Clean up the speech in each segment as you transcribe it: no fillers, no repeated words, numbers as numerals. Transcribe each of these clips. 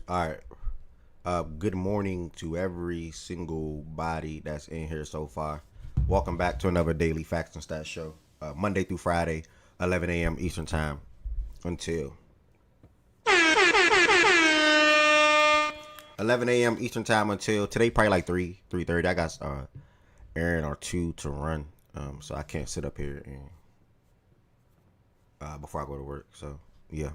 All right. Good morning to every single body that's in here so far. Welcome back to another daily Facts and Stats show. Monday through Friday, 11 a.m. Eastern Time until 11 a.m. Eastern Time until today, probably like 3:30. I got errand or two to run, so I can't sit up here and before I go to work. So yeah,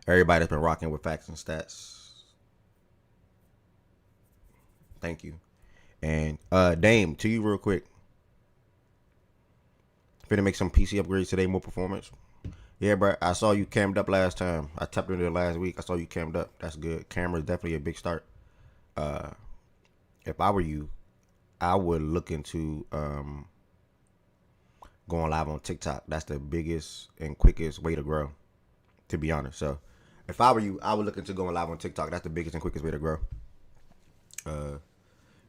everybody that's been rocking with Facts and Stats. Thank you. And Dame, to you real quick. Finna make some PC upgrades today, more performance. Yeah, bro. I saw you cammed up last time. I tapped into it last week. I saw you cammed up. That's good. Camera's definitely a big start. If I were you, I would look into going live on TikTok. That's the biggest and quickest way to grow, to be honest. So if I were you, I would look into going live on TikTok. That's the biggest and quickest way to grow.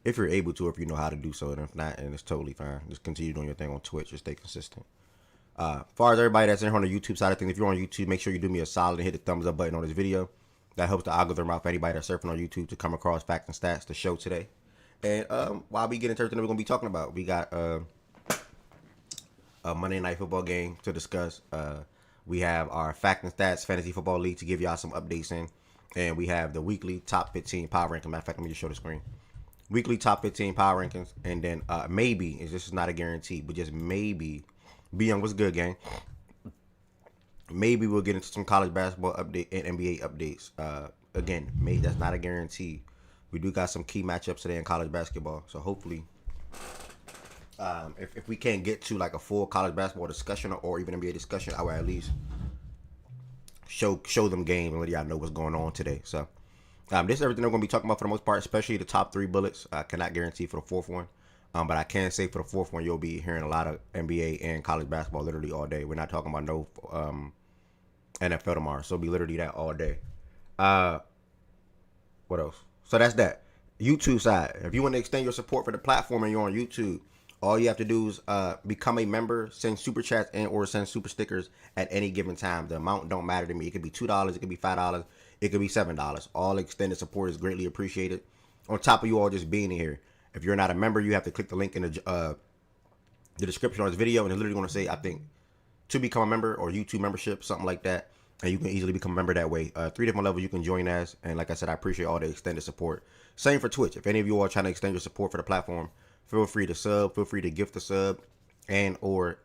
If you're able to, if you know how to do so, and if not, and it's totally fine. Just continue doing your thing on Twitch. Just stay consistent. As far as everybody that's in here on the YouTube side of things, if you're on YouTube, make sure you do me a solid and hit the thumbs up button on this video. That helps the algorithm out for anybody that's surfing on YouTube to come across Facts and Stats, the show today. And while we get into everything that we're going to be talking about, we got a Monday Night Football game to discuss. We have our Facts and Stats Fantasy Football League to give y'all some updates in. And we have the weekly top 15 power ranking. Matter of fact, let me just show the screen. Weekly top 15 power rankings. And then maybe, this is not a guarantee, but just maybe, be young, what's good, gang? Maybe we'll get into some college basketball update and NBA updates. Again, maybe that's not a guarantee. We do got some key matchups today in college basketball. So hopefully, if we can't get to like a full college basketball discussion or even NBA discussion, I will at least show them game and let y'all know what's going on today. So this is everything we're going to be talking about for the most part, especially the top three bullets. I cannot guarantee for the fourth one. But I can say for the fourth one, you'll be hearing a lot of NBA and college basketball literally all day. We're not talking about no NFL tomorrow. So it'll be literally that all day. What else? So that's that. YouTube side. If you want to extend your support for the platform and you're on YouTube, all you have to do is become a member, send super chats and or send super stickers at any given time. The amount don't matter to me. It could be $2, it could be $5, it could be $7. All extended support is greatly appreciated. On top of you all just being here. If you're not a member, you have to click the link in the description on this video, and it's literally going to say, I think, to become a member or YouTube membership, something like that. And you can easily become a member that way. 3 different levels you can join as. And like I said, I appreciate all the extended support. Same for Twitch. If any of you are trying to extend your support for the platform, feel free to sub. Feel free to gift a sub and or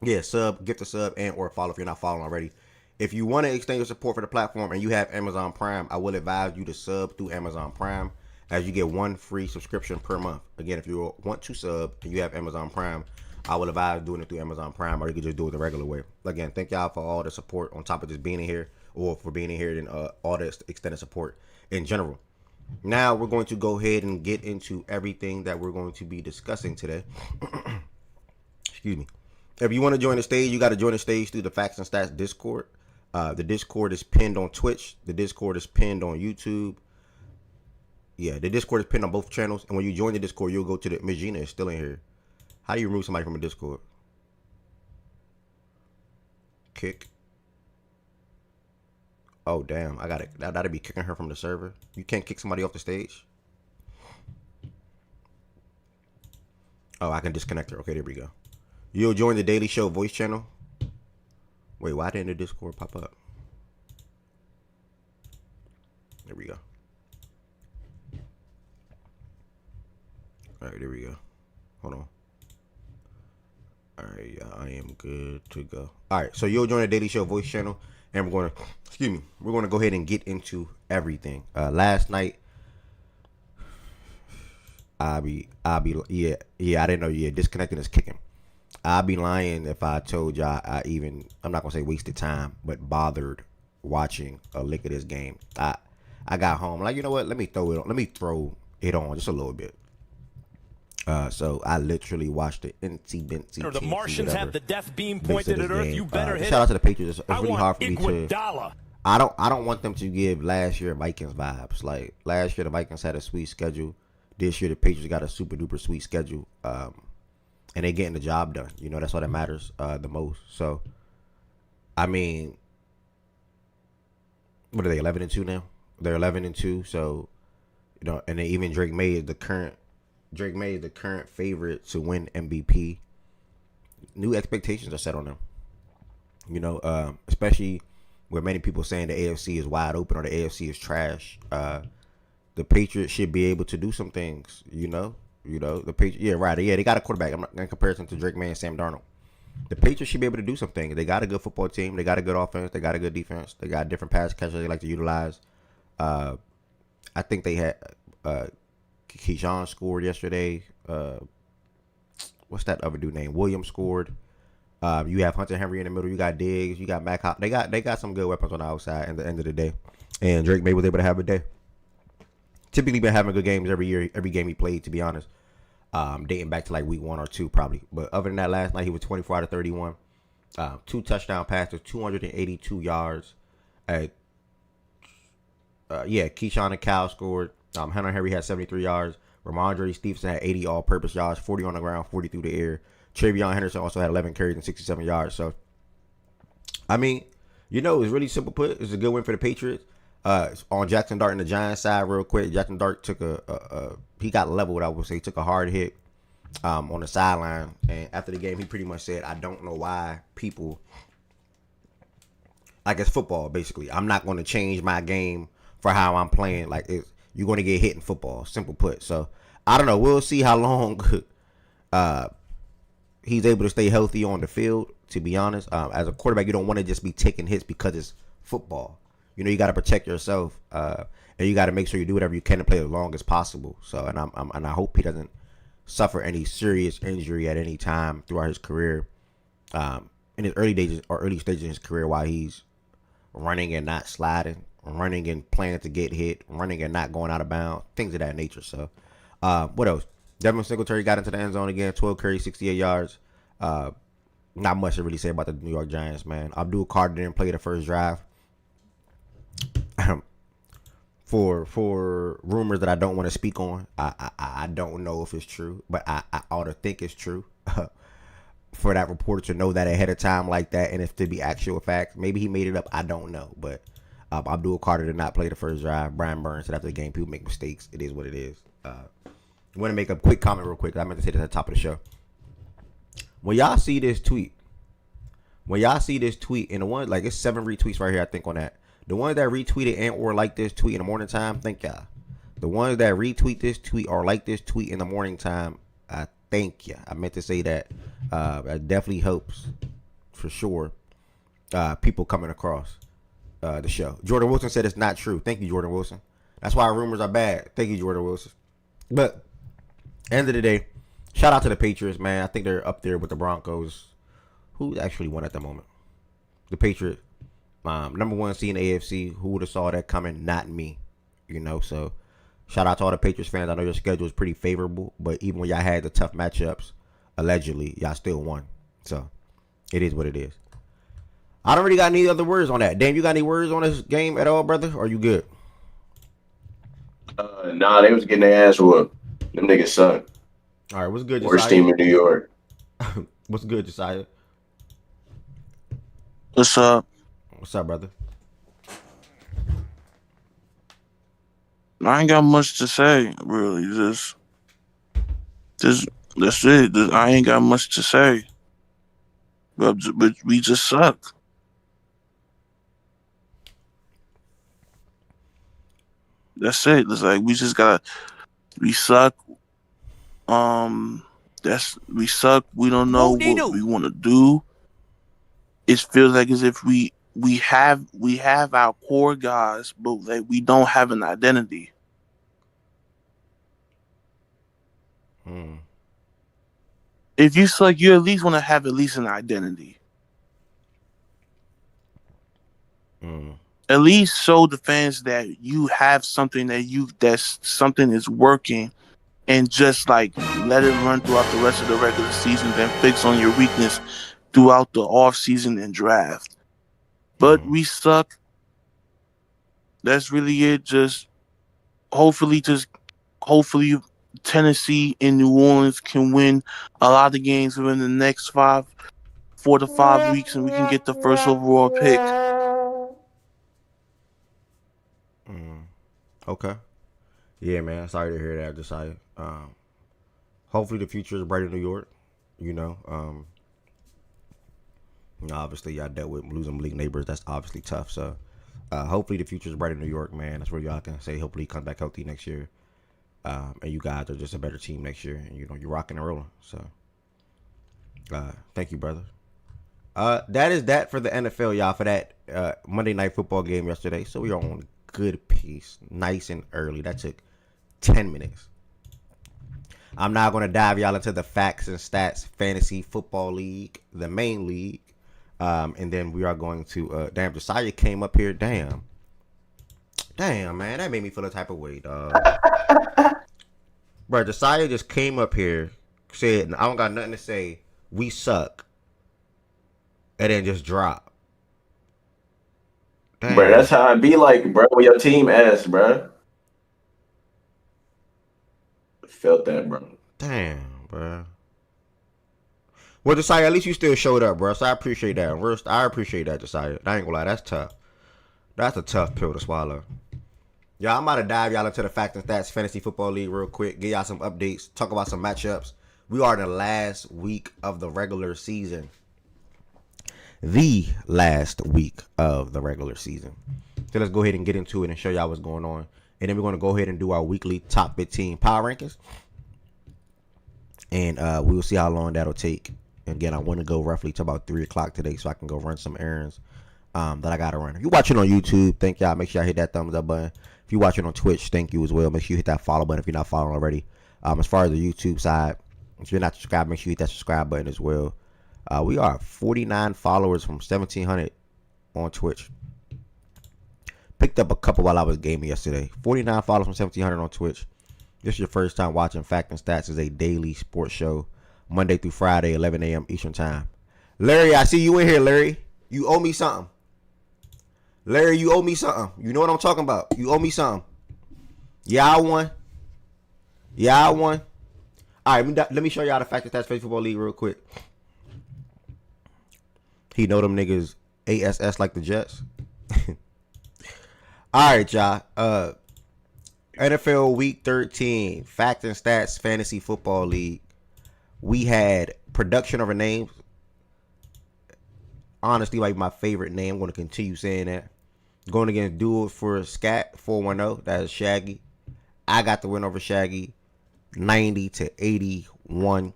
gift a sub and or follow if you're not following already. If you want to extend your support for the platform and you have Amazon Prime, I will advise you to sub through Amazon Prime, as you get one free subscription per month. Again, if you want to sub and you have Amazon Prime, I will advise doing it through Amazon Prime, or you can just do it the regular way. Again, thank y'all for all the support on top of just being in here, or for being in here and all the extended support in general. Now we're going to go ahead and get into everything that we're going to be discussing today. Excuse me. If you want to join the stage, you got to join the stage through the Facts and Stats Discord. The Discord is pinned on Twitch. The Discord is pinned on YouTube. Yeah, the Discord is pinned on both channels. And when you join the Discord, you'll go to the... Miss Gina is still in here. How do you remove somebody from a Discord? Kick. Oh, damn. I got it. That'd be kicking her from the server. You can't kick somebody off the stage? Oh, I can disconnect her. Okay, there we go. You'll join the Daily Show voice channel. Wait, why didn't the Discord pop up? There we go. All right, there we go. Hold on. All right, I am good to go. All right, so you'll join the Daily Show voice channel, and we're going to go ahead and get into everything. Last night, I didn't know. Yeah, disconnecting is kicking. I'd be lying if I told y'all I'm not gonna say wasted time, but bothered watching a lick of this game. I got home like, you know what? Let me throw it on just a little bit. So I literally watched the NC The Martians have the death beam pointed at Earth. You better hit it. Shout out to the Patriots. It's really hard for me to. I don't want them to give last year Vikings vibes. Like last year, the Vikings had a sweet schedule. This year, the Patriots got a super duper sweet schedule. And they getting the job done. You know, that's all that matters the most. So, I mean, what are they, 11-2 now? They're 11-2. So and then even Drake May is the current favorite to win MVP. New expectations are set on them. Especially where many people saying the AFC is wide open or the AFC is trash. The Patriots should be able to do some things. The Patriots. Yeah, right. Yeah, they got a quarterback. I'm not in comparison to Drake May and Sam Darnold. The Patriots should be able to do some things. They got a good football team. They got a good offense. They got a good defense. They got different pass catchers they like to utilize. I think they had Keyshawn scored yesterday. What's that other dude name? Williams scored. You have Hunter Henry in the middle. You got Diggs. You got Mac Hop. They got some good weapons on the outside. At the end of the day, and Drake May was able to have a day. Typically been having good games every year, every game he played. To be honest, dating back to like week 1 or 2 probably. But other than that, last night he was 24 out of 31, 2 touchdown passes, 282 yards. Keyshawn and Cal scored. Hunter Henry had 73 yards. Ramondre Stevenson had 80 all-purpose yards, 40 on the ground, 40 through the air. Travion Henderson also had 11 carries and 67 yards. So, I mean, it's really simple put. It's a good win for the Patriots. On Jackson Dart and the Giants side, real quick, Jackson Dart took he got leveled, I would say. He took a hard hit on the sideline. And after the game, he pretty much said, I don't know why people, like it's football, basically. I'm not going to change my game for how I'm playing. Like, you're going to get hit in football, simple put. So, I don't know. We'll see how long he's able to stay healthy on the field, to be honest. As a quarterback, you don't want to just be taking hits because it's football. You got to protect yourself, and you got to make sure you do whatever you can to play as long as possible. So, and I hope he doesn't suffer any serious injury at any time throughout his career, in his early stages of his career, while he's running and not sliding, running and planning to get hit, running and not going out of bounds, things of that nature. So, what else? Devin Singletary got into the end zone again, 12 carries, 68 yards. Not much to really say about the New York Giants, man. Abdul Carter didn't play the first drive. For rumors that I don't want to speak on, I don't know if it's true, but I ought to think it's true. For that reporter to know that ahead of time like that, and if to be actual facts, maybe he made it up. I don't know, but Abdul Carter did not play the first drive. Brian Burns said after the game, people make mistakes. It is what it is. I want to make a quick comment real quick. I meant to say this at the top of the show. When y'all see this tweet, and the one, like, it's 7 retweets right here, I think, on that. The ones that retweeted and or like this tweet in the morning time, thank y'all. The ones that retweet this tweet or like this tweet in the morning time, I thank you. I meant to say that. That definitely helps, for sure, people coming across the show. Jordan Wilson said it's not true. Thank you, Jordan Wilson. That's why rumors are bad. Thank you, Jordan Wilson. But end of the day, shout out to the Patriots, man. I think they're up there with the Broncos. Who actually won at the moment? The Patriots. Number 1 seed in the AFC. Who would have saw that coming? Not me. So shout out to all the Patriots fans. I know your schedule is pretty favorable, but even when y'all had the tough matchups, allegedly, y'all still won. So it is what it is. I don't really got any other words on that. Dame, you got any words on this game at all, brother? Or are you good? Nah, they was getting their ass whooped. Them niggas suck. All right, what's good, Worst team in New York. What's good, Josiah? What's up? What's up, brother? I ain't got much to say, really. Just that's it. I ain't got much to say. But we just suck. That's it. It's like we suck. We suck. We don't know what we want to do. It feels like as if we have our core guys, but like we don't have an identity. If you suck, you at least want to have at least an identity. At least show the fans that you have something that something is working, and just like let it run throughout the rest of the regular season, then fix on your weakness throughout the off season and draft. But we suck. That's really it. Hopefully Tennessee and New Orleans can win a lot of games within the next 4 to 5 weeks, and we can get the first overall pick. Okay. Yeah, man. Sorry to hear that, Josiah. Hopefully the future is bright in New York. You know, obviously y'all dealt with losing league neighbors. That's obviously tough. So, hopefully the future is bright in New York, man. That's where y'all can say. Hopefully he comes back healthy next year. And you guys are just a better team next year. And, you're rocking and rolling. So, thank you, brother. That is that for the NFL, y'all, for that Monday Night Football game yesterday. So we are on good pace, nice and early. That took 10 minutes. I'm now going to dive y'all into the Facts and Stats Fantasy Football League, the main league. And then we are going to, damn, Josiah came up here. Damn, man, that made me feel a type of way, dog. Bro, Josiah just came up here, said, I don't got nothing to say. We suck. And then just drop. Damn. Bro, that's how I be like, bro, when your team ass, bro. Felt that, bro. Damn, bro. Well, Josiah, at least you still showed up, bro. So I appreciate that. I appreciate that, Josiah. I ain't gonna lie, that's tough. That's a tough pill to swallow. Y'all, I'm about to dive y'all into the Facts and Stats Fantasy Football League real quick. Give y'all some updates. Talk about some matchups. We are in the last week of the regular season. The last week of the regular season. So let's go ahead and get into it and show y'all what's going on. And then we're going to go ahead and do our weekly top 15 power rankings. And we will see how long that'll take. Again, I want to go roughly to about 3 o'clock today so I can go run some errands that I got to run. If you're watching on YouTube, thank y'all. Make sure y'all hit that thumbs up button. If you're watching on Twitch, thank you as well. Make sure you hit that follow button if you're not following already. As far as the YouTube side, if you're not subscribed, make sure you hit that subscribe button as well. We are 49 followers from 1,700 on Twitch. Picked up a couple while I was gaming yesterday. 49 followers from 1,700 on Twitch. This is your first time watching Fact and Stats. Is a daily sports show, Monday through Friday, 11 a.m. Eastern Time. Larry, I see you in here, Larry. You owe me something. Larry, you owe me something. You know what I'm talking about. You owe me something. Yeah, I won. All right, let me show y'all the Fact and Stats Fantasy Football League real quick. He know them niggas ASS like the Jets. All right, y'all. NFL Week 13, Fact and Stats Fantasy Football League. We had production over names. Honestly, like my favorite name. I'm going to continue saying that. Going against Duel for Scat 410. That is Shaggy. I got the win over Shaggy, 90-81.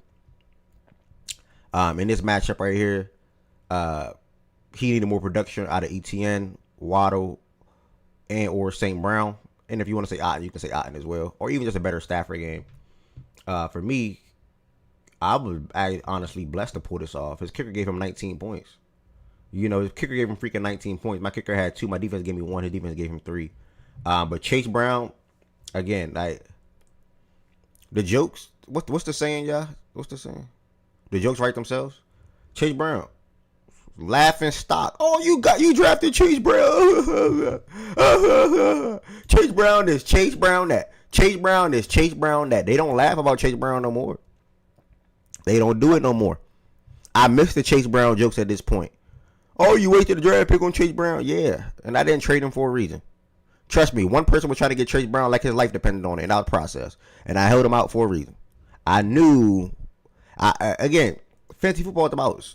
In this matchup right here, he needed more production out of ETN, Waddle, and or St. Brown. And if you want to say Otten, you can say Otten as well. Or even just a better Stafford game. For me, I honestly blessed to pull this off. His kicker gave him 19 points. You know, his kicker gave him freaking 19 points. My kicker had 2. My defense gave me 1. His defense gave him 3. But Chase Brown, again, like the jokes. What's the saying, y'all? What's the saying? The jokes write themselves. Chase Brown, laughing stock. Oh, you drafted Chase Brown. Chase Brown this, Chase Brown that. Chase Brown this, Chase Brown that. They don't laugh about Chase Brown no more. They don't do it no more. I miss the Chase Brown jokes at this point. Oh, you wasted a draft pick on Chase Brown? Yeah, and I didn't trade him for a reason. Trust me, one person was trying to get Chase Brown like his life depended on it in our process, and I held him out for a reason. I knew, again, fantasy football is about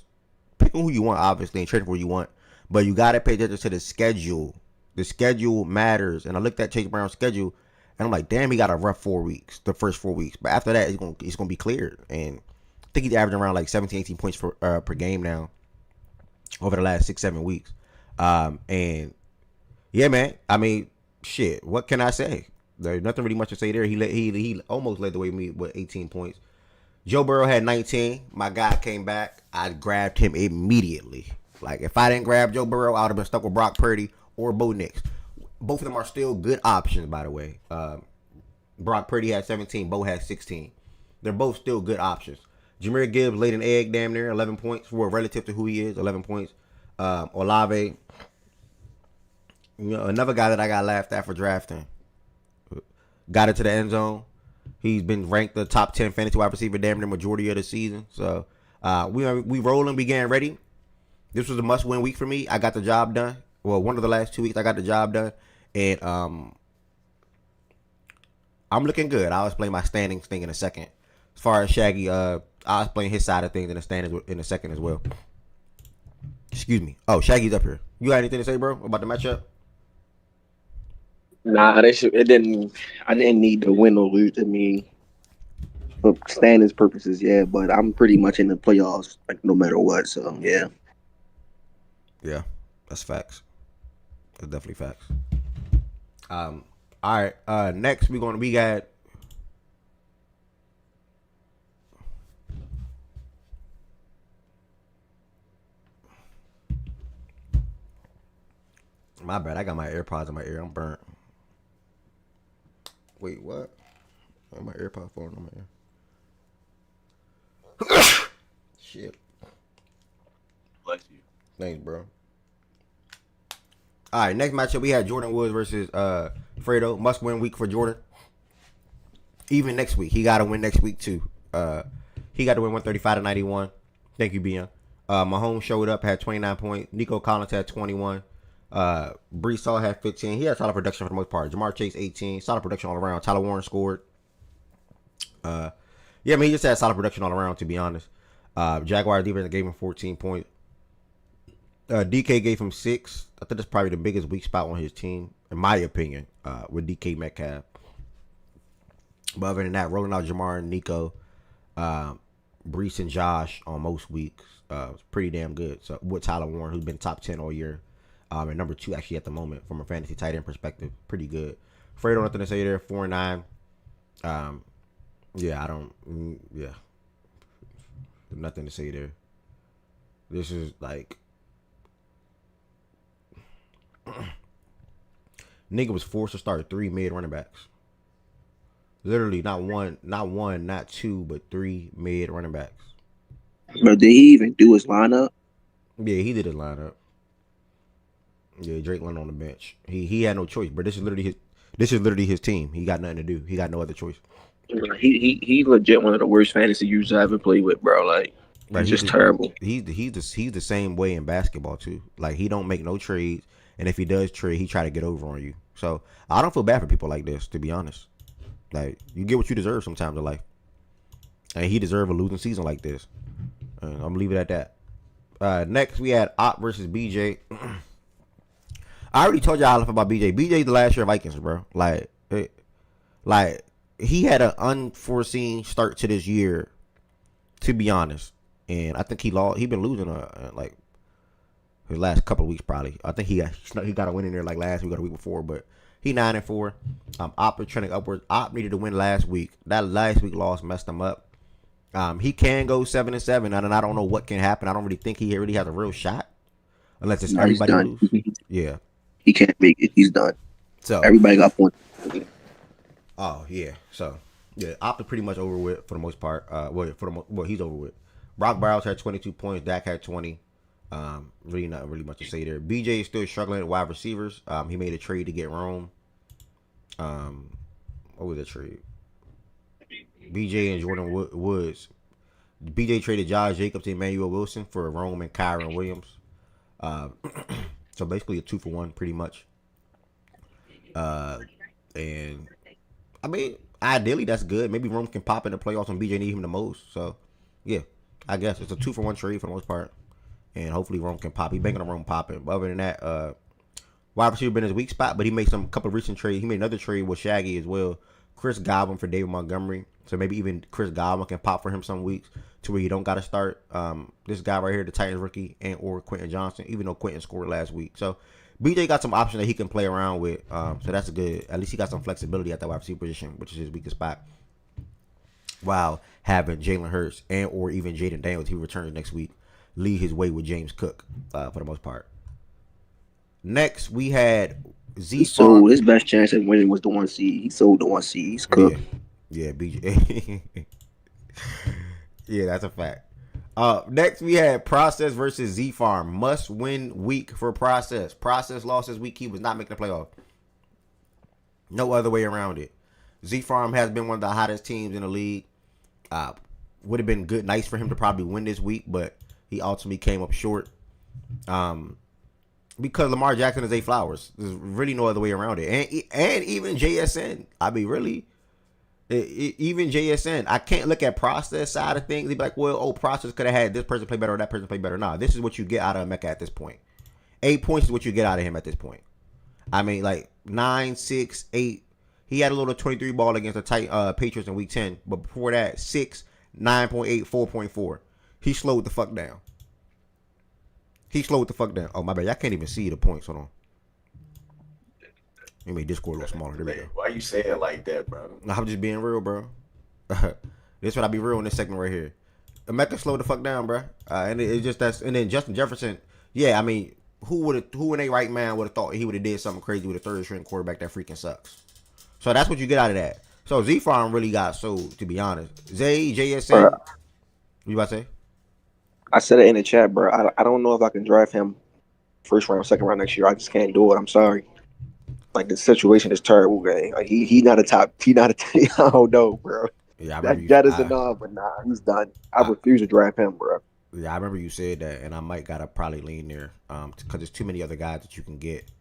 picking who you want, obviously, and trading for who you want, but you got to pay attention to the schedule. The schedule matters, and I looked at Chase Brown's schedule, and I'm like, damn, he got a rough 4 weeks, the first 4 weeks, but after that, it's gonna be cleared, and I think he's averaging around like 17, 18 points per game now over the last 6-7 weeks. And yeah, man, I mean, shit, what can I say? There's nothing really much to say there. He almost led the way with 18 points. Joe Burrow had 19. My guy came back. I grabbed him immediately. Like, if I didn't grab Joe Burrow, I would have been stuck with Brock Purdy or Bo Nix. Both of them are still good options, by the way. Brock Purdy had 17. Bo had 16. They're both still good options. Jahmyr Gibbs laid an egg damn near 11 points for relative to who he is, 11 points. Olave, another guy that I got laughed at for drafting. Got into the end zone. He's been ranked the top 10 fantasy wide receiver damn near majority of the season. So we rolling, we getting ready. This was a must-win week for me. I got the job done. Well, one of the last 2 weeks I got the job done. And I'm looking good. I'll explain my standings thing in a second. As far as Shaggy, I'll explain his side of things in the standings in a second as well. Excuse me. Oh, Shaggy's up here. You got anything to say, bro, about the matchup? Nah, it didn't. I didn't need to win or lose. I mean, for standings purposes, yeah. But I'm pretty much in the playoffs, like no matter what. So yeah. Yeah, that's facts. That's definitely facts. All right. Next we got. My bad. I got my AirPods in my ear. I'm burnt. Wait, what? Oh, my AirPod falling on my ear. Shit. Bless you. Thanks, bro. All right, next matchup we had Jordan Woods versus Fredo. Must win week for Jordan. Even next week, he got to win next week too. He got to win 135-91. Thank you, Bian. Mahomes showed up, had 29 points. Nico Collins had 21. Brees Hall had 15. He had solid production for the most part. Jamar Chase 18. Solid production all around. Tyler Warren scored. Yeah, I mean he just had solid production all around, to be honest. Jaguars defense gave him 14 points. DK gave him 6. I think that's probably the biggest weak spot on his team, in my opinion, with DK Metcalf. But other than that, rolling out Jamar and Nico, Brees and Josh on most weeks, was pretty damn good. So with Tyler Warren, who's been top 10 all year, and number 2 actually at the moment from a fantasy tight end perspective, pretty good. Fredo, nothing to say there. 4-9. Yeah, I don't. Yeah, nothing to say there. This is like. Nigga was forced to start 3 mid running backs. Literally, not one, not 2, but 3 mid running backs. But did he even do his lineup? Yeah, he did his lineup. Yeah, Drake went on the bench. He had no choice, but this is literally his team. He got nothing to do. He got no other choice. He legit one of the worst fantasy users I ever played with, bro. Like, Right, he's just terrible. He's the same way in basketball too. Like he don't make no trades, and if he does trade, he try to get over on you. So I don't feel bad for people like this, to be honest. Like you get what you deserve sometimes in life, and he deserved a losing season like this. And I'm gonna leave it at that. Next we had Op versus BJ. I already told y'all about BJ. BJ the last year Vikings, bro. Like he had an unforeseen start to this year, to be honest. And I think he been losing like his last couple of weeks probably. I think he got a win in there like last week or the week before, but he 9-4. Op is trending upwards. Op needed to win last week. That last week loss messed him up. He can go 7-7, and I don't know what can happen. I don't really think he really has a real shot, unless it's everybody lose. Yeah, he can't make it. He's done. So everybody got points. Oh yeah, so yeah, Op is pretty much over with for the most part. He's over with. Brock Bowers had 22 points. Dak had 20. Really not really much to say there. BJ is still struggling at wide receivers. He made a trade to get Rome. What was that trade? BJ and Jordan Woods. BJ traded Josh Jacobs and Emmanuel Wilson for Rome and Kyron Williams. So basically a 2-for-1 pretty much. And I mean, ideally that's good. Maybe Rome can pop in the playoffs when BJ need him the most. So yeah, I guess it's a 2-for-1 trade for the most part. And hopefully Rome can pop. He's banking on Rome popping. But other than that, wide receiver been his weak spot, but he made some couple of recent trades. He made another trade with Shaggy as well. Chris Godwin for David Montgomery. So maybe even Chris Godwin can pop for him some weeks to where you don't got to start this guy right here, the Titans rookie, and or Quentin Johnson, even though Quentin scored last week. So BJ got some options that he can play around with. So that's good. At least he got some flexibility at the wide receiver position, which is his weakest spot. While having Jalen Hurts and or even Jaden Daniels, he returns next week, lead his way with James Cook for the most part. Next, we had Z. So his best chance at winning was the 1 seed. He sold the 1 seed. He's cooked. Yeah, BJ. Yeah, that's a fact. Next, we had Process versus Z Farm. Must win week for Process. Process lost this week. He was not making the playoff. No other way around it. Z Farm has been one of the hottest teams in the league. Would have been nice for him to probably win this week, but he ultimately came up short. Because Lamar Jackson is Flowers. There's really no other way around it. And even JSN. I mean, really, Even JSN, I can't look at process side of things. He'd be like, well, process could have had this person play better or that person play better. Nah, this is what you get out of Emeka at this point. 8 points is what you get out of him at this point. I mean, like 9, 6, 8. He had a little 23 ball against the tight Patriots in week 10. But before that, 6, 9.8, 4.4. He slowed the fuck down. Oh, my bad. I can't even see the points. Hold on. Let me make Discord a little smaller. There we go. Why you saying it like that, bro? I'm just being real, bro. This what I be real in this segment right here. Emeka slowed the fuck down, bro. And it's just that's. And then Justin Jefferson. Yeah, I mean, who in their right mind would have thought he would have did something crazy with a third string quarterback that freaking sucks? So that's what you get out of that. So Z Farm really got sold, to be honest. JSN. What you about to say? I said it in the chat, bro. I don't know if I can draft him first round, second round next year. I just can't do it. I'm sorry. Like, the situation is terrible, gang. Like, he not a top. He not a. I don't know, bro. Yeah, that is enough, but nah, he's done. I refuse to draft him, bro. Yeah, I remember you said that, and I might gotta probably lean there, because there's too many other guys that you can get,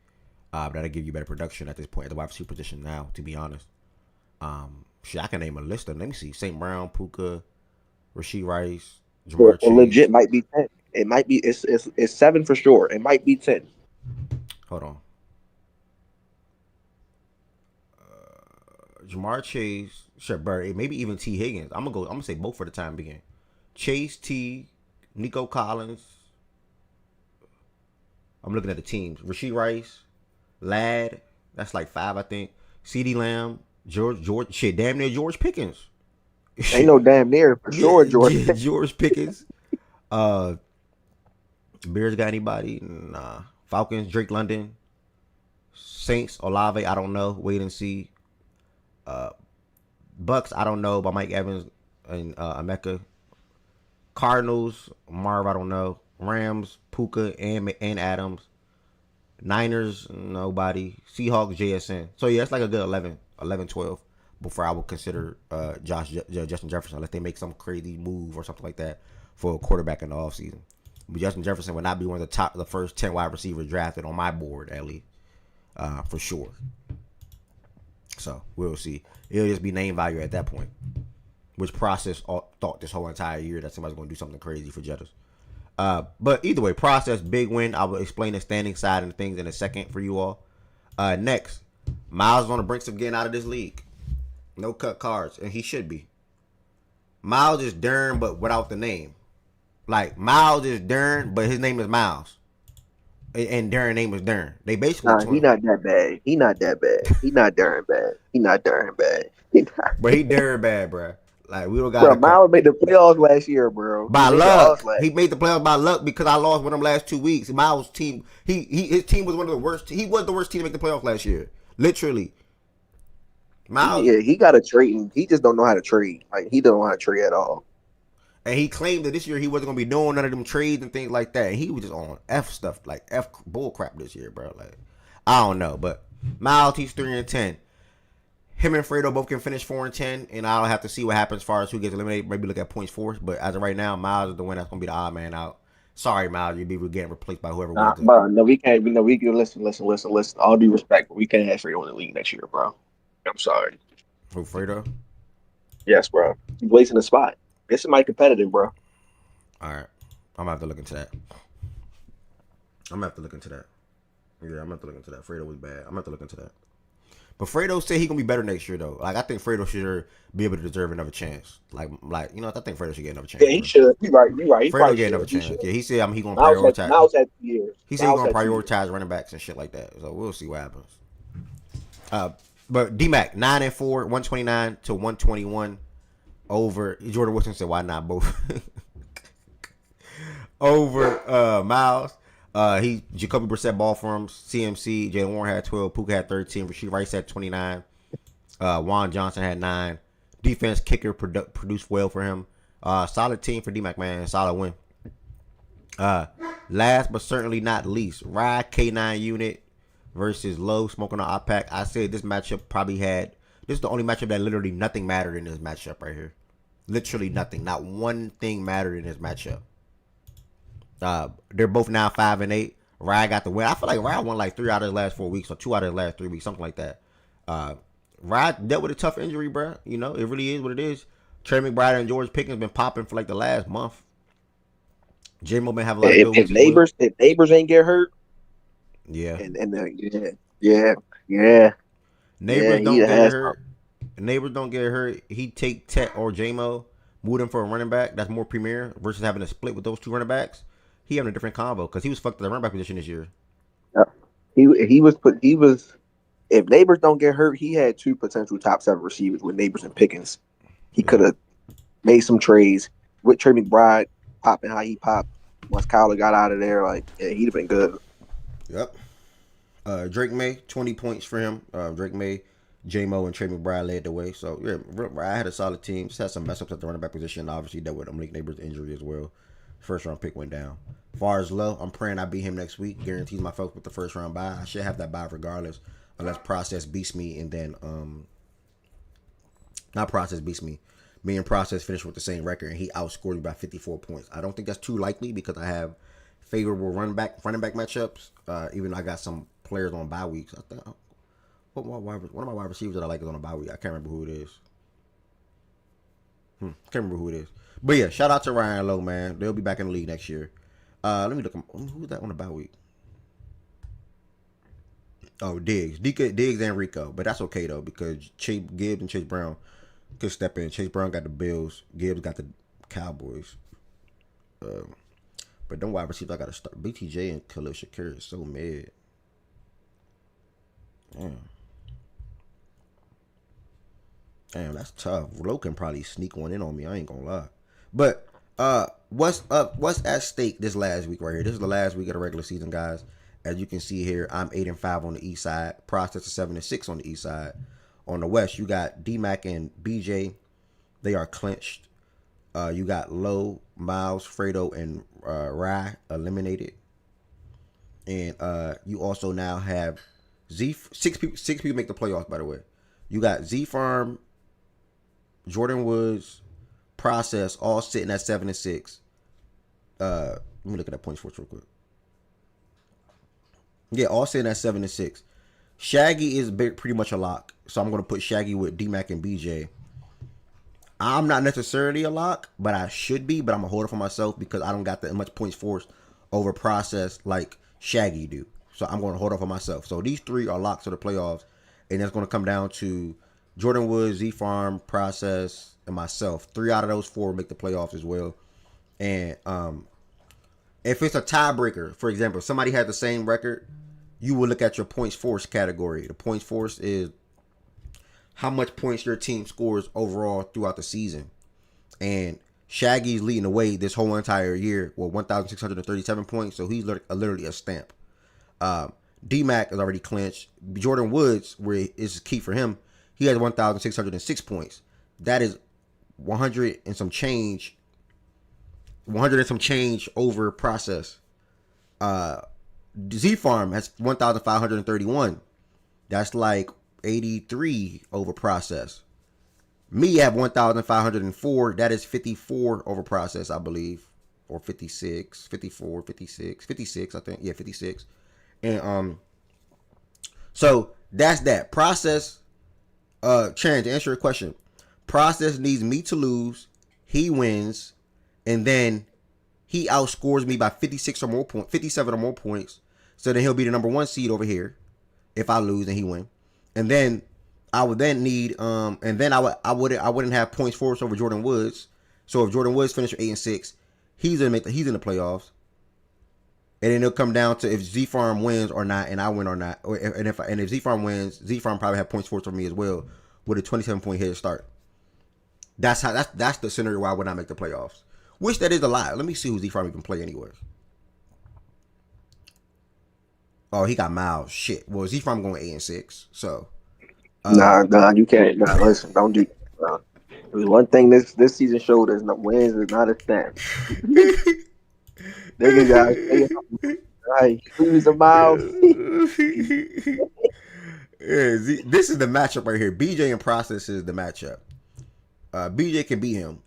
that'll give you better production at this point at the wide receiver position now. To be honest, shit, I can name a list of them. Let me see: St. Brown, Puka, Rashee Rice, Jamar Chase. Legit might be 10. It might be. It's 7 for sure. It might be 10. Hold on. Jamar Chase, sure, Bird, maybe even T. Higgins. I'm gonna say both for the time being. Chase, T, Nico Collins. I'm looking at the teams. Rashee Rice, Ladd. That's like 5, I think. CeeDee Lamb, George. Shit, damn near George Pickens. Ain't no damn near for sure, George. George Pickens. Bears got anybody? Nah. Falcons, Drake London. Saints, Olave. I don't know. Wait and see. Bucks, I don't know, by Mike Evans and Emeka. Cardinals, Marv, I don't know. Rams, Puka and Adams. Niners, nobody. Seahawks, JSN. So yeah, it's like a good 11, 12 before I would consider Justin Jefferson, unless they make some crazy move or something like that for a quarterback in the offseason. But Justin Jefferson would not be one of the first 10 wide receivers drafted on my board, at least, for sure. So we'll see. It'll just be name value at that point. Which process thought this whole entire year that somebody's going to do something crazy for Jettas. But either way, process, big win. I will explain the standing side and things in a second for you all. Next, Miles on the brink of getting out of this league. No cut cards, and he should be. Miles is Dern, but without the name. Like, Miles is Dern, but his name is Miles. And Darren name was Darren. They basically he not that bad. He not that bad. He not Darren bad. He not Darren bad. But he Darren bad, bro. Like, we don't got. Bro, Miles made the playoffs last year, bro. By luck, he made the playoffs by luck because I lost with him last 2 weeks. Miles' team, his team was one of the worst. He was the worst team to make the playoffs last year, literally. Miles, yeah, he got a trade. He just don't know how to trade. Like, he don't know how to trade at all. And he claimed that this year he wasn't gonna be doing none of them trades and things like that. And he was just on F stuff, like F bull crap this year, bro. Like, I don't know, but Miles, he's 3-10. Him and Fredo both can finish 4-10, and I'll have to see what happens as far as who gets eliminated. Maybe look at points for. But as of right now, Miles is the one that's gonna be the odd man out. Sorry, Miles, you'll be getting replaced by whoever. Bro, no, we can't. No, we can listen. All due respect, but we can't have Fredo in the league next year, bro. I'm sorry. Who, Fredo? Yes, bro. He's wasting the spot. This is my competitive, bro. All right, I'm gonna have to look into that. Yeah, I'm gonna have to look into that. Fredo was bad. I'm gonna have to look into that. But Fredo said he gonna be better next year, though. Like, I think Fredo should be able to deserve another chance. Like you know, I think Fredo should get another chance. Yeah, he should. You're right. He Fredo get another chance. Yeah, he said he gonna prioritize. Now it's at 2 years. He said he's gonna prioritize running backs and shit like that. So we'll see what happens. But D-Mac 9-4, 129 to 121 over. Jordan Wilson said, "Why not both?" Over Miles. Jacoby Brissett ball for him. CMC, Jalen Warren had 12. Puka had 13. Rashee Rice had 29. Juwan Johnson had 9. Defense kicker produced well for him. Solid team for D-Mac, man. Solid win. Last but certainly not least, Ride K9 unit versus Low Smoking on OPAC. I said this matchup this is the only matchup that literally nothing mattered in this matchup right here. Literally nothing. Not one thing mattered in this matchup. They're both now 5-8. Rye got the win. I feel like Rye won like 3 out of the last 4 weeks or 2 out of the last 3 weeks, something like that. Rod dealt with a tough injury, bro. You know, it really is what it is. Trey McBride and George Pickens been popping for like the last month. J-Mo been having a lot of good weeks as well. If neighbors ain't get hurt, Yeah. Neighbors don't get hurt. Neighbors don't get hurt. He take Tech or J-Mo, move them for a running back that's more premier versus having a split with those two running backs. He having a different combo because he was fucked at the running back position this year. He was. If neighbors don't get hurt, he had two potential top 7 receivers with neighbors and Pickens. He could have made some trades with Trey McBride popping how he popped. Once Kyler got out of there, he'd have been good. Yep. Drake May, 20 points for him. Drake May, J-Mo, and Trey McBride led the way. So, yeah, I had a solid team. Just had some mess-ups at the running back position. Obviously, dealt with Malik Neighbors' injury as well. First-round pick went down. As far as Low, I'm praying I beat him next week. Guarantees my folks with the first-round bye. I should have that bye regardless, unless Process beats me and then not Process beats me. Me and Process finished with the same record, and he outscored me by 54 points. I don't think that's too likely because I have favorable running back matchups. Even though I got some players on bye weeks. I think one of my wide receivers that I like is on a bye week. I can't remember who it is. Can't remember who it is. But yeah, shout out to Ryan Lowe, man. They'll be back in the league next year. Let me look. Who's that on the bye week? Oh, Diggs and Rico. But that's okay though because Gibbs and Chase Brown could step in. Chase Brown got the Bills. Gibbs got the Cowboys. But them wide receivers I gotta start. BTJ and Khalil Shakir is so mad. Damn, that's tough. Low can probably sneak one in on me. I ain't gonna lie. But what's at stake this last week right here? This is the last week of the regular season, guys. As you can see here, I'm 8-5 on the east side. Process is 7-6 on the east side. On the west, you got D-Mac and BJ. They are clinched. You got Low, Miles, Fredo, and Rye eliminated. And you also now have six people make the playoffs, by the way. You got Z Farm, Jordan Woods, Process, all sitting at 7-6. Let me look at that points for real quick. Yeah, all sitting at 7-6. Shaggy is pretty much a lock, so I'm gonna put Shaggy with D-Mac and BJ. I'm not necessarily a lock, but I should be. But I'm gonna hold it for myself because I don't got that much points forced over Process like Shaggy do. So I'm gonna hold it for myself. So these three are locks to the playoffs, and it's gonna come down to Jordan Woods, Z Farm, Process, and myself. 3 out of those 4 make the playoffs as well. And if it's a tiebreaker, for example, if somebody had the same record, you will look at your points forced category. The points forced is how much points your team scores overall throughout the season. And Shaggy's leading the way this whole entire year with 1,637 points, so he's literally a stamp. D-Mac is already clinched. Jordan Woods, where is key for him, he has 1,606 points. That is 100 and some change over Process. Z Farm has 1,531. That's like 83 over Process. Me have 1,504. That is 54 over Process, I believe. Or 56, 54, 56, 56, I think. Yeah, 56. And so that's that. Process, Sharon, to answer your question, Process needs me to lose. He wins. And then he outscores me by 56 or more points, 57 or more points. So then he'll be the number 1 seed over here if I lose and he win. And then I would then need and then I wouldn't have points forced over Jordan Woods. So if Jordan Woods finished with 8-6, he's in the playoffs. And then it'll come down to if Z Farm wins or not, and I win or not. And if Z Farm wins, Z Farm probably have points forced over me as well with a 27-point head start. That's the scenario where I would not make the playoffs. Which that is a lot. Let me see who Z Farm even play anyway. Oh, he got Miles. Shit. Well, Z Farm going 8-6. So. Nah, you can't. Nah, listen, don't do. There's one thing this season showed is wins is not a stamp. Niggas got right. Lose a Miles. Yeah, this is the matchup right here. BJ and Process is the matchup. BJ can beat him.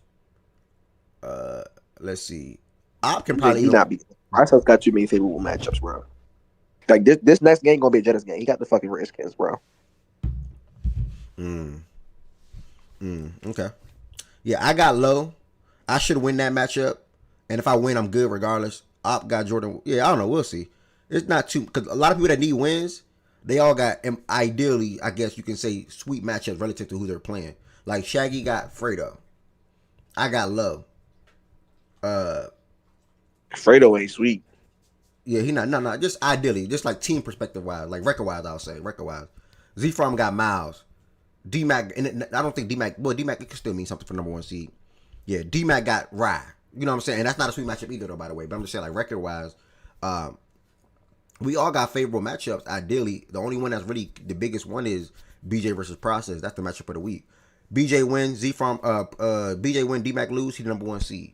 Let's see. Op can probably not beat him. Process got too many favorable matchups, bro. Like this next game gonna be a Jettas game. He got the fucking Redskins, bro. Okay. Yeah, I got low. I should win that matchup, and if I win, I'm good regardless. Op got Jordan. Yeah, I don't know. We'll see. It's not too because a lot of people that need wins, they all got ideally, I guess you can say, sweet matchups relative to who they're playing. Like Shaggy got Fredo. I got low. Fredo ain't sweet. Yeah, he not no. Just ideally, just like team perspective wise, like record wise, I'll say record wise. Z Farm got Miles. D Mac, and I don't think D Mac. Well, D Mac it could still mean something for number one seed. Yeah, D Mac got Rye. You know what I'm saying? And that's not a sweet matchup either, though, by the way. But I'm just saying, like record wise, we all got favorable matchups. Ideally, the only one that's really the biggest one is BJ versus Process. That's the matchup of the week. BJ win, Z Farm. BJ win, D Mac lose. He's the number one seed.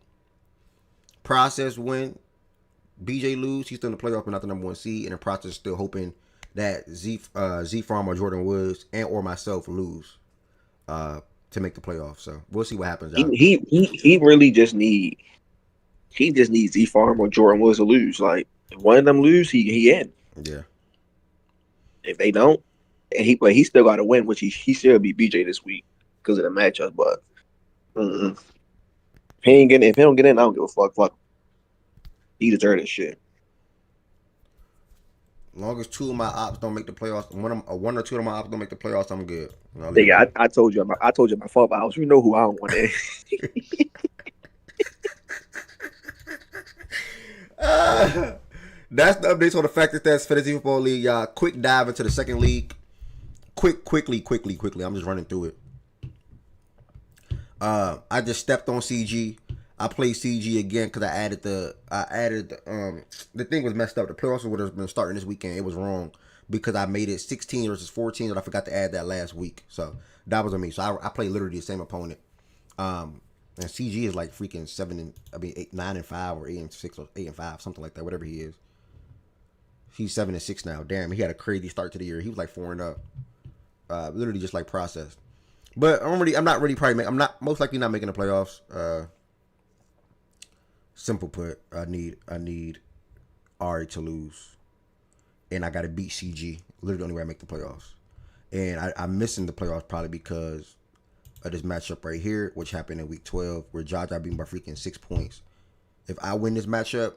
Process win, BJ lose. He's still in the playoff, but not the number one seed. And the Process still hoping that Z Farm or Jordan Woods and or myself lose to make the playoffs. So we'll see what happens. He really just needs Z Farm or Jordan Woods to lose. Like if one of them lose, he in. Yeah. If they don't, and he still got to win, which he still beat BJ this week because of the matchup. But if he don't get in, I don't give a fuck. Fuck. He deserved this shit. As long as two of my ops don't make the playoffs, one or two of my ops don't make the playoffs, I'm good. Yeah, I told you my fault house. You know who I don't want in. That's the updates on the F&S Fantasy Football League, y'all. Quick dive into the second league. Quickly. I'm just running through it. I just stepped on CG. I played CG again because I added the thing was messed up. The playoffs would have been starting this weekend. It was wrong because I made it 16 versus 14, and I forgot to add that last week. So that was on me. So I played literally the same opponent. And CG is like freaking 9-5 or 8-6 or 8-5, something like that. Whatever he is, he's 7-6 now. Damn, he had a crazy start to the year. He was like 4-0. Literally just like processed. But I'm not most likely not making the playoffs. Simple put, I need Ari to lose, and I got to beat CG. Literally the only way I make the playoffs. And I'm missing the playoffs probably because of this matchup right here, which happened in week 12, where Jaja beat by freaking 6 points. If I win this matchup,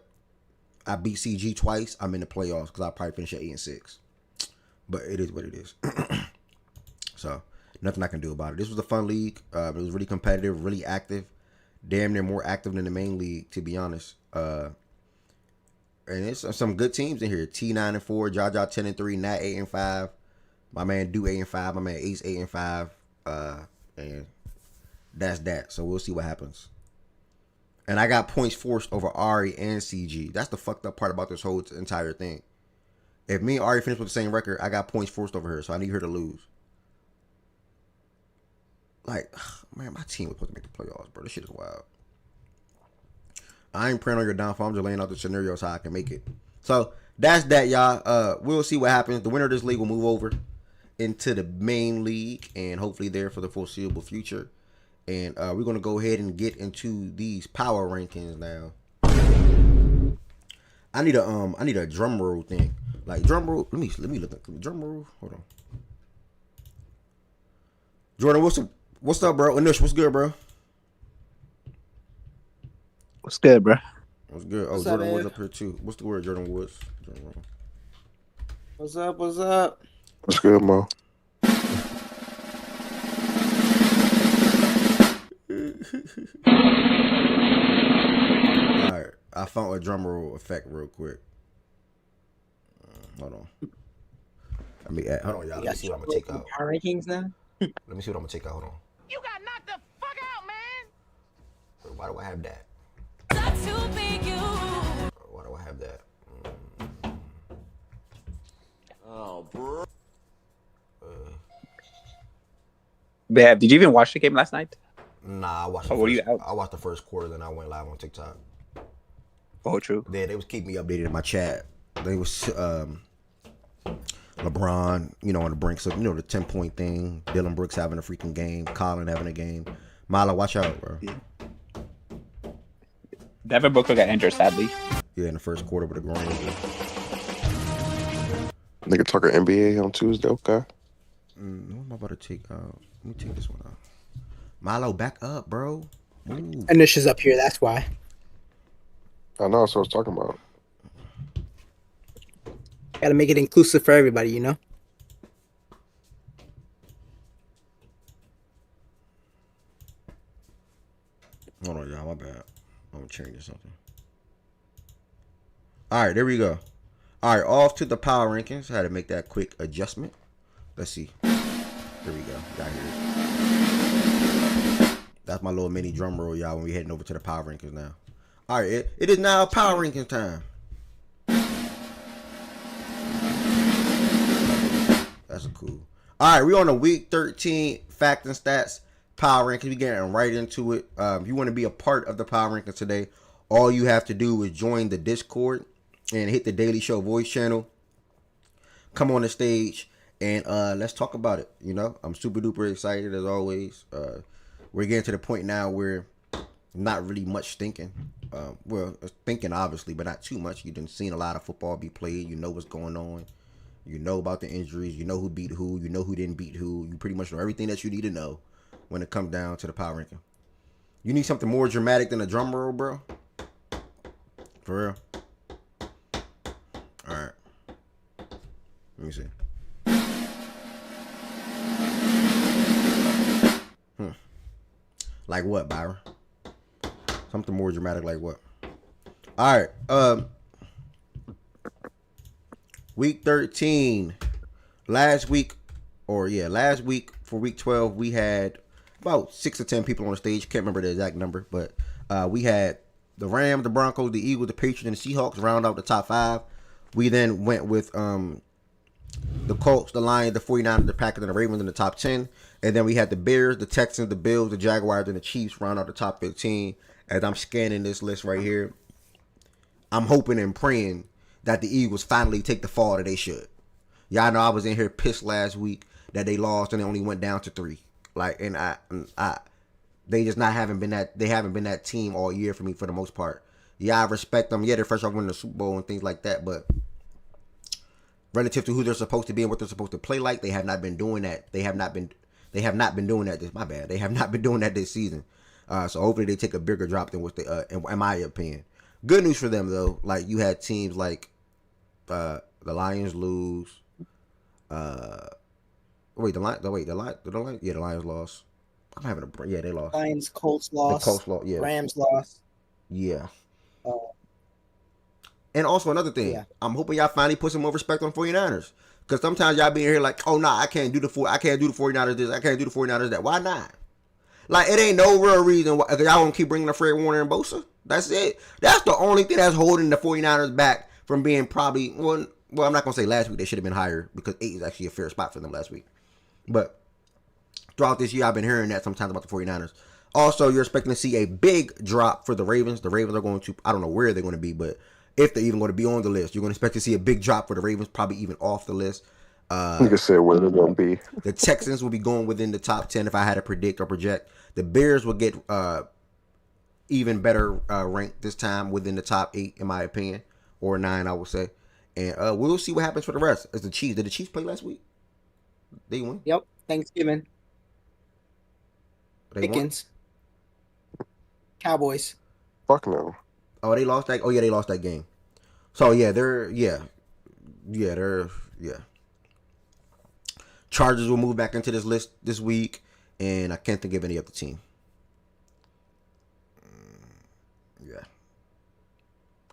I beat CG twice, I'm in the playoffs because I'll probably finish at 8-6. But it is what it is. So nothing I can do about it. This was a fun league. It was really competitive, really active. Damn near more active than the main league, to be honest. And it's some good teams in here. T9-4, Jaja 10-3, Nat 8-5. My man Do 8-5. My man Ace 8-5. And that's that. So we'll see what happens. And I got points forced over Ari and CG. That's the fucked up part about this whole entire thing. If me and Ari finish with the same record, I got points forced over her, so I need her to lose. Like, man, my team was supposed to make the playoffs, bro. This shit is wild. I ain't praying on your downfall. I'm just laying out the scenarios how I can make it. So that's that, y'all. We'll see what happens. The winner of this league will move over into the main league and hopefully there for the foreseeable future. And we're gonna go ahead and get into these power rankings now. I need a drum roll thing. Like drum roll. Let me look at drum roll. Hold on. Jordan, what's up, bro? Anish, what's good, bro? What's good, bro? What's good? Oh, What's Jordan up, Woods up here too. What's the word, Jordan Woods? What's up? What's up? What's good, Mo? All right, I found a drum roll effect real quick. Hold on. Hold on, y'all. Let me see what I'm gonna take out. Power rankings now. Let me see what I'm gonna take out. Hold on. You got knocked the fuck out, man. Why do I have that? Why do I have that? Oh, bro. Babe, did you even watch the game last night? Nah, I watched. I watched the first quarter, then I went live on TikTok. Oh, true. They was keeping me updated in my chat. They was LeBron, on the brink of, the 10-point thing. Dylan Brooks having a freaking game. Colin having a game. Milo, watch out, bro. Yeah. Devin Booker got injured, sadly. Yeah, in the first quarter with a groin. Nigga talking NBA on Tuesday, okay? What am I about to take out? Let me take this one out. Milo, back up, bro. Move. And this is up here. That's why. I know that's what I was talking about. Got to make it inclusive for everybody, you know. Hold on, y'all. My bad. I'm gonna change something. All right, there we go. All right, off to the power rankings. I had to make that quick adjustment. Let's see. There we go. Y'all hear it. That's my little mini drum roll, y'all, when we heading over to the power rankings now. All right, it is now power rankings time. That's cool. All right, we on the week 13 fact and stats power rankings. We getting right into it. If you want to be a part of the power rankings today, all you have to do is join the Discord and hit the Daily Show voice channel. Come on the stage and let's talk about it. You know, I'm super duper excited as always. We're getting to the point now where not really much thinking. Well, thinking obviously, but not too much. You've been seeing a lot of football be played. You know what's going on. You know about the injuries. You know who beat who. You know who didn't beat who. You pretty much know everything that you need to know when it comes down to the power ranking. You need something more dramatic than a drum roll, bro? For real? All right. Let me see. Like what, Byron? Something more dramatic like what? All right. Week 13. Last week for week 12, we had about 6 or 10 people on the stage. Can't remember the exact number, but we had the Rams, the Broncos, the Eagles, the Patriots, and the Seahawks round out the top 5. We then went with the Colts, the Lions, the 49ers, the Packers, and the Ravens in the top 10. And then we had the Bears, the Texans, the Bills, the Jaguars, and the Chiefs round out the top 15. As I'm scanning this list right here, I'm hoping and praying that the Eagles finally take the fall that they should. Y'all know I was in here pissed last week that they lost and they only went down to 3. Like, and they just haven't been that team all year for me for the most part. Yeah, I respect them. Yeah, they're fresh off winning the Super Bowl and things like that, but relative to who they're supposed to be and what they're supposed to play like, they have not been doing that. They have not been doing that this. My bad. They have not been doing that this season. So hopefully they take a bigger drop than what they, in my opinion. Good news for them though. Like you had teams like the Lions lose. The Lions lost. I'm having a they lost. Lions, Colts lost. The Colts lost. Yeah. Rams lost. Yeah. And also another thing, I'm hoping y'all finally put some more respect on 49ers. Because sometimes y'all be in here like, oh nah, I can't do the 49ers this, I can't do the 49ers that. Why not? Like it ain't no real reason why, because y'all won't keep bringing the Fred Warner and Bosa. That's it. That's the only thing that's holding the 49ers back from being probably well, I'm not gonna say last week they should have been higher because 8 is actually a fair spot for them last week. But throughout this year I've been hearing that sometimes about the 49ers. Also, you're expecting to see a big drop for the Ravens. The Ravens are going to, I don't know where they're going to be, but if they're even going to be on the list, you're going to expect to see a big drop for the Ravens, probably even off the list. You can say where they're going to be. The Texans will be going within the top 10 if I had to predict or project. The Bears will get even better ranked this time within the top 8, in my opinion, or 9, I would say. And we'll see what happens for the rest. As the Chiefs, did the Chiefs play last week? They won. Yep. Thanksgiving. They Pickens. Cowboys. Fuck no. Oh, they lost that. Oh yeah, they lost that game. So yeah, they're. Chargers will move back into this list this week, and I can't think of any other team. Yeah,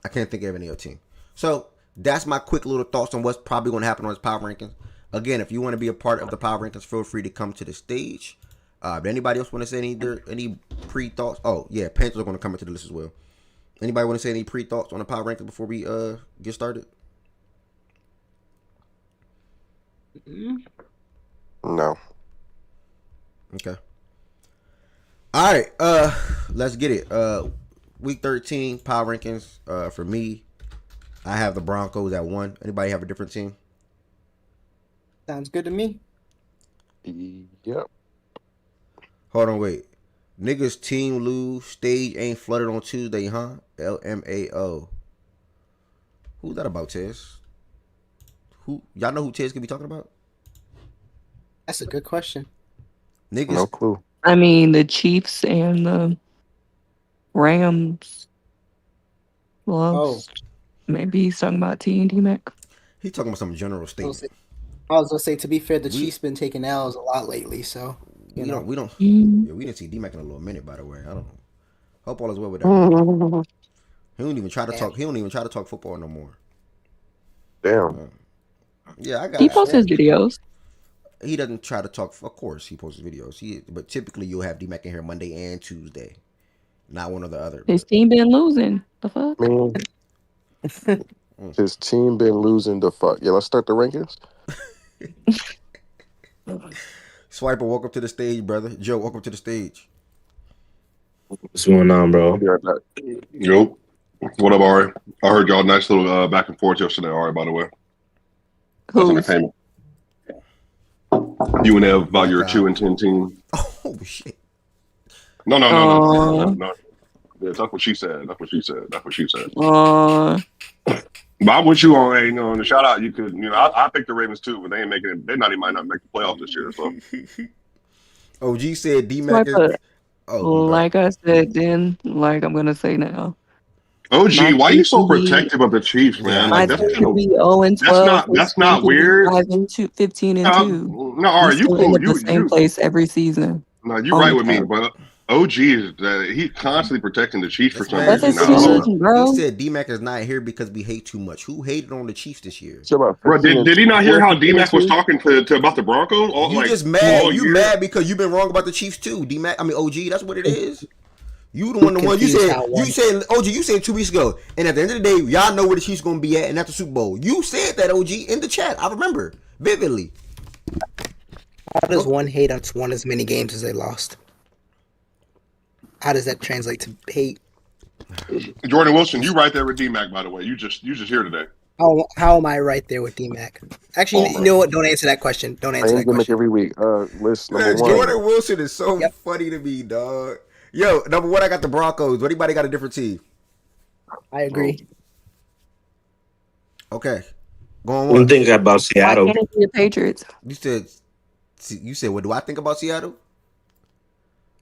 I can't think of any other team. So that's my quick little thoughts on what's probably going to happen on this power rankings. Again, if you want to be a part of the power rankings, feel free to come to the stage. But anybody else want to say any pre-thoughts? Oh yeah, Panthers are going to come into the list as well. Anybody want to say any pre-thoughts on the power rankings before we get started? No. Okay. All right. Let's get it. Week 13 power rankings. For me, I have the Broncos at 1. Anybody have a different team? Sounds good to me. Yep. Hold on, wait. Niggas team lose. Stage ain't flooded on Tuesday, huh? LMAO. Who's that about, Tez? Who? Y'all know who Tez could be talking about? That's a good question. Niggas, No clue. I mean, the Chiefs and the Rams lost. Maybe he's talking about T and D Mac. he talking about some general I was statement. gonna say, to be fair, the We- Chiefs been taking L's a lot lately, so We you know. don't. We don't. Mm. Yeah, we didn't see D-Mac in a little minute. By the way, I don't know. Hope all is well with that. Brother. He don't even try to talk. He don't even try to talk football no more. Damn. Yeah, I got. He posts his videos. He doesn't try to talk. Of course, he posts videos. But typically you'll have D-Mac in here Monday and Tuesday, not one or the other. His team been losing. The fuck? Man, his team been losing the fuck. Yeah, let's start the rankings. Swiper, welcome to the stage, brother. Joe, welcome to the stage. What's going on, bro? Be right back. Yo, what up, Ari? I heard y'all nice little back and forth yesterday, Ari, by the way. That's Who's? entertainment. You and Ev about your God. 2-10 team. Oh shit. No. Aw. Yeah, that's what she said. That's what she said. Uh, But I'm with you on, hey, on the shout out. You could, I picked the Ravens too, but they ain't making it. They might not make the playoffs this year. So OG said D-Mac is. Swiper, Oh, okay. like I said then, like I'm gonna say now. OG, My why are you so team could be- protective of the Chiefs, man? My Like team that's could be 0 and 12. that's not weird. 5 and 2, 15 and 2. No, Ari, We you still cool. end up the same place every season. No, you On right the with me, couch. but OG is he's constantly protecting the Chiefs for This some man That's reason. his Now, I don't know. season, bro. He said D-Mac is not here because we hate too much. Who hated on the Chiefs this year? So about Bro, 15 did he not hear how D-Mac was 15? talking to about the Broncos? All, You like, just mad. all You year? mad because you've been wrong about the Chiefs too. D-Mac, OG. That's what it is. You the one you Confused said. how You one- said OG. You said 2 weeks ago, and at the end of the day, y'all know where the Chiefs gonna be at, and that's the Super Bowl. You said that OG in the chat. I remember vividly. How does one hate on one as many games as they lost? How does that translate to hate? Jordan Wilson, you right there with D-Mac, by the way. You just here today. How am I right there with D-Mac? Actually, Oh, you know what? Don't answer that question. Don't I answer ain't that gimmick question. every week. List number Man, one. Jordan Wilson is so Yep. funny to me, dog. Yo, number one, I got the Broncos. Anybody got a different team? I agree. Okay, going One on. thing about Why Seattle, can't it be the Patriots? You said what do I think about Seattle?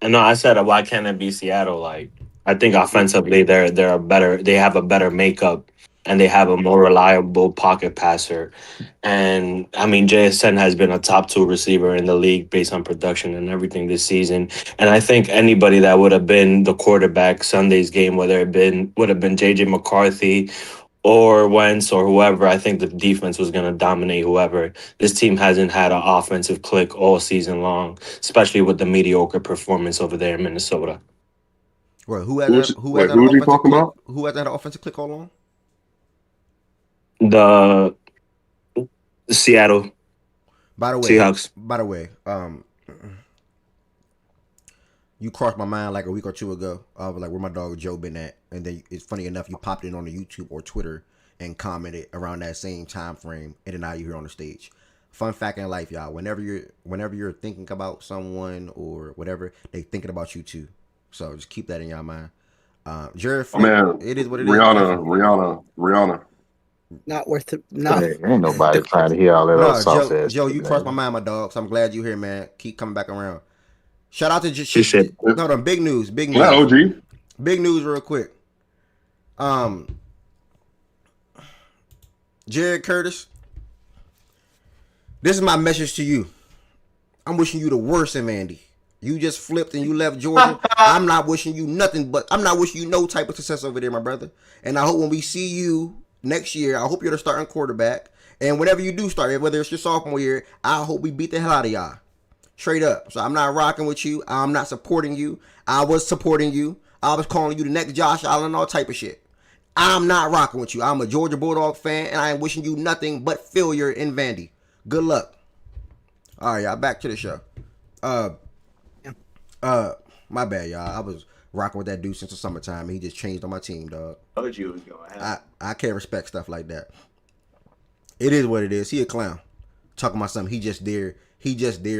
and no, I said why can't it be Seattle? Like I think offensively they're a better. They have a better makeup, and they have a more reliable pocket passer. And I mean, JSN has been a top 2 receiver in the league based on production and everything this season. And I think anybody that would have been the quarterback Sunday's game, whether it would have been JJ McCarthy or Wentz or whoever, I think the defense was going to dominate whoever. This team hasn't had an offensive click all season long, especially with the mediocre performance over there in Minnesota. Well, who has Who's- that, who wait, has that who was he offensive talking click? about? Who has that offensive click all along? The Seattle By the way, Seahawks. You crossed my mind like a week or two ago. I was like, where my dog Joe been at? And then it's funny enough, you popped in on the YouTube or Twitter and commented around that same time frame, and then now you're here on the stage. Fun fact in life, y'all. Whenever you're thinking about someone or whatever, they thinking about you too. So just keep that in your mind. Jared, Oh, man, it is what it is. Rihanna. Not worth it. No. Hey, ain't nobody trying to hear all that No, other soft ass Joe, shit, you man. crossed my mind, my dog. So I'm glad you're here, man. Keep coming back around. Shout out to Shit. no, big news. Yeah, OG. Big news, real quick. Jared Curtis, this is my message to you. I'm wishing you the worst in Vandy. You just flipped and you left Georgia. I'm not wishing you nothing, but I'm not wishing you no type of success over there, my brother. And I hope when we see you next year, I hope you're the starting quarterback. And whenever you do start, whether it's your sophomore year, I hope we beat the hell out of y'all. Straight up. So I'm not rocking with you. I'm not supporting you. I was supporting you. I was calling you the next Josh Allen, all type of shit. I'm not rocking with you. I'm a Georgia Bulldog fan, and I am wishing you nothing but failure in Vandy. Good luck. All right, y'all. Back to the show. My bad, y'all. I was rocking with that dude since the summertime, and he just changed on my team, dog. Told you it was going to happen. I can't respect stuff like that. It is what it is. He a clown. Talking about something. He just there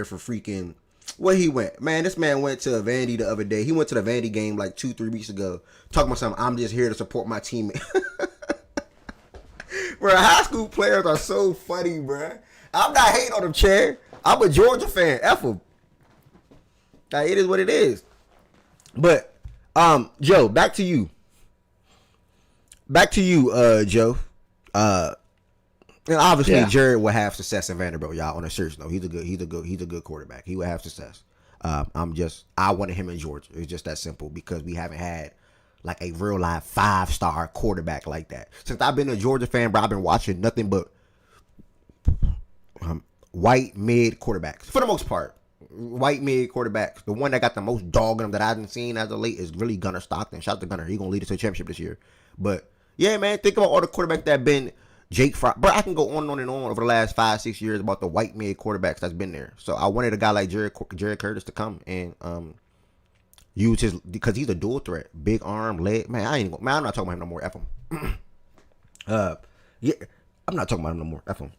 for freaking. Where he went, man. This man went to Vandy the other day. He went to the Vandy game like 2-3 weeks ago. Talking about something. I'm just here to support my teammate. Bro, high school players are so funny, bro. I'm not hating on them, Chad. I'm a Georgia fan. F them. Like, it is what it is. But Joe, back to you. Joe. And obviously Jared will have success in Vanderbilt, y'all. On a serious note, he's a good quarterback. He will have success. I wanted him in Georgia. It's just that simple because we haven't had like a real live 5-star quarterback like that since I've been a Georgia fan. Bro, I've been watching nothing but white mid quarterbacks for the most part. White mid quarterbacks. The one that got the most dog in him that I haven't seen as of late is really Gunnar Stockton. Shout out to Gunnar. He's gonna lead us to a championship this year. But yeah, man, think about all the quarterbacks that have been Jake Fry. Bro, I can go on and on and on over the last 5-6 years about the white mid quarterbacks that's been there. So I wanted a guy like Jared Curtis to come and use his, because he's a dual threat, big arm, leg. Man, I'm not talking about him no more. F him. Yeah, I'm not talking about him no more. F him.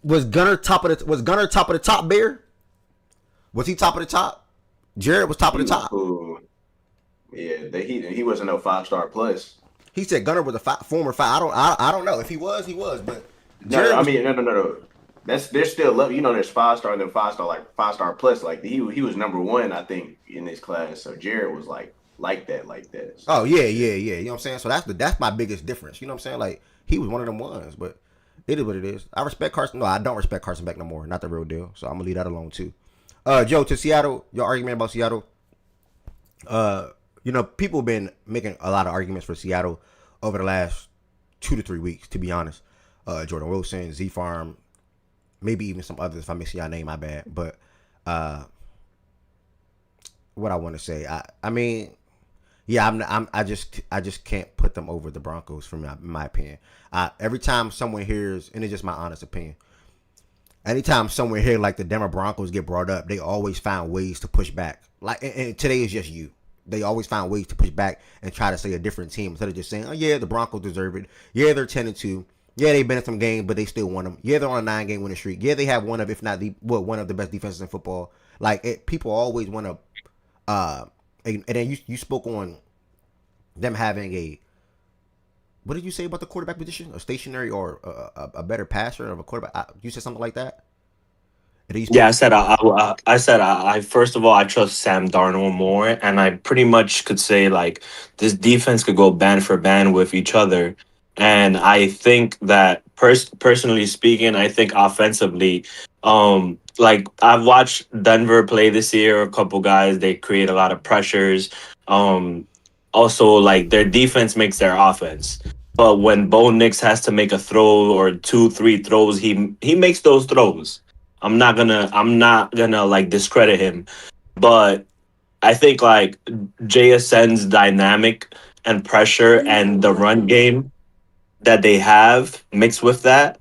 Was Gunnar top of the top, Bear? Was he top of the top? Jared was top of the top. Yeah, he wasn't no 5-star plus. He said Gunnar was a former 5. I don't know if he was, but Jared no. There's still level. There's 5-star and then 5-star, like 5-star plus. Like he was number 1, I think, in this class. So Jared was like that. So, oh yeah. You know what I'm saying? So that's my biggest difference. You know what I'm saying? Like he was one of them ones, but it is what it is. I respect Carson. No, I don't respect Carson Beck no more. Not the real deal. So I'm gonna leave that alone too. Joe, to Seattle, your argument about Seattle. People have been making a lot of arguments for Seattle over the last 2 to 3 weeks, to be honest. Jordan Wilson, Z Farm, maybe even some others. If I miss y'all name, my bad. But what I want to say, I just can't put them over the Broncos from my opinion. Every time someone hears, and it's just my honest opinion, anytime someone hears like the Denver Broncos get brought up, they always find ways to push back. Like, and today is just you. They always find ways to push back and try to say a different team instead of just saying, oh yeah, the Broncos deserve it. Yeah, they're 10-2. Yeah, they've been in some games, but they still won them. Yeah, they're on a 9-game winning streak. Yeah, they have one of, if not one of the best defenses in football. Like, people always want to, and then you spoke on them having a, what did you say about the quarterback position? A stationary or a better passer of a quarterback? You said something like that? Yeah, I said I first of all I trust Sam Darnold more, and I pretty much could say like this defense could go band for band with each other, and I think that personally speaking, I think offensively, like I've watched Denver play this year. A couple guys, they create a lot of pressures. Also like their defense makes their offense. But when Bo Nix has to make a throw or 2-3 throws, he makes those throws. I'm not gonna like discredit him, but I think like JSN's dynamic and pressure and the run game that they have mixed with that,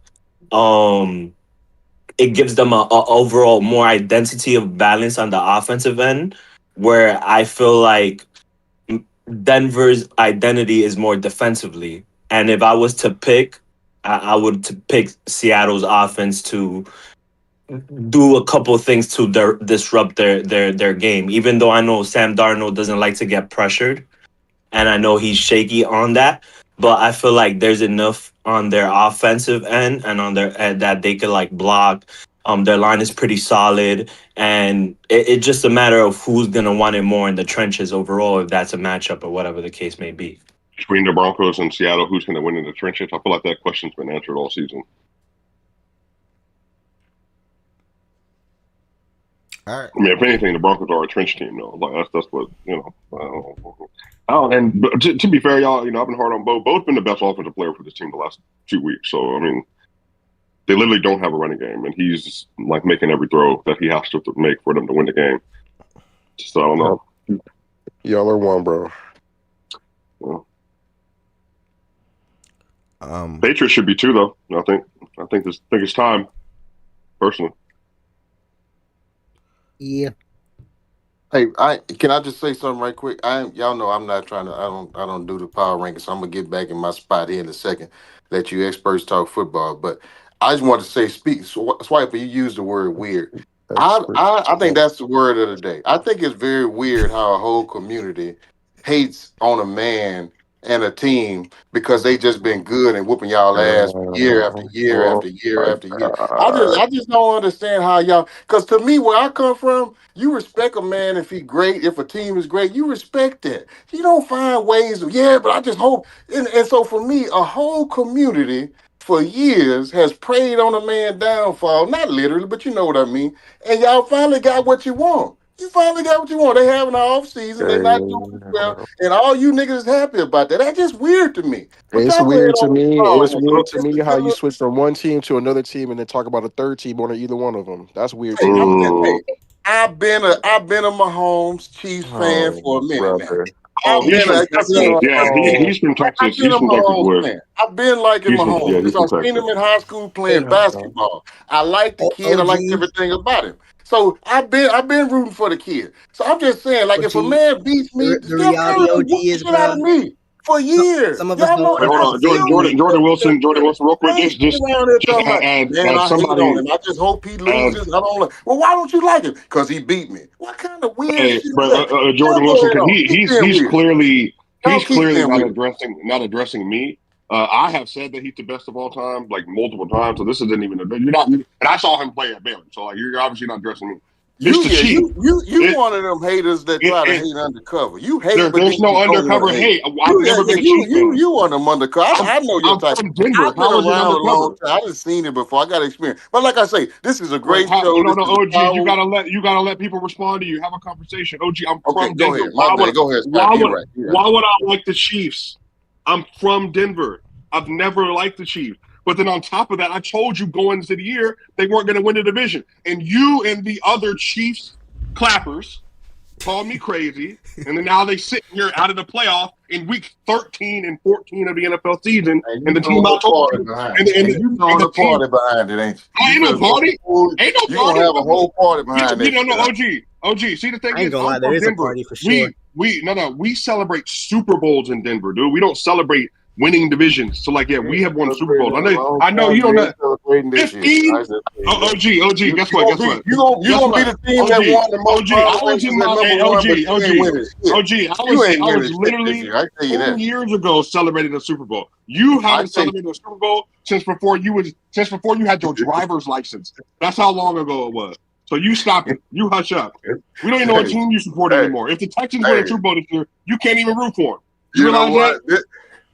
it gives them a overall more identity of balance on the offensive end, where I feel like Denver's identity is more defensively. And if I was to pick, I would pick Seattle's offense to do a couple of things to disrupt their game. Even though I know Sam Darnold doesn't like to get pressured, and I know he's shaky on that, but I feel like there's enough on their offensive end and on their end that they could like block. Their line is pretty solid, and it's just a matter of who's gonna want it more in the trenches overall, if that's a matchup or whatever the case may be. Between the Broncos and Seattle, who's going to win in the trenches? I feel like that question's been answered all season. All right. I mean, if anything, the Broncos are a trench team, though. Like that's what And to be fair, y'all, I've been hard on Bo. Bo's been the best offensive player for this team the last 2 weeks. So I mean, they literally don't have a running game, and he's like making every throw that he has to make for them to win the game. So I don't know. Y'all are one, bro. Yeah. Patriots should be 2, though. I think it's time, personally. Yeah. Hey, can I just say something right quick? Y'all know I'm not trying to. I don't do the power rankings. So I'm gonna get back in my spot here in a second. Let you experts talk football, but I just want to say, Swiper, you used the word weird. I think that's the word of the day. I think it's very weird how a whole community hates on a man and a team because they just been good and whooping y'all ass year after year Oh after year my after year. God. I just don't understand how y'all. Because to me, where I come from, you respect a man if he great. If a team is great, you respect that. You don't find ways of but I just hope. And so for me, a whole community for years has preyed on a man downfall. Not literally, but you know what I mean. And y'all finally got what you want. You finally got what you want. They having an off season. They not doing well, and all you niggas is happy about that. That's just weird to me. But It's y'all go weird ahead to on. me. Oh, It's weird to it's me a how you good. switch from one team to another team and then talk about a third team on either one of them. That's weird to Hey, me. I've been a Mahomes Chiefs fan Oh, for a minute now. brother. Oh, I've he's been from a Texas. Yeah, Oh, he's from I've Texas. been He's a from Texas, Mahomes boy. fan. I've been liking Mahomes He's since from I seen Texas. him in high school playing Hey, basketball. I like the kid. I like OG, everything about him. So I've been rooting for the kid. So I'm just saying, like, if a OG. man beats me, The Steph Curry reality, done OG, whooped the is, shit out of bro. me for years. Some of us Y'all know don't Wait, hold I on, appreciate feel me. Jordan Wilson, I ain't just sitting around there just talking about, man, as I hate on somebody him. I just hope he as loses. I don't like. Well, why don't you like him? Because he beat me. What kind of weird hey, shit is but that? Y'all Jordan go Wilson, ahead because on. Keep being weird. Y'all he's keep clearly being weird. not addressing me. I have said that he's the best of all time, like multiple times. So this isn't even you're not. And I saw him play at Baylor, so like you're obviously not addressing me. It's the Chiefs. You It, one of them haters that try to it, hate undercover. You hate, but then there's no you don't want undercover to hate. hate. I've never been a Chiefs fan. You one of them undercover. I know your I'm type. from Denver. I've been How is it around a long undercover? time. I've seen it before. I got experience. But like I say, this is a Wait, great show. no, This is a OG, power. you gotta let people respond to you. Have a conversation. OG, I'm Okay, from go Denver. ahead. My bad. Go ahead, Scott. You're right. Why would I like the Chiefs? I'm from Denver. I've never liked the Chiefs. But then on top of that, I told you going into the year they weren't going to win the division, and you and the other Chiefs clappers called me crazy, and then now they sit here out of the playoff in week 13 and 14 of the NFL season, And and you the team throwing I the told party you, behind and, it. and, And you and throwing the the team, party behind it, ain't you? ain't no party. Ain't no You party. gonna have a whole party Yeah, behind that no, shit. OG. See, the thing I ain't is, gonna I'm lie, there from is a Denver. party for sure. We celebrate Super Bowls in Denver, dude. We don't celebrate winning divisions. So, like, yeah, we have won Super Bowls. I know you don't know. Celebrating this year. 15. OG. Guess what? You gonna be the team that won the most OG. power I was rankings in at my number one, but you ain't winning shit. OG. You ain't I was winning shit this literally year. I tell you 4 that. years ago celebrating a Super Bowl. You I haven't tell you, celebrated a Super Bowl since before you had your driver's license. That's how long ago it was. So you stop it. You hush up. We don't even know what team you support hey, anymore. If the Texans win a hey, Super Bowl this year, you can't even root for them. You you know realize that? what?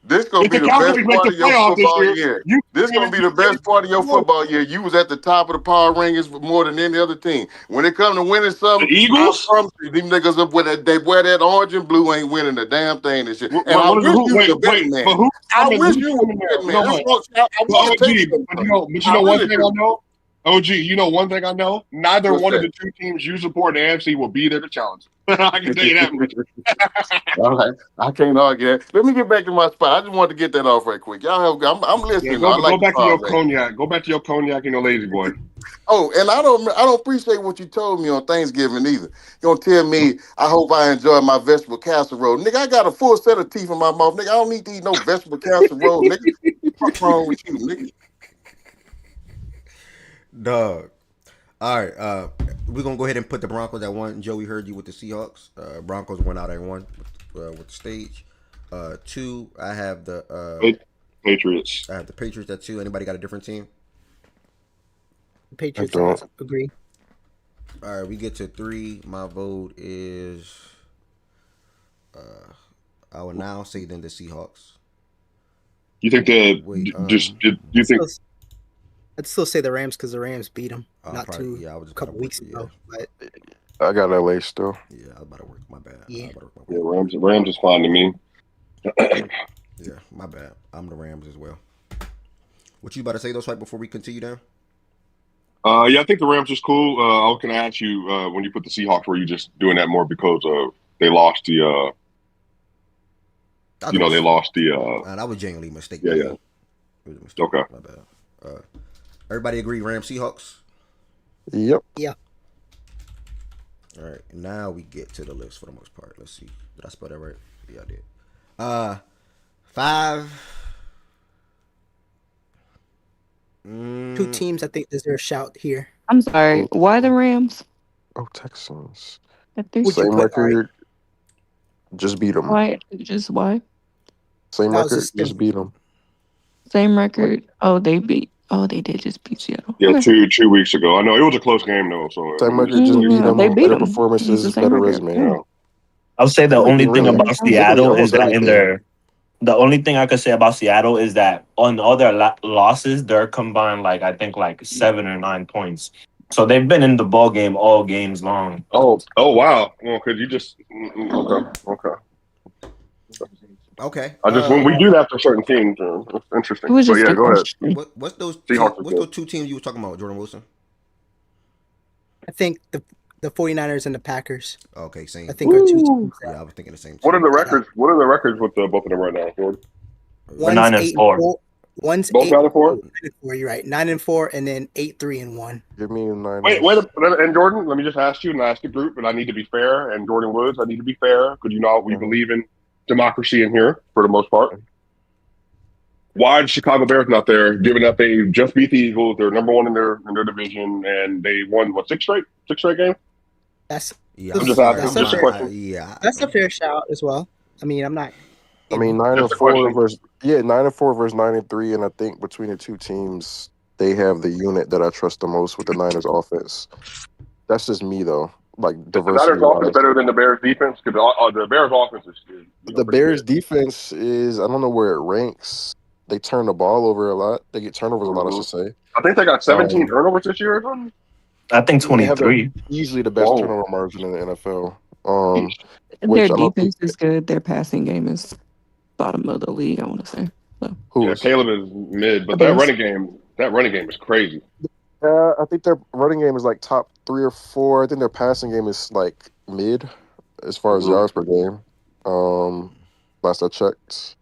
This gonna If be the the Cowboys best make part the of your playoffs this football year, year. you This can't gonna be the even best part of your football year. You was at the top of the power rankings more than any other team. When it comes to winning the something, I Eagles. promise you, these niggas up with that they wear that orange and blue ain't winning the damn thing this year. And I What is wish who? you was a betting Wait, but man. who's I coming? wish Who's you was coming a there? betting man. No, That's but what I but want to take OG, something but from you. you I know one really thing I do. know. OG, you know one thing I know. Neither What's one of that? the two teams you support in the AFC will be there to challenge. I can tell you that much. All right, I can't argue that. Let me get back to my spot. I just wanted to get that off right quick. Y'all have, I'm Yeah, listening. I go like the back to power your ranking. cognac. Go back to your cognac and your lazy boy. Oh, and I don't appreciate what you told me on Thanksgiving either. You gonna tell me I hope I enjoy my vegetable casserole. Nigga, I got a full set of teeth in my mouth. Nigga, I don't need to eat no vegetable casserole, nigga. What's wrong with you, nigga? Dog. All right, we're gonna go ahead and put the Broncos at 1. Joey heard you with the Seahawks. Broncos went out at 1 with the stage. 2, I have Patriots. I have the Patriots at 2. Anybody got a different team? I Patriots, don't. agree. All right, we get to 3. My vote is. I will now say then the Seahawks. You think that? Wait, You think? I'd still say the Rams because the Rams beat them not probably, I was a just couple about to weeks ago. But I got LA still. yeah, I was about to work. My bad. yeah, Yeah, Rams is fine to me. Yeah, my bad. I'm the Rams as well. What you about to say, though, Swipe, before we continue down? Yeah, I think the Rams is cool. I was gonna ask you when you put the Seahawks, were you just doing that more because they lost the they lost the that was genuinely a mistake. Yeah. It was a mistake. Okay. My bad. Everybody agree Rams Seahawks? Yep. yeah. All right. Now we get to the list for the most part. Let's see. Did I spell that right? Yeah, I did. 5. Two teams I think deserve a shout here. I'm sorry. Why the Rams? Oh, Texans. That they're Would you Same put? All right. record. Just beat them. why? Just why? Same That was record, just just beat them. Same record. Oh, they did just beat Seattle. Yeah, Okay. 2 weeks ago. I know it was a close game though. So Same it was record, just beat Yeah, them. they beat Better them. It's the performances, same better record. resume. yeah. I'll say the They're only thing really, about literally Seattle is almost that in everything. the only thing I could say about Seattle is that on all their losses, they're combined I think 7 or 9 points. So they've been in the ball game all games long. Oh wow. Well, could you just okay. Okay. I just when we do that for certain teams, it's interesting. It was But just yeah, a go ahead. question. What's those Seahawks are what's good. those two teams you were talking about, Jordan Wilson? I think the 49ers and the Packers. Okay, same. I think are two Ooh. teams. Yeah, I was thinking the same. What are Team. the records? What are the records with both of them right now, Jordan? We're One's 9-4. 8-4. One's Both 9-4. 9-4. You're right. 9-4, and then 8-3-1. Give me the Niners. Wait, and Jordan, let me just ask you, and ask the group, and I need to be fair. And Jordan Woods, I need to be fair because we believe in democracy in here for the most part. Why the Chicago Bears not there, given that they just beat the Eagles? They're number one in their division, and they won six straight games. That's I'm just asking. Just a question. That's a fair shout as well. I mean, I'm not. I mean, 9-4 versus 9-4 versus 9-3, and I think between the two teams, they have the unit that I trust the most with the Niners offense. That's just me though. Like diversity. The Niners offense better than the Bears defense because the Bears offense is good. The Bears defense is, I don't know where it ranks. They turn the ball over a lot. They get turnovers a lot, I should say. I think they got 17 turnovers this year or something. I think 23. Easily the best turnover margin in the NFL. Their defense is good. Their passing game is bottom of the league, I want to say. So. Yeah, Caleb is mid, but that running game is crazy. I think their running game is like top 3 or 4. I think their passing game is like mid as far as yards per game. Last I checked.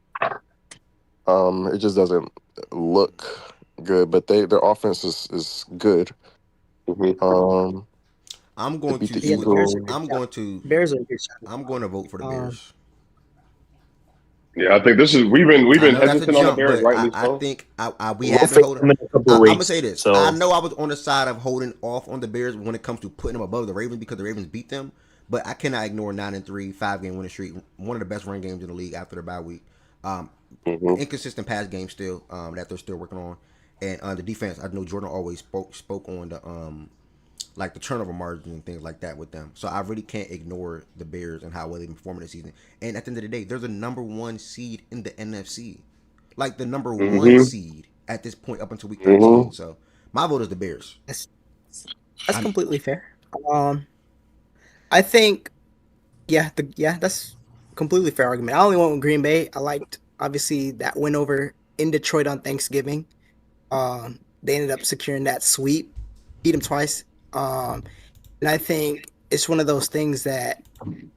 It just doesn't look good, but their offense is good. I'm going to Bears are a good shot. I'm going to vote for the Bears. Yeah, I think we've been hesitant on the Bears, rightly so. I think we have been holding. I'm gonna say this. So. I know I was on the side of holding off on the Bears when it comes to putting them above the Ravens because the Ravens beat them. But I cannot ignore 9-3, 5-game winning streak, one of the best run games in the league after the bye week. Inconsistent pass game still that they're still working on, and the defense. I know Jordan always spoke on the like the turnover margin and things like that with them. So I really can't ignore the Bears and how well they've been performing this season. And at the end of the day, they're the number 1 seed in the NFC, like the number 1 seed at this point up until week 13. So my vote is the Bears. That's completely fair. I think, that's completely fair argument. I only went with Green Bay. I liked obviously that win over in Detroit on Thanksgiving. They ended up securing that sweep, beat them twice. And I think it's one of those things that.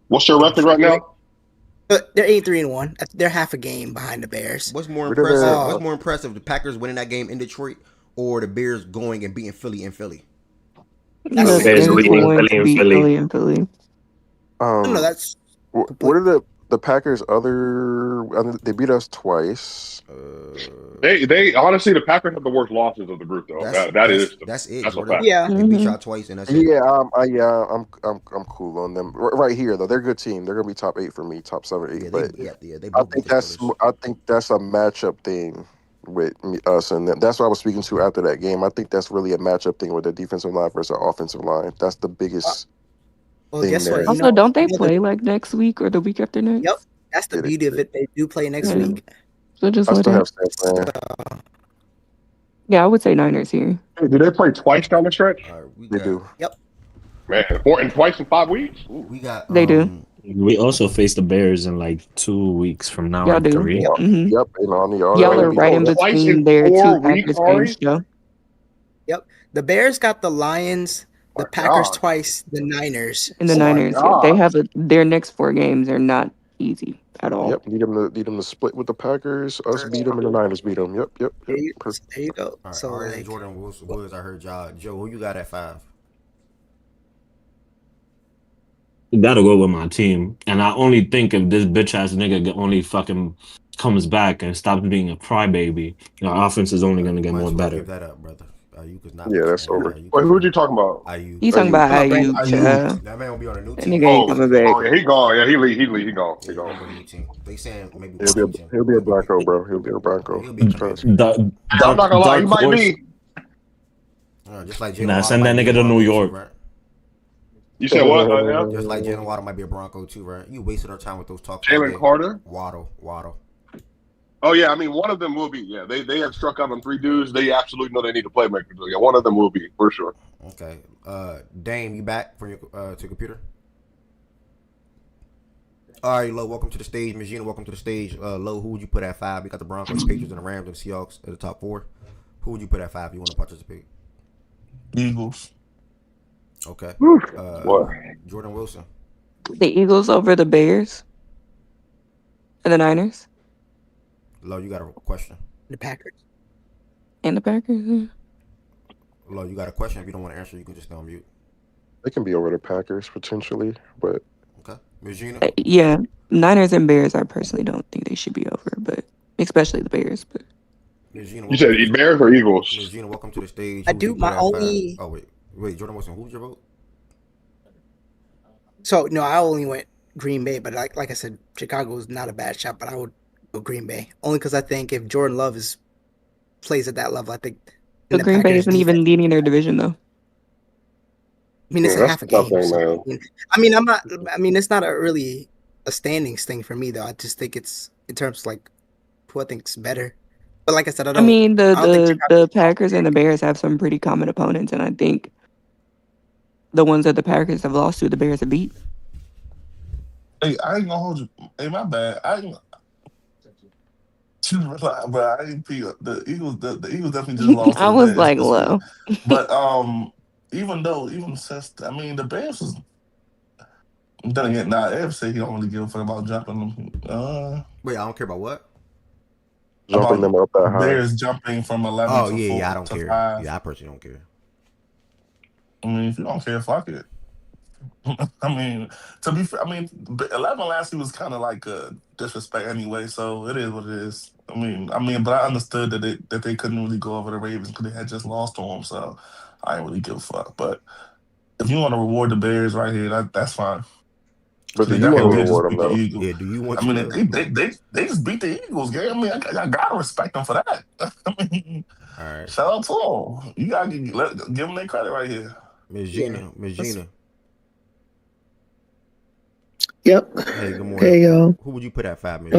What's your record right now? But they're 8-3-1. They're half a game behind the Bears. What's more impressive? The Packers winning that game in Detroit, or the Bears going and beating Philly in Philly? The Bears beating Philly in Philly. No, that's. What are the Packers' they beat us twice. They honestly, the Packers have the worst losses of the group though. That's it. That's a fact. Yeah, they beat y'all twice, and that's it. I'm cool on them right here though. They're a good team. They're gonna be top 8 for me, top 7 or 8. But I think that's a matchup thing with us and them. That's what I was speaking to after that game. I think that's really a matchup thing with the defensive line versus our offensive line. That's the biggest. Well, guess what? Also, don't they play like next week or the week after next? Yep, that's the beauty of it. They do play next week. So just I still have yeah, I would say Niners here. Hey, do they play twice down the stretch? They do. Yep. Man, and twice in 5 weeks. We got. They do. We also face the Bears in like 2 weeks from now. Y'all do. 3. Yep. Y'all are right in between their 2 Packers games, though. Yep. The Bears got the Lions, the Packers twice, the Niners. And the Niners, they have their next 4 games are not easy at all. Yep, need them to split with the Packers. Us beat them and the Niners beat them. Yep. There you go. All right, so Jordan Woods, I heard y'all. Joe, who you got at 5? Gotta go with my team, and I only think if this bitch ass nigga only fucking comes back and stops being a crybaby, our offense is only gonna get more better. Give that up, brother. Ayuk is not. Yeah, that's over. Wait, who'd you talking about? Ayuk. He's talking about Brandon Ayuk. That man will be on a new That team. nigga ain't coming back. Oh, yeah, he gone. Yeah, he leave. He gone. Yeah, he's gonna be on a new team. They saying maybe Washington. He'll be a Bronco, bro. He'll be a Bronco. He'll be a Trust commander. me. I'm not gonna lie, he might be. Just like Jalen Nah, Waddle send might that be a nigga to Bronco New too, York. right? You said what? Just like Jalen Waddle might be a Bronco too, right? You wasted our time with those talks. Jalen Carter? Waddle. Oh yeah, I mean one of them will be. Yeah, they have struck out on 3 dudes. They absolutely know they need a playmaker. So yeah, one of them will be for sure. Okay. Dame, you back from your to computer? All right, Lo, welcome to the stage. Magina, welcome to the stage. Lo, who would you put at 5? We got the Broncos, the Patriots, and the Rams, and the Seahawks at the top 4. Who would you put at 5 if you want to participate? Eagles. Okay. What? Jordan Wilson. The Eagles over the Bears and the Niners Lo, you got a question? The Packers. and the Packers. Yeah. Lo, you got a question? If you don't want to answer, you can just stay on mute. They can be over the Packers potentially, but okay. Regina? Yeah, Niners and Bears. I personally don't think they should be over, but especially the Bears. But Regina, you said Bears or Eagles? Regina, welcome to the stage. I do my only. Oh wait, Jordan Wilson. Who was your vote? So no, I only went Green Bay, but like I said, Chicago is not a bad shot, but I would go Green Bay only because I think if Jordan Love plays at that level, I think. But Green Bay isn't even leading their division though. I mean, it's a half a game. I'm not. I mean, it's not really a standings thing for me though. I just think it's in terms of like who I think's better. But like I said, I mean, the Packers and the Bears have some pretty common opponents, and I think the ones that the Packers have lost to, the Bears have beat. Hey, I ain't gonna hold you. Hey, my bad. But I didn't feel the Eagles. The Eagles definitely just lost. I was like low, but even since the Bears was. Then again, Ev said he don't really give a fuck about jumping them. Wait, I don't care about what? Jumping them up that high. Bears jumping from 11 to 4 yeah, I don't to care. 5. Yeah, I personally don't care. I mean, if you don't care, fuck it. I mean, to be fair, 11 last year was kind of like a disrespect anyway, so it is what it is. But I understood that they couldn't really go over the Ravens because they had just lost to them, so I didn't really give a fuck. But if you want to reward the Bears right here, that's fine. But do you want to reward them though? Yeah, do you want? They just beat the Eagles, gang. I gotta respect them for that. All right. Shout out to them. You gotta give them their credit right here. Ms. Gina. Yep. Hey, good morning. Hey, y'all. Who would you put at 5, Ms.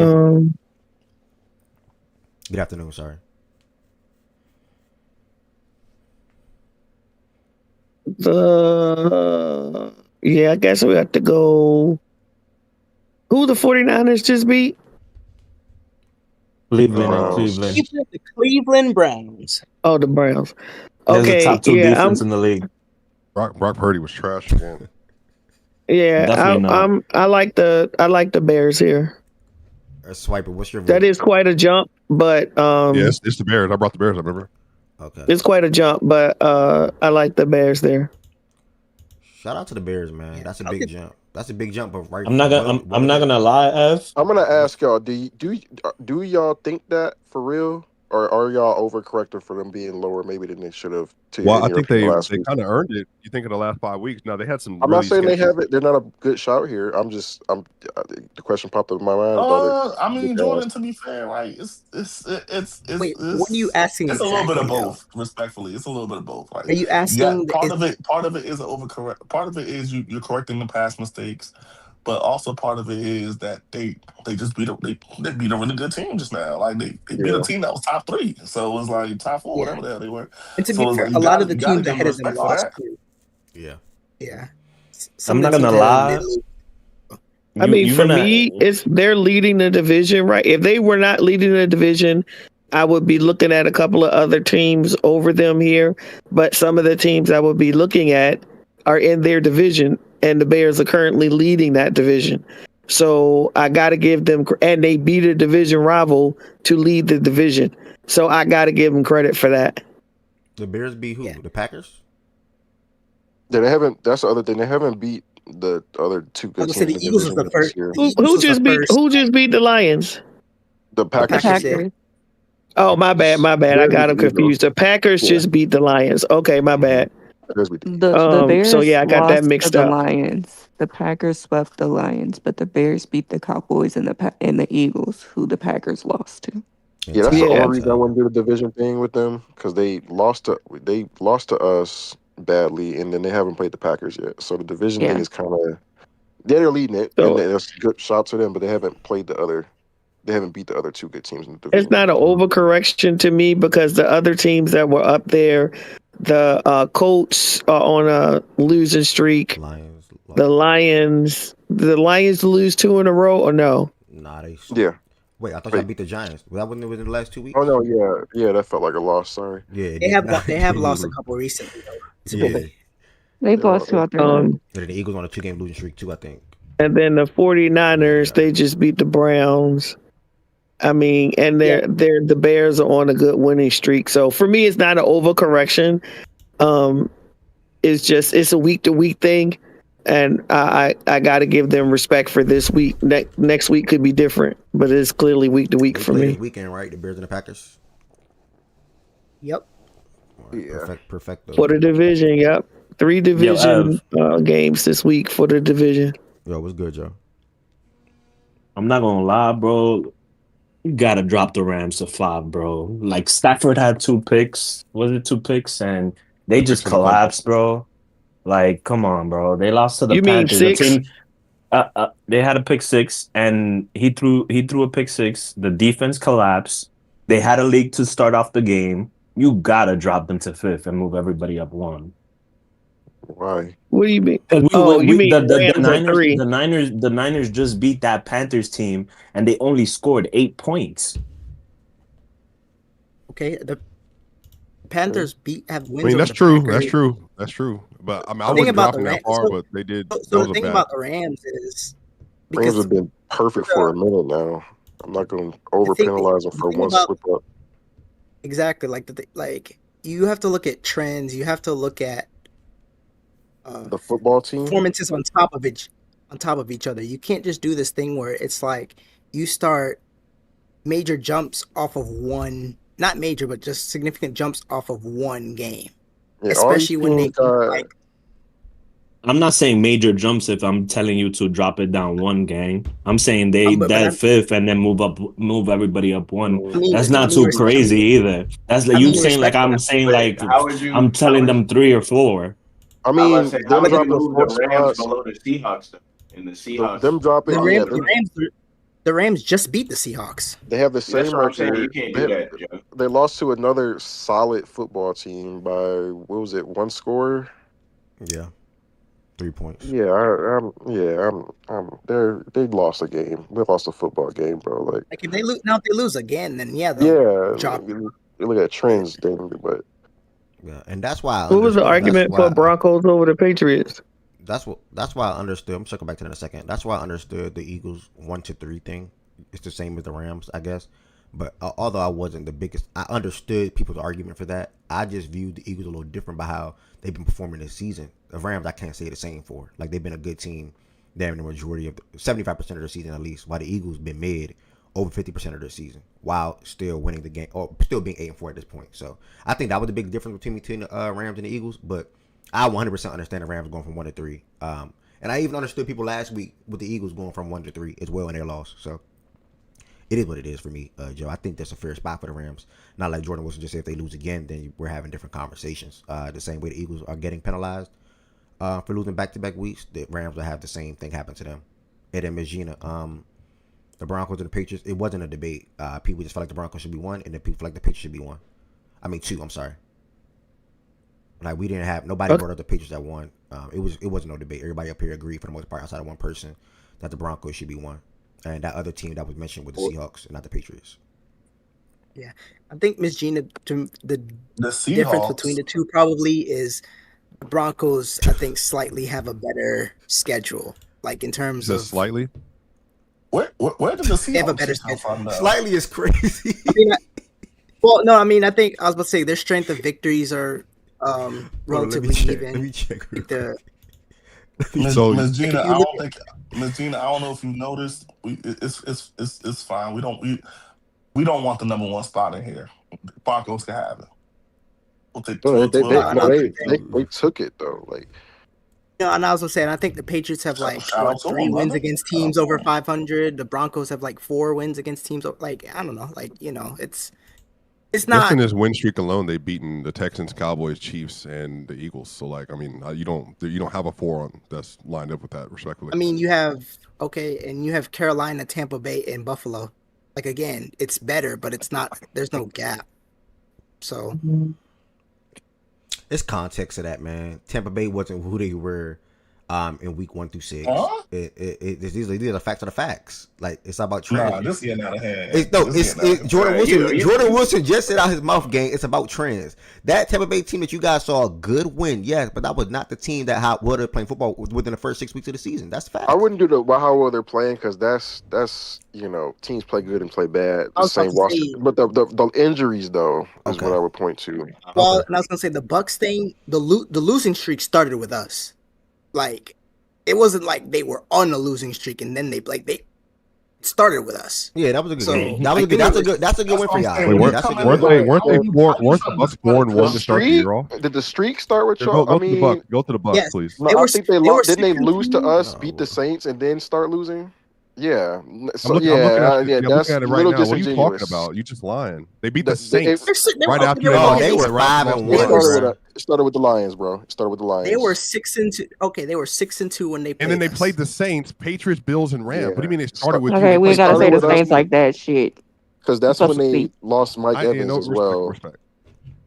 Good afternoon. Sorry. Yeah, I guess we have to go. Who the 49ers just beat? Cleveland. The Cleveland Browns. Oh, the Browns. There's Okay, the top 2 defense in the league. Brock Purdy was trash again. Yeah, I like the Bears here. Swiper, what's your vote? That is quite a jump, but yes, it's the Bears. I brought the Bears up, remember? Okay. It's quite a jump, but I like the Bears there. Shout out to the Bears, man. That's a big jump. That's a big jump, but right. I'm not gonna lie, Ev. I'm gonna ask y'all: Do y'all think that for real, or are y'all overcorrecting for them being lower maybe than they should have? Well, I think they kind of earned it. You think in the last 5 weeks? Now they had some. I'm not saying they have it. They're not a good shot here. The question popped up in my mind. Jordan. To be fair, like it's. Wait, what are you asking? It's a little bit of both. Respectfully, it's a little bit of both. Like, are you asking? Part of it is overcorrect. Part of it is you're correcting the past mistakes, but also part of it is that they just beat a really good team just now. Like they beat a team that was top 3, so it was like top 4, whatever the hell they were. And to be fair, a lot of the teams ahead of them lost too. Yeah. I'm not gonna lie. For me, they're leading the division, right? If they were not leading the division, I would be looking at a couple of other teams over them here. But some of the teams I would be looking at are in their division, and the Bears are currently leading that division. So I got to give them, and they beat a division rival to lead the division. So I got to give them credit for that. The Bears beat who? The Packers? Yeah, they haven't. That's the other thing. They haven't beat the other 2 good teams. The Eagles was the first. Who just beat the Lions? The Packers. Oh, my bad. I Bears got beat them the Eagles. confused. The Packers Yeah. just beat the Lions. Okay, my bad. Bears beat the The Bears So yeah, I got that lost to mixed the up. Lions. The Packers swept the Lions, but the Bears beat the Cowboys and the Eagles, who the Packers lost to. Yeah, that's the Yeah. only reason I want to do the division thing with them because they lost to us badly, and then they haven't played the Packers yet. So the division thing Yeah. is kind of they're leading it, So and it's a good shot to them, but they haven't played they haven't beat the other two good teams in the it's division. not an overcorrection to me because the other teams that were up there, the Colts are on a losing streak. The Lions lose 2 in a row or no? Nah, they. Yeah. Wait, I thought y'all beat the Giants. Well, that wasn't within the last 2 weeks. Oh no, yeah, that felt like a loss. Sorry. Yeah, They have lost a couple recently though. Yeah. They've lost 2 out there. And the Eagles on a 2-game losing streak too, I think. And then the 49ers, they just beat the Browns. I mean, and the Bears are on a good winning streak. So for me, it's not an overcorrection. It's a week to week thing, and I got to give them respect for this week. Next week could be different, but it's clearly week to week for me. This weekend, right? The Bears and the Packers. Yep. Yeah. Perfect. For the division, yep. 3 division games this week for the division. Yo, what's good, Joe? I'm not gonna lie, bro. You gotta drop the Rams to 5, bro. Like Stafford had 2 picks. Was it 2 picks? And they just collapsed, bro. Like, come on, bro. They lost to the Panthers. Mean 6? The team, they had a pick 6, and he threw a pick 6. The defense collapsed. They had a lead to start off the game. You gotta drop them to 5th and move everybody up 1. Why? What do you mean? You mean the Niners 3. The Niners just beat that Panthers team, and they only scored 8 points. Okay, the Panthers have wins. I mean, over that's the true. Packers. That's true. But I mean, I The thing wouldn't about drop them the that Rams- far, so- but they did. So that the was a thing bad. about the Rams is Rams have been perfect for a minute now. I'm not going to over penalize them for one slip up. Exactly, like you have to look at trends. You have to look at the football team performances on top of each other. You can't just do this thing where it's like you start major jumps off of one, not major, but just significant jumps off of one game, Yeah, especially when they like. I'm not saying major jumps if I'm telling you to drop it down 1 gang. I'm saying that 5th and then move everybody up 1. That's not too crazy either. That's like you saying like I'm saying like I'm telling them 3 or 4. I mean, how would you dropping move 4 the Rams spots, below the Seahawks though? In the Seahawks, them dropping The Rams just beat the Seahawks. They have the same That's what I'm saying. record. You can't do that, Joe. They lost to another solid football team by what was it? 1 score. Yeah, 3 points. Yeah, they lost a game. They lost a football game, bro. Like if they lose again, then drop. You look at trends, then, but yeah, and that's why. What was the argument for Broncos over the Patriots? That's why I understood. I'm circling back to that in a second. That's why I understood the Eagles 1-3 thing. It's the same as the Rams, I guess. But although I wasn't the biggest, I understood people's argument for that. I just viewed the Eagles a little different by how they've been performing this season. The Rams, I can't say the same for. Like they've been a good team, damn the majority of 75% of the season at least. While the Eagles been mid over 50% of the season, while still winning the game or still being 8-4 at this point. So I think that was the big difference between the Rams and the Eagles. But I 100% understand the Rams going from 1-3. And I even understood people last week with the Eagles going from 1-3 as well in their loss. So it is what it is for me, Joe. I think that's a fair spot for the Rams. Not like Jordan Wilson just said if they lose again, then we're having different conversations. The same way the Eagles are getting penalized for losing back-to-back weeks, the Rams will have the same thing happen to them. And then Ms. Gina, the Broncos and the Patriots, it wasn't a debate. People just felt like the Broncos should be 1, and then people feel like the Patriots should be 1. I mean 2, I'm sorry. Like we didn't have nobody brought up the Patriots at 1. It wasn't no debate. Everybody up here agreed for the most part, outside of one person, that the Broncos should be 1, and that other team that was mentioned was the Seahawks, not the Patriots. Yeah, I think Miss Gina, the Seahawks. difference between the two probably is the Broncos. I think slightly have a better schedule, like in terms of slightly. Where did the Seahawks have a better schedule? Slightly is crazy. I mean, I think I was about to say their strength of victories are relatively even. Let me check. Miss Gina, I don't know if you noticed. It's fine. We don't want the number 1 spot in here. Broncos can have it. We'll take No, 12. they took it though. Like, and I was gonna say, and I think the Patriots have like Shout out to 3 them, wins brother. against teams over 500. The Broncos have like 4 wins against teams like I don't know, like it's Just not in this win streak alone, they've beaten the Texans, Cowboys, Chiefs, and the Eagles. So like, I mean, you don't have a 4 on that's lined up with that, respectfully. I mean, you have Carolina, Tampa Bay, and Buffalo. Like again, it's better, but it's not. There's no gap. So it's context of that, man. Tampa Bay wasn't who they were in week 1 through 6. Huh? These are the facts of the facts. Like it's about trends. Nah, this getting out of hand. Jordan Wilson just said out his mouth game. It's about trends. That Tampa Bay team that you guys saw a good win, yes, but that was not the team that were playing football within the first 6 weeks of the season. That's fact. I wouldn't do how well they're playing because that's teams play good and play bad. The same roster, but the injuries though is what I would point to. Well, and I was gonna say the Bucs thing. The losing streak started with us. Like, it wasn't like they were on a losing streak and then they started with us. Yeah, that was a good game. That's a good win for y'all. Wait, weren't the Bucs 4-1 to start the year off? Did the streak start with y'all? Go to the Bucs, yes, please. No, I think they lost. Didn't they lose to us, beat the Saints, and then start losing? Yeah. So I'm looking that's at it a right little now. What are you disingenuous. talking about? You just lying. They beat the Saints They right were- after they were- they were 5-1. It started with the Lions, bro. It started with the Lions. They were 6-2. Okay, they were 6-2 when they played. And then they us. played the Saints, Patriots, Bills, and Rams. What do you mean they started with? Okay, we gotta say the Saints like that shit. Because that's when they lost Mike I- Evans no, as respect, well. respect.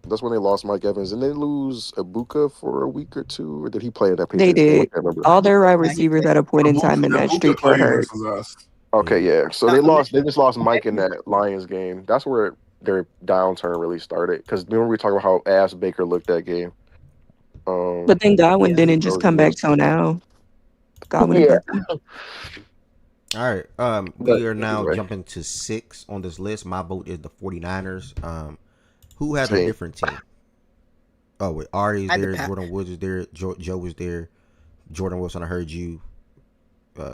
That's when they lost Mike Evans. And they lose Ibuka for a week or two, or did he play in that? They Patriots game? I did. can't remember. All their wide receivers at a point in time in that streak were hurt. Okay, yeah. So they lost. They just lost Mike in that Lions game. That's where their downturn really started. Because remember we talked about how ass Baker looked that game. But then Godwin didn't just come back till now. Godwin. Yeah. All right. We are now jumping to 6 on this list. My vote is the 49ers. Who has a different team? Oh, wait. Ari's there. Jordan Woods is there. Joe is there. Jordan Wilson, I heard you.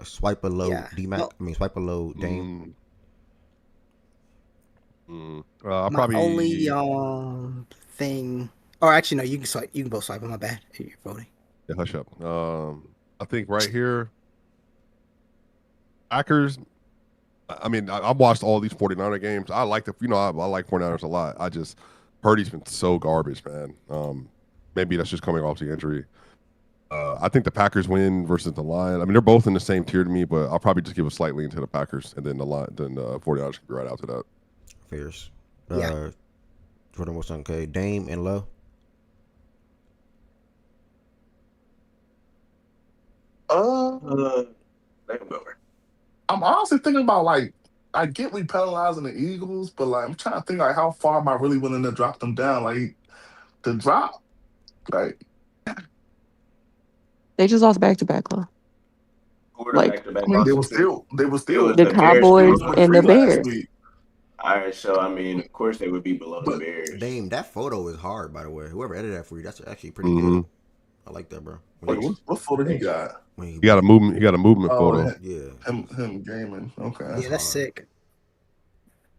Swipe below D-Mac. I mean, swipe below Dame. I'll probably only thing. Or actually, no. You can swipe. You can both swipe. My bad. You're voting. Yeah, hush up. I think right here, Packers. I mean, I've watched all these 49er games. I like I like 49ers a lot. Purdy's been so garbage, man. Maybe that's just coming off the injury. I think the Packers win versus the Lions. I mean, they're both in the same tier to me, but I'll probably just give a slight lean to the Packers, and then the 49ers can be right after that. Fierce. Yeah. Jordan Wilson, okay. Dame and Low. They can go over. I'm honestly thinking about I get we penalizing the Eagles, but I'm trying to think how far am I really willing to drop them down? The drop, They just lost back-to-back, huh? They were still the Cowboys and the Bears. All right, so I mean, of course they would be below the Bears. Dame, that photo is hard, by the way. Whoever edited that for you, that's actually pretty good. I like that, bro. Wait, what photo he got? He got a movement photo. Yeah, him gaming. Okay, Yeah, that's sick.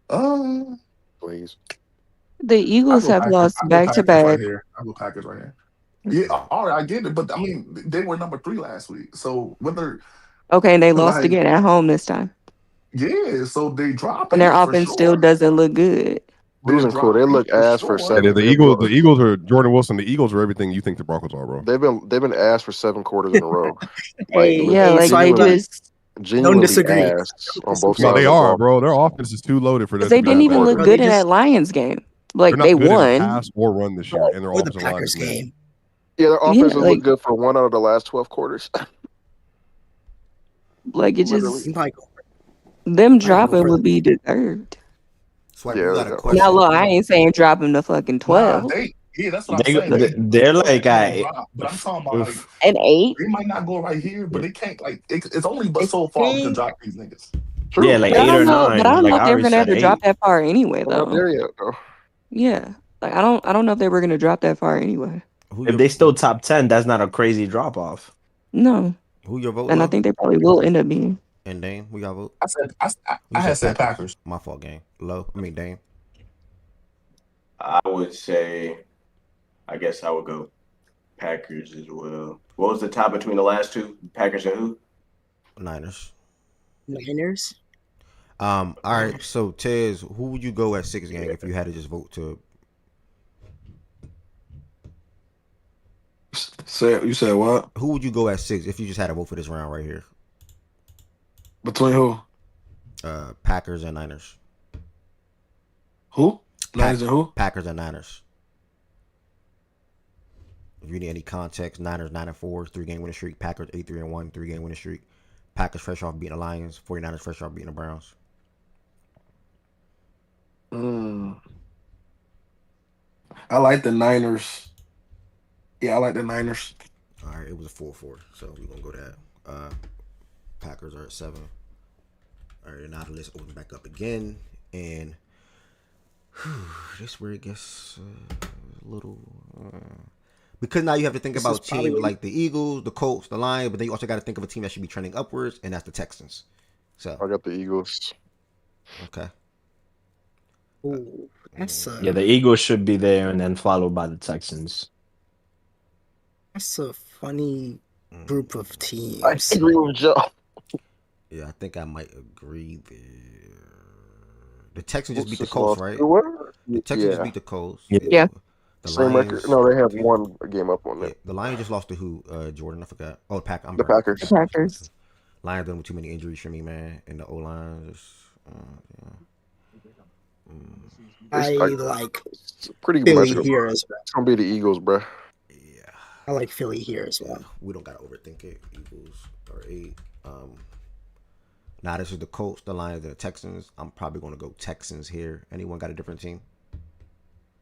Please. The Eagles have lost back-to-back. I go Packers right here. Yeah, all right, I get it, but I mean, they were number 3 last week, so whether Okay, and they lost again at home this time. Yeah, so they dropped. And their offense still doesn't look good. Losing cool. They look ass for 7. Yeah, the Eagles are Jordan Wilson. The Eagles are everything you think the Broncos are, bro. They've been ass for 7 quarters in a row. They just genuinely don't disagree. ass on both sides. No, they of the are, ball. bro. Their offense is too loaded for this. they didn't even look good in that Lions game. Like They're they not good in won. pass or run this year, and their Or the offensive line Packers is mid. game. Yeah, their offense has like- looked good for 1 out of the last 12 quarters. Like it Literally. just You might go. them dropping would be deserved. Swipe, Yeah, you got a okay. question. Now look, I ain't saying drop him to fucking 12. That's what I'm saying. They're like But I'm talking about An 8. they might not go right here, but they can't it's only but so far we can drop these niggas. True. Yeah, like But I 8 or don't know, 9. but I don't like know if they were Ari gonna said, ever drop 8. that far anyway We're not though. there yet, though. Yeah. Like I don't know if they were gonna drop that far anyway. If they still top 10, that's not a crazy drop off. No. Who your vote? And I Lo? think they probably will end up being. And Dame, we got vote. I had said Packers. My fault, gang. Low. I mean Dame. I would say, I guess I would go Packers as well. What was the tie between the last two? Packers and who? Niners. Niners. All right. So Tez, who would you go at 6, gang? If you had to just vote to. You said what? Who would you go at 6 if you just had to vote for this round right here? Between who? Packers and Niners. Who? Niners and who? Packers and Niners. If you need any context, Niners 9-4, 3-game winning streak. Packers 8-3-1, 3-game winning streak. Packers fresh off beating the Lions. 49ers fresh off beating the Browns. I like the Niners. Yeah, I like the Niners. All right, it was a 4-4, so we're gonna go that. Packers are at 7. All right, now the list opens back up again, and this where it gets a little. Because now you have to think about teams like the Eagles, the Colts, the Lions, but then you also got to think of a team that should be trending upwards, and that's the Texans. So I got the Eagles. Okay. Ooh, that's Yeah, the Eagles should be there, and then followed by the Texans. That's a funny group of teams. I agree with Joe. Yeah, I think I might agree there. The Texans just beat the Colts, right? The Texans just beat the Colts. Yeah. The Same Lions, record. No, they have one game up on that. The Lions just lost to who? Jordan, I forgot. Oh, Packers. The Packers. Lions done with too many injuries for me, man. And the O-line just. I like pretty Philly much here as well. It's gonna be the Eagles, bro. I like Philly here as well. We don't gotta overthink it. Eagles are 8. Now this is the Colts, the Lions, and the Texans. I'm probably gonna go Texans here. Anyone got a different team?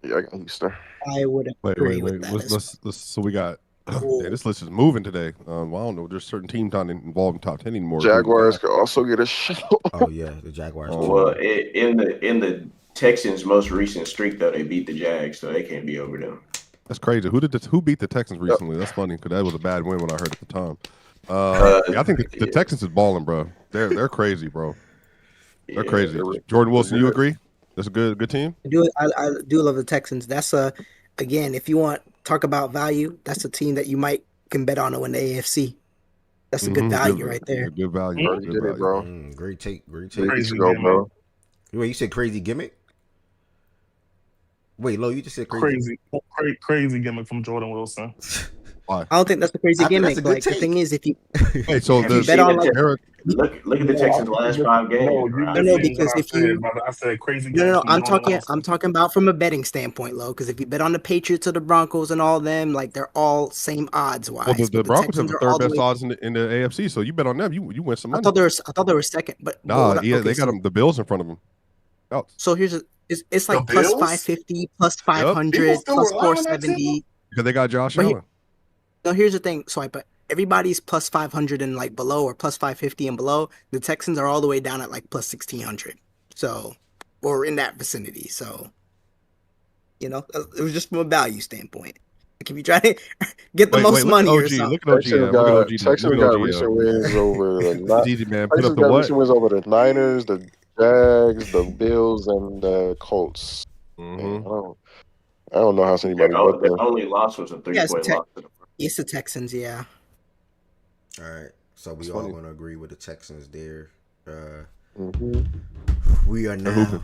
Yeah, I got Houston. I would agree with that. Let's so we got. Man, this list is moving today. Well, I don't know. There's certain teams not involved in top 10 anymore. Jaguars could also get a shot. Oh yeah, the Jaguars. Well, in the Texans' most recent streak, though, they beat the Jags, so they can't be over them. That's crazy. Who beat the Texans recently? That's funny because that was a bad win when I heard at the time. I think the Texans is balling, bro. They're crazy, bro. They're crazy. Jordan Wilson, you agree? That's a good team. I do love the Texans. That's again, if you want talk about value, that's a team that you can bet on to win the AFC. That's a good value right there. Good value. Good value. Bro. Great take. Crazy go, bro. Wait, you said crazy gimmick? Wait, Lo, you just said crazy. Crazy gimmick from Jordan Wilson. Why? I don't think that's a crazy gimmick. Like the thing is, if you hey, so if you bet on look at the Texans' last 5 games. No, because if you I said crazy. No, I'm talking about from a betting standpoint, Lo. Because if you bet on the Patriots or the Broncos and all them, like they're all same odds wise. Well, the Broncos have the third best odds in the AFC, so you bet on them, you win some money. I thought they were second, but they got them the Bills in front of them. Oh. So it's like plus 550, plus 500, plus 470 because they got Josh Allen. No, here's the thing. So everybody's plus 500 and like below, or plus 550 and below. The Texans are all the way down at like plus 1600. So, or in that vicinity. So, it was just from a value standpoint. Like if you try to get the most money or something. Texans got recent wins over the put up the what? Recent wins over the Niners, the Jags, the Bills, and the Colts. Mm-hmm. I don't know how anybody. The only loss was a 3-point loss. It's the Texans, yeah. All right, so we all going to agree with the Texans there. We are now.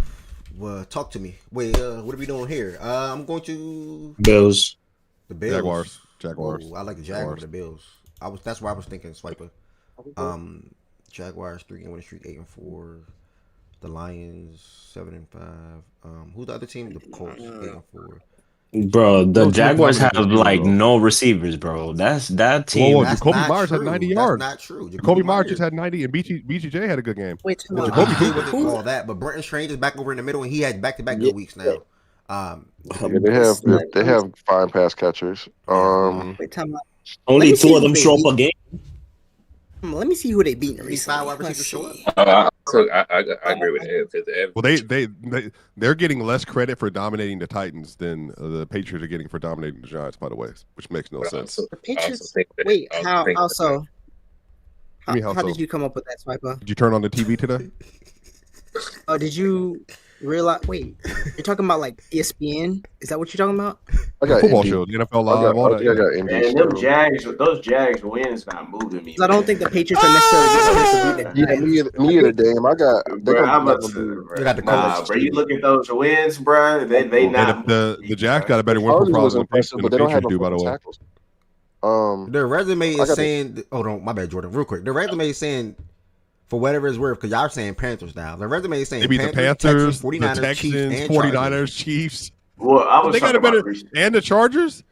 Well, talk to me. Wait, what are we doing here? I'm going to Bills. The Bills. Jaguars. Oh, I like the Jaguars. The Bills. That's why I was thinking Swiper. Jaguars 3-game winning streak 8-4. The Lions 7-5. Who's the other team? The Colts 8-4. Bro, the Jaguars have like no receivers, bro. That team. Whoa, Jacoby Myers had 90 yards. That's not true. Jacoby Myers just had 90, and BTJ had a good game. Wait, Jacoby wouldn't call that, but Brenton Strange is back over in the middle, and he had back-to-back good weeks now. They have fine pass catchers. Wait, time out. Only 2 of them show up a game. Let me see who they beat recently. 5 wide receivers show up. I agree with him. Well, they're getting less credit for dominating the Titans than the Patriots are getting for dominating the Giants, by the way, which makes no sense. The Patriots. Wait, how How did you come up with that, Swiper? Did you turn on the TV today? Oh, did you realize? Wait, you're talking about like ESPN? Is that what you're talking about? I got football show, the NFL Live, all that. I got ND Man, still. those Jags wins not moving me. I don't think the Patriots are necessarily going to beat the Me either, Dame. I got. They Bro, gonna I'm not about gonna to, be. got the nah, Colts. bro. You look at those wins, bro. They And not. the Jags got a better win Chargers profile was than impressive, the but they don't have Patriots no do, by the fucking way. tackles. Their resume I is got saying, hold on, my bad, Jordan, real quick. Their resume is saying, for whatever it's worth, because y'all are saying Panthers now. Their resume is saying They beat the Texans, Panthers, 49ers, the Chiefs, Texans, and 49ers, Chargers. Chiefs. Well, I was They got talking a better, about recent. and the Chargers,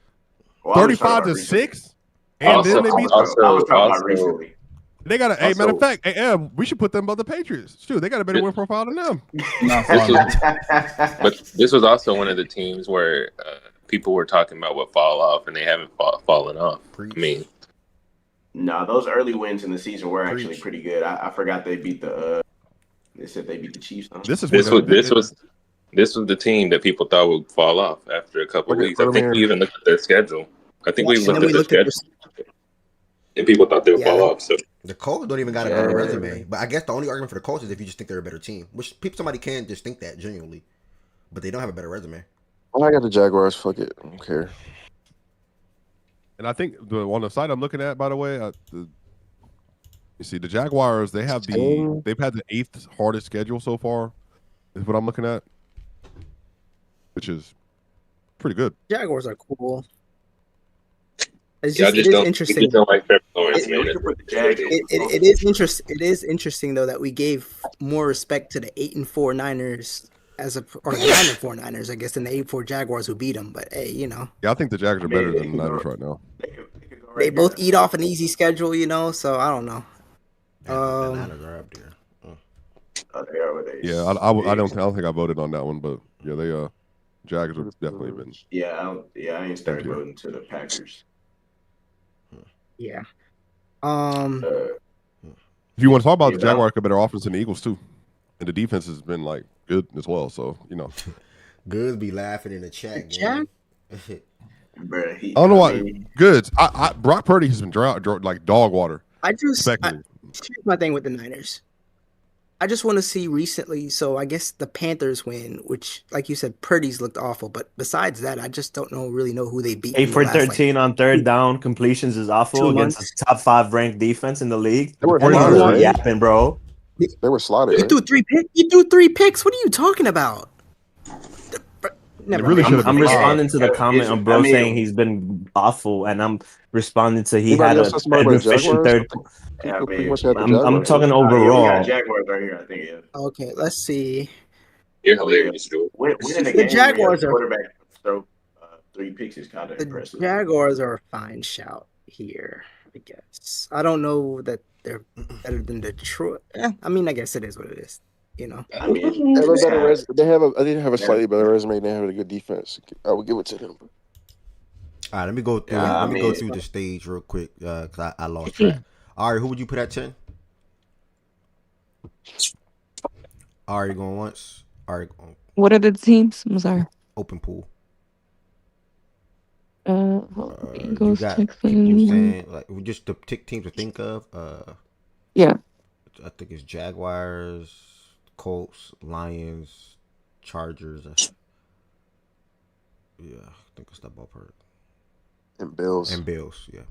Well, I was talking 35 about to recently. 6, and then they beat. I was talking about recently. They got a matter of fact, we should put them above the Patriots. Shoot, they got a better win profile than them. But this was also one of the teams where people were talking about what fall off, and they haven't fallen off. I mean, no, those early wins in the season were actually pretty good. I forgot they beat the. They said they beat the Chiefs. Huh? this was the team that people thought would fall off after a couple of weeks. I think we even looked at their schedule. I think we looked at their schedule, and people thought they would fall off. So the Colts don't even got a better resume. But I guess the only argument for the Colts is if you just think they're a better team, which somebody can just think that genuinely, but they don't have a better resume. Oh, I got the Jaguars. Fuck it, I don't care. And I think on the site I'm looking at, by the way, you see the Jaguars. They've had the 8th hardest schedule so far. Is what I'm looking at, which is pretty good. Jaguars are cool. It's yeah, just, it is interesting. Just don't like Trevor Lawrence, It is interesting. It is interesting though that we gave more respect to the 8-4 Niners or the 9-4 Niners, I guess, than the 8-4 Jaguars who beat them. But hey, Yeah, I think the Jags are better than the Niners right now. They both eat off an easy schedule, so I don't know. The Niners are up there. Yeah, I don't think I voted on that one, but yeah, they Jags have definitely been. Yeah, I ain't started voting to the Packers. Yeah. If you want to talk about the Jaguars, got better offense than the Eagles too, and the defense has been like good as well. So Goods be laughing in the chat. I don't know why. Goods. Brock Purdy has been like dog water. Here's my thing with the Niners. I just want to see recently. So I guess the Panthers win, which, like you said, Purdy's looked awful. But besides that, I just don't really know who they beat. 8 for 13 on third down completions is awful against the top 5 ranked defense in the league. They were yapping, bro. They were slaughtered. You threw 3 picks. You threw 3 picks. What are you talking about? I'm responding to the comment of bro saying he's been awful, and I'm responding to he had an efficient third. I'm talking overall. We got Jaguars right here, I think. Yeah. Okay, let's see. You're hilarious, Joe. The Jaguars are quarterback throw 3 picks is kind of impressive. Jaguars are a fine shout here, I guess. I don't know that they're better than Detroit. I mean, I guess it is what it is. I mean, they have a slightly better resume. They have a good defense. I would give it to them. All right, let me go through. Go through the stage real quick because I lost track. All right, who would you put at 10? Ari going once. Ari going. What are the teams? I'm sorry. Open pool. Eagles, you got Texans. You saying like just the teams to think of? Yeah. I think it's Jaguars, Colts, Lions, Chargers. Yeah, I think it's the ballpark. And Bills. Yeah.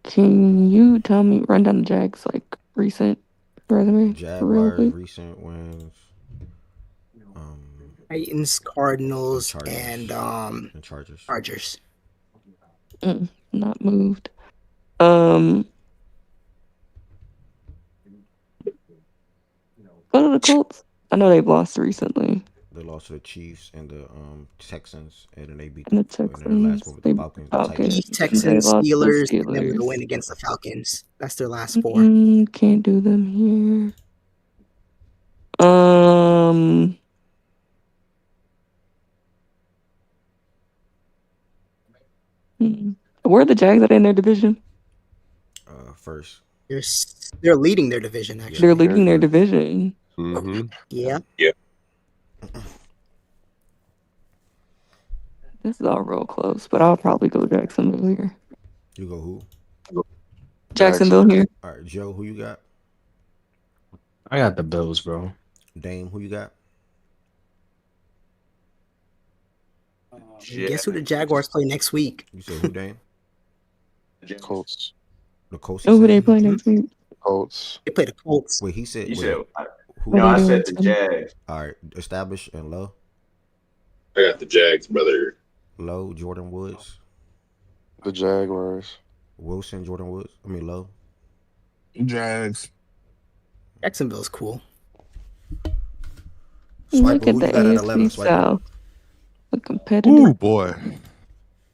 Can you tell me run down the Jags like recent resume? Jaguars recent wins. Titans, Cardinals, and Chargers. Not moved. What are the Colts? I know they've lost recently. They lost to the Chiefs and the Texans, and then they beat the Texans. And the last one with the Falcons. Texans, Steelers, and then with the win against the Falcons. That's their last 4. Can't do them here. Where are the Jags at in their division? First. They're leading their division, actually. They're leading their division. Mm-hmm. Yeah. This is all real close, but I'll probably go Jacksonville here. You go who? Jacksonville here. All right, Joe, who you got? I got the Bills, bro. Dame, who you got? Guess who the Jaguars play next week? You said who, Dame? Colts. The Colts. Oh, who they play next week? Colts. They play the Colts. Wait, he said. You Wait, said who? no. I doing said the Sunday? Jags. All right, established and low. I got the Jags, brother. Low, Jordan Woods. The Jaguars. Wilson, Jordan Woods. I mean, low. Jags. Jacksonville's cool. Swiper, Look at who the you got at 11? AFC Swiper. South. A competitor. Ooh, boy.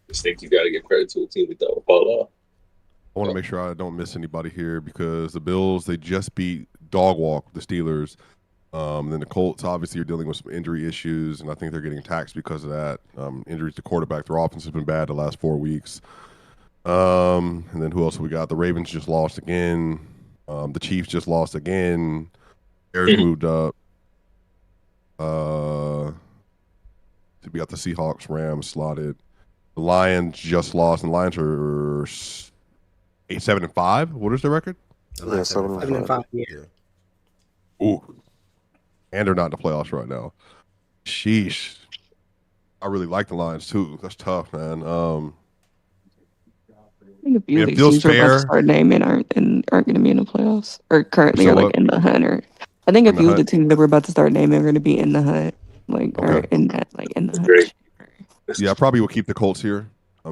Just think you got to give credit to a team we thought would fall off. I want to make sure I don't miss anybody here because the Bills, they just beat dog walk the Steelers. Then the Colts obviously are dealing with some injury issues, and I think they're getting taxed because of that. Injuries to quarterback. Their offense has been bad the last 4 weeks. And then who else we got? The Ravens just lost again. The Chiefs just lost again. Bears moved up. We got the Seahawks, Rams slotted. The Lions just lost, and the Lions are 7-5. What is their record? Yeah, 7-5. Yeah. Ooh. And they're not in the playoffs right now. Sheesh. I really like the Lions too. That's tough, man. I think a few I of mean, it these feels teams we're about to fair. start naming aren't going to be in the playoffs or currently So are like what? in the hunt. Or I think a In the few of the hunt? teams that we're about to start naming are going to be in the hunt, like or Okay. in that like in the hunt. Great. Yeah, I probably will keep the Colts here.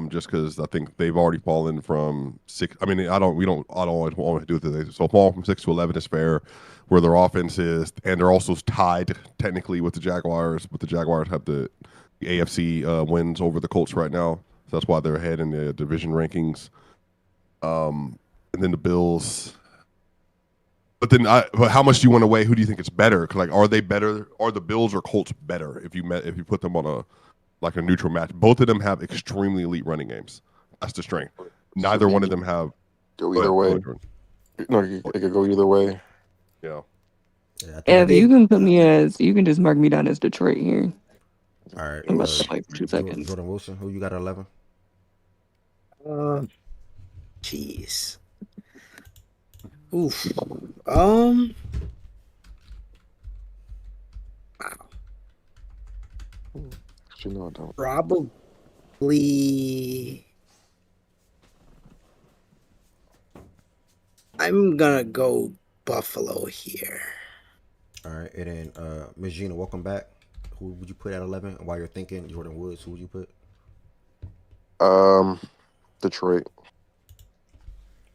Just because I think they've already fallen from 6. I mean, I don't always want to do this. So falling from 6 to 11 is fair, where their offense is, and they're also tied technically with the Jaguars. But the Jaguars have the AFC wins over the Colts right now, so that's why they're ahead in the division rankings. And then the Bills. But then, how much do you want to weigh? Who do you think is better? 'Cause, like, are they better? Are the Bills or Colts better if you put them on a neutral match? Both of them have extremely elite running games. That's the strength. Neither one of them have. Go either way. No, it could go either way. Yeah. If you can put me as, you can just mark me down as Detroit here. All right. I'm about to like 2 seconds. Jordan Wilson, who you got at 11? Jeez. Oof. Wow. You know I don't. Probably. I'm gonna go Buffalo here. All right, and then Ms. Gina, welcome back. Who would you put at 11? While you're thinking, Jordan Woods, who would you put? Detroit.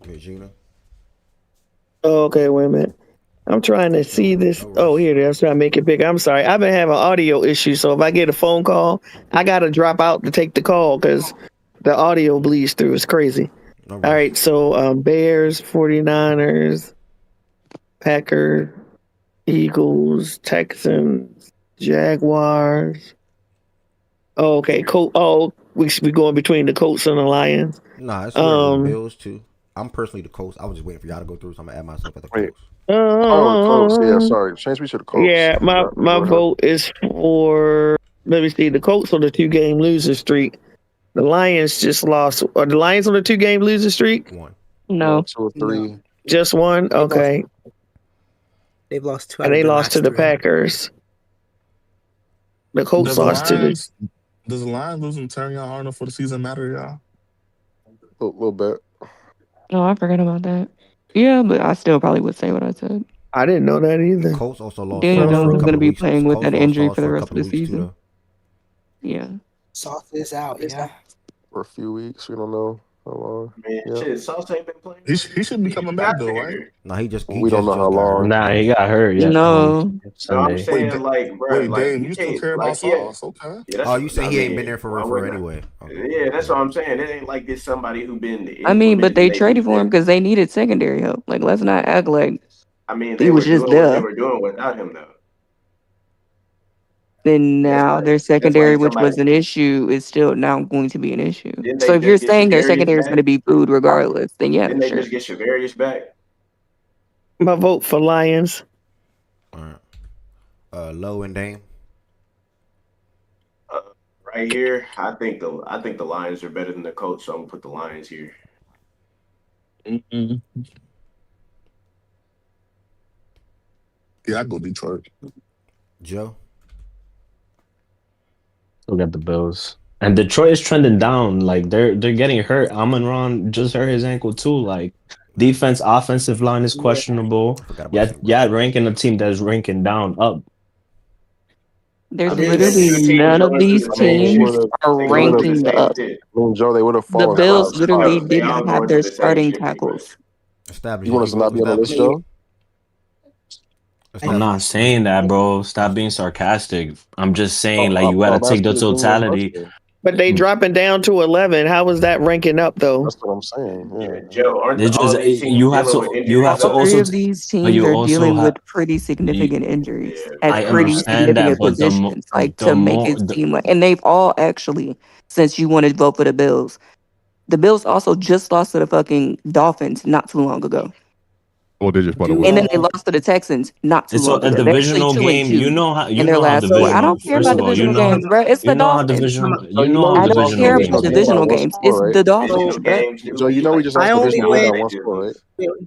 Ms. Gina. Oh, okay, wait a minute. I'm trying to see this. Oh, here it is. I'm trying to make it big. I'm sorry. I've been having audio issues, so if I get a phone call, I gotta drop out to take the call because the audio bleeds through. It's crazy. All right, so Bears, 49ers, Packers, Eagles, Texans, Jaguars. Oh, okay. We going between the Colts and the Lions. Nah, it's the Bills too. I'm personally the Colts. I was just waiting for y'all to go through, so I'm gonna add myself at the Colts. Colts. Yeah, sorry. Change me to the Colts. Yeah, my vote is for. Let me see. The Colts on the 2-game losing streak. The Lions just lost. Are the Lions on the 2-game losing streak? One. No. 2 or 3. Just one. Okay. They've lost 2. And they lost to the Packers. The Colts lost to the. Does the Lions losing Terry Arnold for the season matter, y'all? A little bit. Oh, I forgot about that. Yeah, but I still probably would say what I said. I didn't know that either. The Colts also lost. Daniel Jones is going to be weeks. playing with Colts that lost injury Sauce for the a rest of couple the of weeks, season. too, Yeah. Sauce is out. Yeah. For a few weeks. We don't know how long. Man, shit, Sauce ain't been playing. He should be coming back though, right? No, he just. We don't know how long. Nah, he got hurt. Yeah. No. No, I'm Sunday. saying like, bro, Wait, like Dame, you you still can't, care like, about Sauce? Okay. Yeah, Oh, you say he ain't been there for why real wouldn't I? anyway. Okay. Yeah, that's what I'm saying. It ain't like it's somebody who been. I mean, but they traded for him because they needed secondary help. Like, let's not act like I mean, he they was were just doing what they there. were doing without him, though. Then now their secondary, which somebody- was an issue, is still now going to be an issue. Didn't So they if you're just get saying their Shavarius secondary is back? going to be food regardless, then yeah, Didn't they sure. just get Shavarius back? My vote for Lions. All right. Low and Dame. Right here, I think the Lions are better than the Colts, so I'm gonna put the Lions here. Mm-mm. Yeah, I go Detroit. Joe. Look at the Bills. And Detroit is trending down. Like they're getting hurt. Amon-Ra just hurt his ankle too. Like defense, offensive line is questionable. Yeah, ranking a team that's ranking down up. There's I mean, literally two teams none of going through these the same teams shit. are They going through the ranking same up. shit. Joe, they would have The fallen. Bills They literally all did not have going their through the same starting shit pretty much. tackles. Establish. You want us to not be on the list, Joe? I'm not saying that, bro. Stop being sarcastic. I'm just saying, like, you gotta I'm take the asking a genuine totality. question. But they dropping down to 11. How is that ranking up though? That's what I'm saying. Yeah. Joe, aren't It's all just these teams you have dealing with to injuries though? Three also of these but teams you are also dealing with have pretty significant injuries at I pretty understand that, significant but positions, like the to make more it seem like, and they've all actually, since you wanted to vote for the Bills also just lost to the fucking Dolphins not too long ago. Well, digits, by the And way. then they lost to the Texans not too it's long a ago. They're actually divisional game. 2-2 in their You know how last four. I don't divisional. care First about of all, divisional games, bro. It's you the know how Dolphins. divisional I don't divisional care we about just games. going by divisional one games. It's score, right? the Dolphins, Divisional bro. games do Joe, you know we just I asked only divisional went. by one score, right?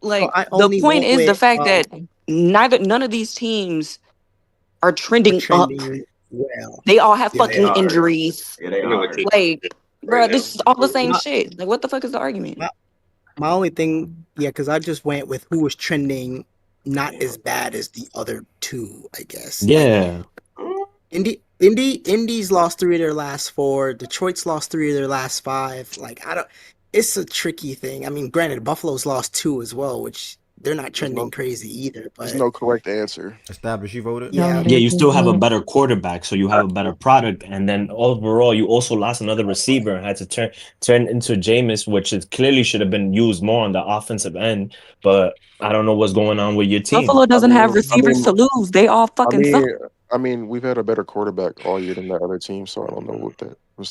Like I the only point went is the with fact that none of these teams are trending up. trending well. They all have Yeah, they fucking are. injuries. Yeah, they are. Like, bro, this is all the same My, shit. Like, what the fuck is the argument? my only thing, yeah, because I just went with who was trending not as bad as the other two, I guess. Yeah. Indy's lost 3 of their last 4. Detroit's lost 3 of their last 5. Like, I don't. It's a tricky thing. I mean, granted, Buffalo's lost 2 as well, which they're not trending crazy either. But There's no correct answer. Establish. You voted. Yeah. Yeah, you still have a better quarterback, so you have a better product, and then overall, you also lost another receiver and had to turn into Jameis, which is clearly should have been used more on the offensive end. But I don't know what's going on with your team. Buffalo doesn't have receivers to lose. They all fucking suck. I mean, we've had a better quarterback all year than the other team, so I don't know what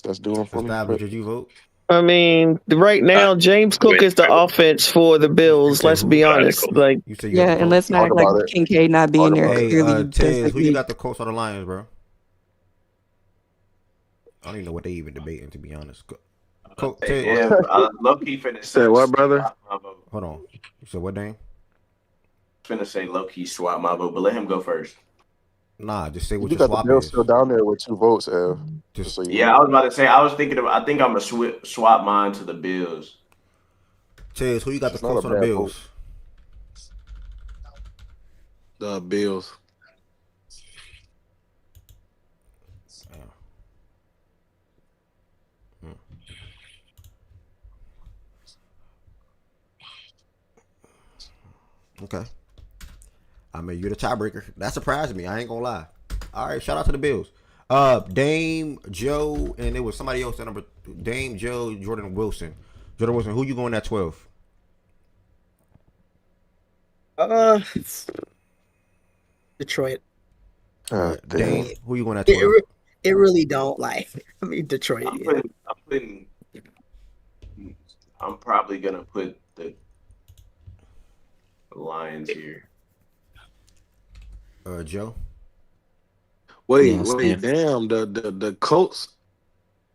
that's doing for me. Establish. Did you vote? I mean, right now James Cook is the offense for the Bills. Let's be honest. Like, You said Yeah, and let's not act like Kincaid not being there. Hey, Clearly, Tez, who you got the Colts or the Lions, bro? I don't even know what they even debating, to be honest. Tez, Yeah, low-key finna Say what, brother? Hold on. You said what, Dane? Finna say low-key swap my vote, but let him go first. Nah, just say what You your got the swap Bills is. still down there with 2 votes, Ev. Just so you Yeah, know. I was about to say. I was thinking of. I think I'm gonna swap mine to the Bills. Tez, who you got the It's not Colts a or the bad Bills? The Bills. Okay. I mean, you're the tiebreaker. That surprised me. I ain't gonna lie. All right, shout out to the Bills. Dame, Joe, and it was somebody else at number Dame, Joe, Jordan Wilson. Jordan Wilson, who you going at 12? Detroit. Dame, who you going at 12? It really don't like. I mean, Detroit. I'm probably gonna put the Lions here. Joe. Wait, Yeah, same. damn, the Colts.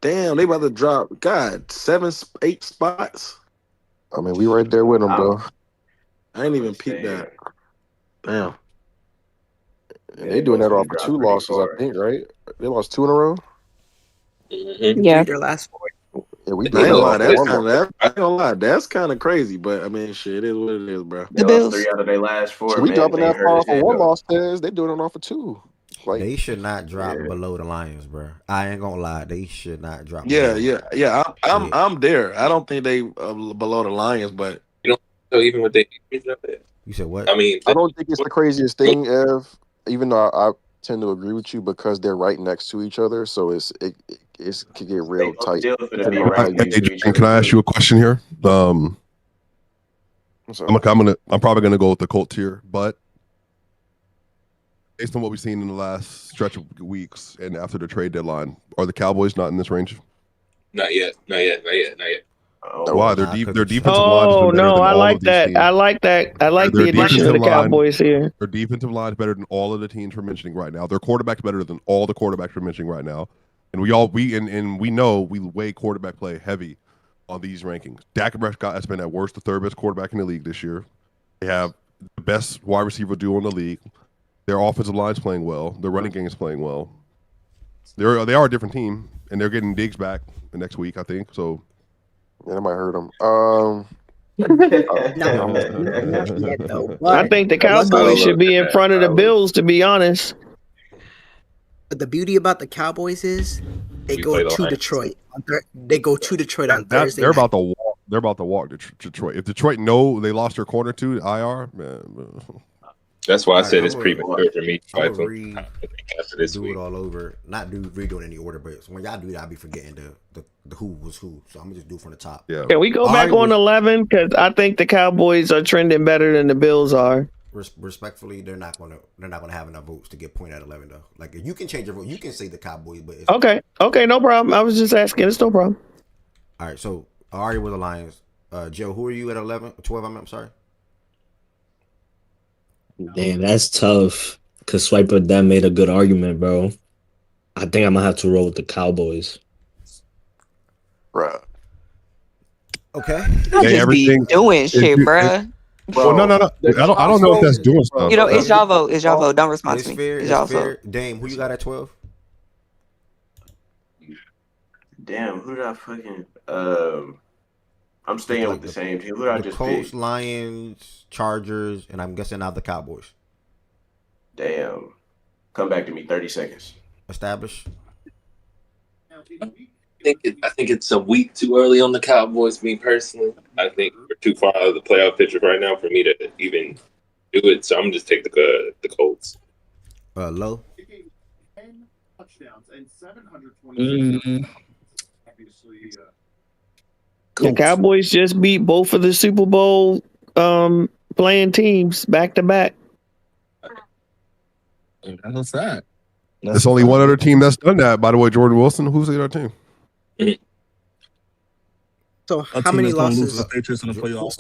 Damn, they about to drop. God, 7, 8 spots. I mean, we right there with them, bro. I ain't even peeped that. Damn. And they doing that off of 2 losses, I think, right? They lost 2 in a row. Yeah, their last 4. Yeah, we I ain't did. gonna lie, I ain't gonna lie, that's kind of crazy. But I mean, shit, it is what it is, bro. They lost 3 out of their last 4. So we man. dropping They that hurt far his off of head, 1 though. loss, Tez. They doing it off of 2. Like They should not drop below the Lions, bro. I ain't gonna lie. They should not drop. Yeah. I'm there. I don't think they below the Lions, but you don't know even what they up there. You said what? I mean, I don't think it's the craziest thing, Ev. Even though I tend to agree with you because they're right next to each other, so it could get real tight. Depending on how you. Can I ask you a question here? I'm probably gonna go with the Colts here, but based on what we've seen in the last stretch of weeks and after the trade deadline, are the Cowboys not in this range? Not yet. Why? Their defensive line has been better oh than no, I all like of these that. teams. I like that. I like Their the addition of the Cowboys here. Their defensive line is better than all of the teams we're mentioning right now. Their quarterback's better than all the quarterbacks we're mentioning right now. And we know we weigh quarterback play heavy. on these rankings. Dak Prescott has been at worst the third best quarterback in the league this year. They have the best wide receiver duo in the league. Their offensive line's playing well. Their running game is playing well. They are a different team, and they're getting Diggs back next week, I think. So, yeah, that might hurt them. Not yet, though. I think the Cowboys should be in front of the Bills, to be honest. But the beauty about the Cowboys is they go to Detroit. They go to Detroit on Thursday. They're about to walk. They're about to walk Detroit. If Detroit know they lost their corner to IR, man. That's why I said it's premature for me. I'm gonna do it all over. Not redo in any order, but when y'all do that, I'll be forgetting the who was who. So I'm gonna just do it from the top. Yeah. Can we go back on 11? Because I think the Cowboys are trending better than the Bills are. Respectfully, they're not gonna have enough votes to get point at 11 though. Like if you can change your vote, you can say the Cowboys, but okay, no problem. I was just asking. It's no problem. All right, so Ari with the Lions. Joe, who are you at 11, 12? I'm sorry. Damn, that's tough. Cause Swiper that made a good argument, bro. I think I'm gonna have to roll with the Cowboys. Bruh. Okay. Everything doing shit, bruh. Well, no. I don't know if that's doing stuff. You know, it's y'all vote. It's y'all vote. Don't respond It's to me. fair. It's It's y'all fair. vote. Dame, who you got at 12? Damn, who did I fucking I'm staying with the same team. Who did I just Colts, pick? Lions, Chargers, and I'm guessing now the Cowboys. Damn. Come back to me. 30 seconds. Establish. I think it's a week too early on the Cowboys. Me personally, I think we're too far out of the playoff picture right now for me to even do it. So I'm just take the Colts. Low. The Cowboys just beat both of the Super Bowl playing teams back to back. That's that. There's only one other team that's done that. By the way, Jordan Wilson. Who's the other team? So how many losses? So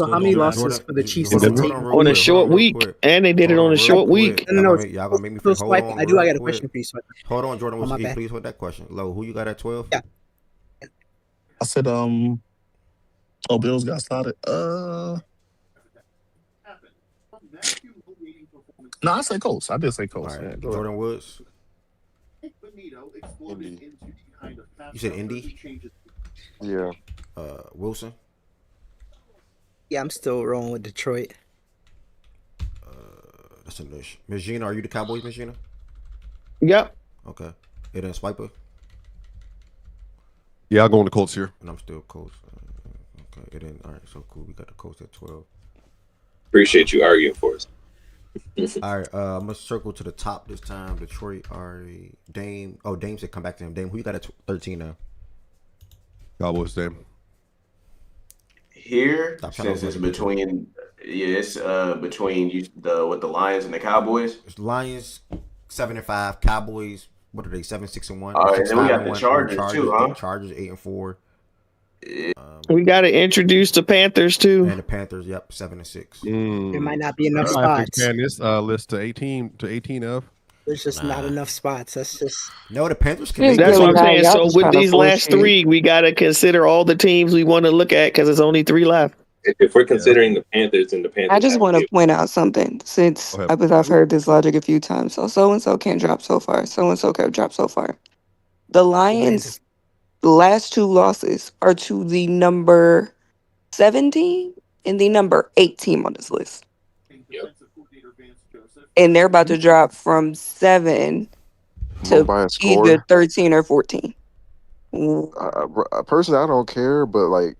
how many losses for the Chiefs on a short week? And they did it on a short week. No, y'all gonna make me so hold Swipe. on I got a quick. question for you, Swipe. Hold on, Jordan. Oh, my Can you bad. please hold that question? Low, who you got at 12? Yeah. I said, Bills got started. No, I said Colts. I did say Colts. All right. Yeah, Jordan Woods. Indy. You said Indy? Yeah. Wilson. Yeah, I'm still rolling with Detroit. That's a niche. Magina, are you the Cowboys, Magina? Yep. Okay. And then Swiper. Yeah, I'll go on the Colts here. And I'm still Colts. Okay. And then all right, so cool. We got the Colts at 12. Appreciate you arguing for us. All right, I'm gonna circle to the top this time. Detroit, Ari, Dame. Oh, Dame said come back to him. Dame, who you got at 13 now? Cowboys, Dame. Here, since it's between between the Lions and the Cowboys. It's Lions 7-5, Cowboys. What are they? 7-6-1. All right, and then we got the Chargers too, huh? Chargers 8-4. We got to introduce the Panthers too. And the Panthers, yep, 7-6. There might not be enough spots. Expand this list to 18 of. There's just not enough spots. That's just no. The Panthers can make That's it. what I'm saying. So with these last three, we got to consider all the teams we want to look at because there's only three left. If we're considering the Panthers and the Panthers, I just want to point out something since I've heard this logic a few times. So and so can't drop so far. So and so can't drop so far. The Lions' last two losses are to the number 17 and the number 8 team on this list. Yep. And they're about to drop from 7 to either 13 or 14. Personally, I don't care, but like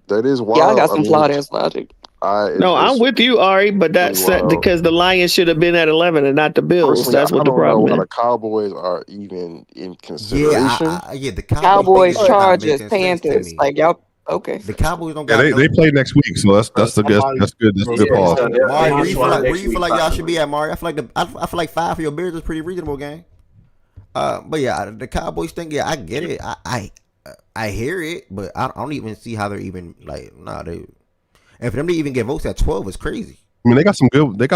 that is wild. Y'all got some flawed ass logic. I'm with you, Ari, but that's because the Lions should have been at 11 and not the Bills. That's what the problem is. The Cowboys are even in consideration. The Cowboys, Chargers, Panthers. Like y'all. Okay. The Cowboys don't got. They play next week, so that's good. That's good. That's good pause. Mari, where you feel like y'all should be at, Mari? I feel like 5 for your Bears is pretty reasonable, gang. But yeah, the Cowboys thing, yeah, I get it. I hear it, but I don't even see how they're even like. They. And for them to even get votes at 12 is crazy. I mean, they got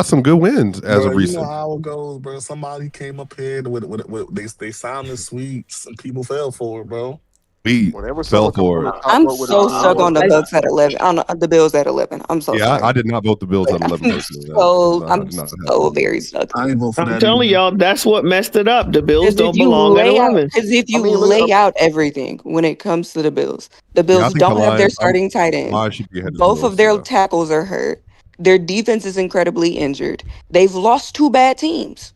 some good wins as of recent. You know how it goes, bro. Somebody came up here with they sounded sweet. Some people fell for it, bro. We Whenever fell someone comes for from it. the top I'm vote with a so team, stuck on the Bucks at 11. On the Bills at 11. I'm so Yeah, sorry. I did not vote the Bills at 11 personally. I'm so very stuck. I ain't vote for I'm that telling either. y'all, that's what messed it up. The Bills Because if don't you belong at lay out, 11. lay out everything when it comes to the Bills Yeah, I don't think the have their Lions. starting tight end. Lions should be ahead of the Both of Bills. their Yeah. tackles are hurt. Their defense is incredibly injured. They've lost 2 bad teams.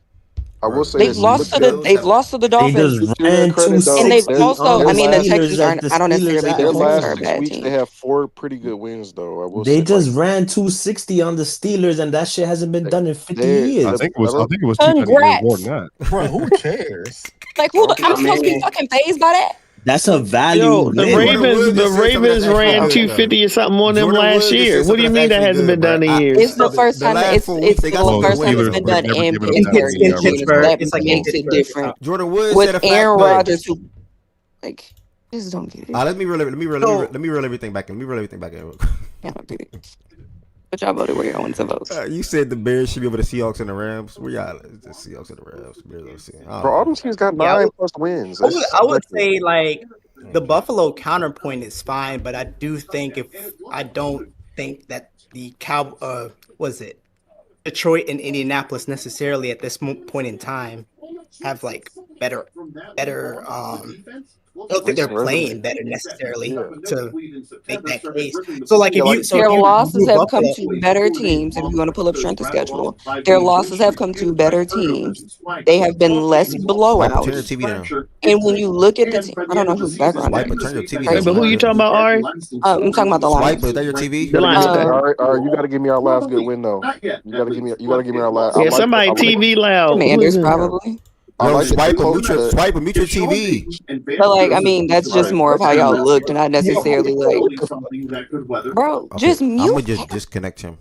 I will say They've this: lost to the They Dolphins. just to their ran credit, though, And they've 260 also, on the I mean, the last, Texans Steelers at aren't. the I don't Steelers necessarily at think their the Texans are last a home. 6 bad weeks, they team. have 4 pretty good wins, though. I will They say, just ran 260 on the Steelers, and that shit hasn't been done in 50 they I years. think it was. I think it was too many years more than that. Bro, who cares? Like I'm I supposed to be mean, fucking phased by that. That's a value Yo, the win. Jordan Woods Ravens just said something that's actually ran good, though. 250 or something on them Jordan last Woods just year. said What do something you that's mean that actually hasn't good, been done bro. in years? It's the first The time. last 4 weeks they got the Well, some the first time it's Steelers been would have done never in given them that Pittsburgh. many It's rushing Pittsburgh. yards. That It's like in makes it Pittsburgh. different. Jordan Woods With said a fact, Aaron though. Rodgers, who like just don't get it. Let me reel everything back in. Let me reel everything back in. Real quick. I don't get it. But y'all voted where y'all want to vote. You said the Bears should be over the Seahawks and the Rams. Where y'all? The Seahawks and the Rams. Bears. bro, all them teams got Yeah, 9 plus wins. I would, That's I would subjective. say like the Buffalo counterpoint is fine, but I do think I don't think that the was it Detroit and Indianapolis necessarily at this point in time have like better. I don't think they're Recent playing resume. better necessarily Yeah. to make that case. So like Yeah, if like you Their losses do have come Buffalo, to better teams. If you want to pull up strength of schedule, their losses have come to better teams. They have been less Swiper, turn your blowouts. TV down. And when you look at the team, I don't know whose background that Swiper, is. turn your TV Hey, down. but who you talking about, Ari? I'm talking about the Swiper, Lions. is that your TV? You gotta give Lions, me, okay. all right, you gotta give me our last good win though. You gotta give me our last. Yeah, somebody TV loud. Commanders, Who's in? probably. I Yo, like the Swiper, mute your TV. But like, I mean, that's just more of how y'all looked, and not necessarily like, bro, Okay, just I'm mute. gonna just disconnect him,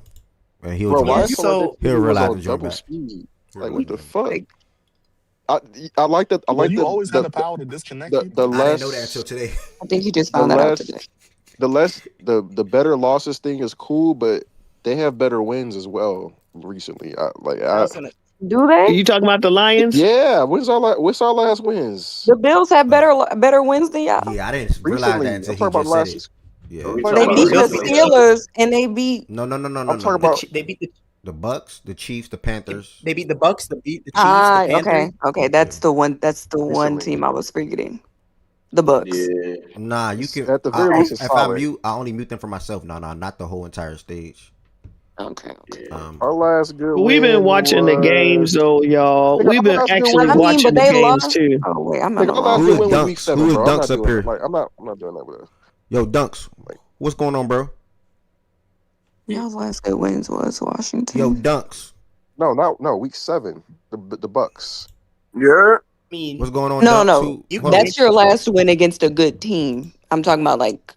and he'll bro. join Why us. is so He'll was realize on and join double back. speed? Like what the fuck? I like that. I Well, like you always had the the power to disconnect the, people. the I didn't know that less until today. I think he just the found that out today. less the better losses thing is cool, but they have better wins as well recently. Do they? You talking about the Lions? Yeah, what's our last wins? The Bills have better wins than y'all. Yeah, I didn't realize that Recently, until I'm he talking about just said it. 6. Yeah. They beat the Steelers and they beat. No. I'm talking about they beat the Bucks, the Chiefs, the Panthers. the Bucks, the Chiefs, the Panthers. Okay. That's the one. That's the one team I was forgetting. The Bucks. Yeah. Nah, you can. at the very least it's if I solid. mute, I only mute them for myself. No, not the whole entire stage. Okay. Our last good We've been win watching the games though, y'all. We've been actually watching the games too. Oh wait, I'm not. Our last good win was week 7, Who is bro. I'm Dunks not up doing here? it. Like I'm not doing that with us. Yo, Dunks, what's going on, bro? Y'all's last good wins was Washington. Yo, Dunks. No, week 7. The Bucks. Yeah. What's going on? No, Dunks? no. That's your last win against a good team. I'm talking about like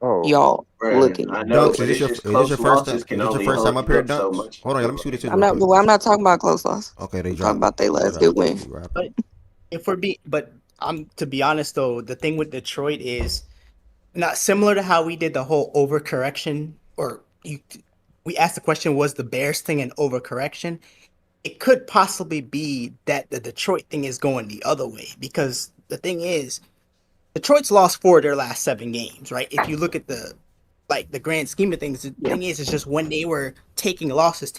y'all looking. I know, Dunks, but is this it's your just first close time? losses Is can this your only first time hold up you here, up so Dunks? much. Hold on, let me see this. I'm not talking about close loss. Okay, they I'm dropped. talking about their last good win. But to be honest though, the thing with Detroit is not similar to how we did the whole overcorrection, we asked the question, was the Bears thing an overcorrection? It could possibly be that the Detroit thing is going the other way, because the thing is, Detroit's lost 4 of their last 7 games, right? If you look at the grand scheme of things, the thing is, it's just when they were taking losses,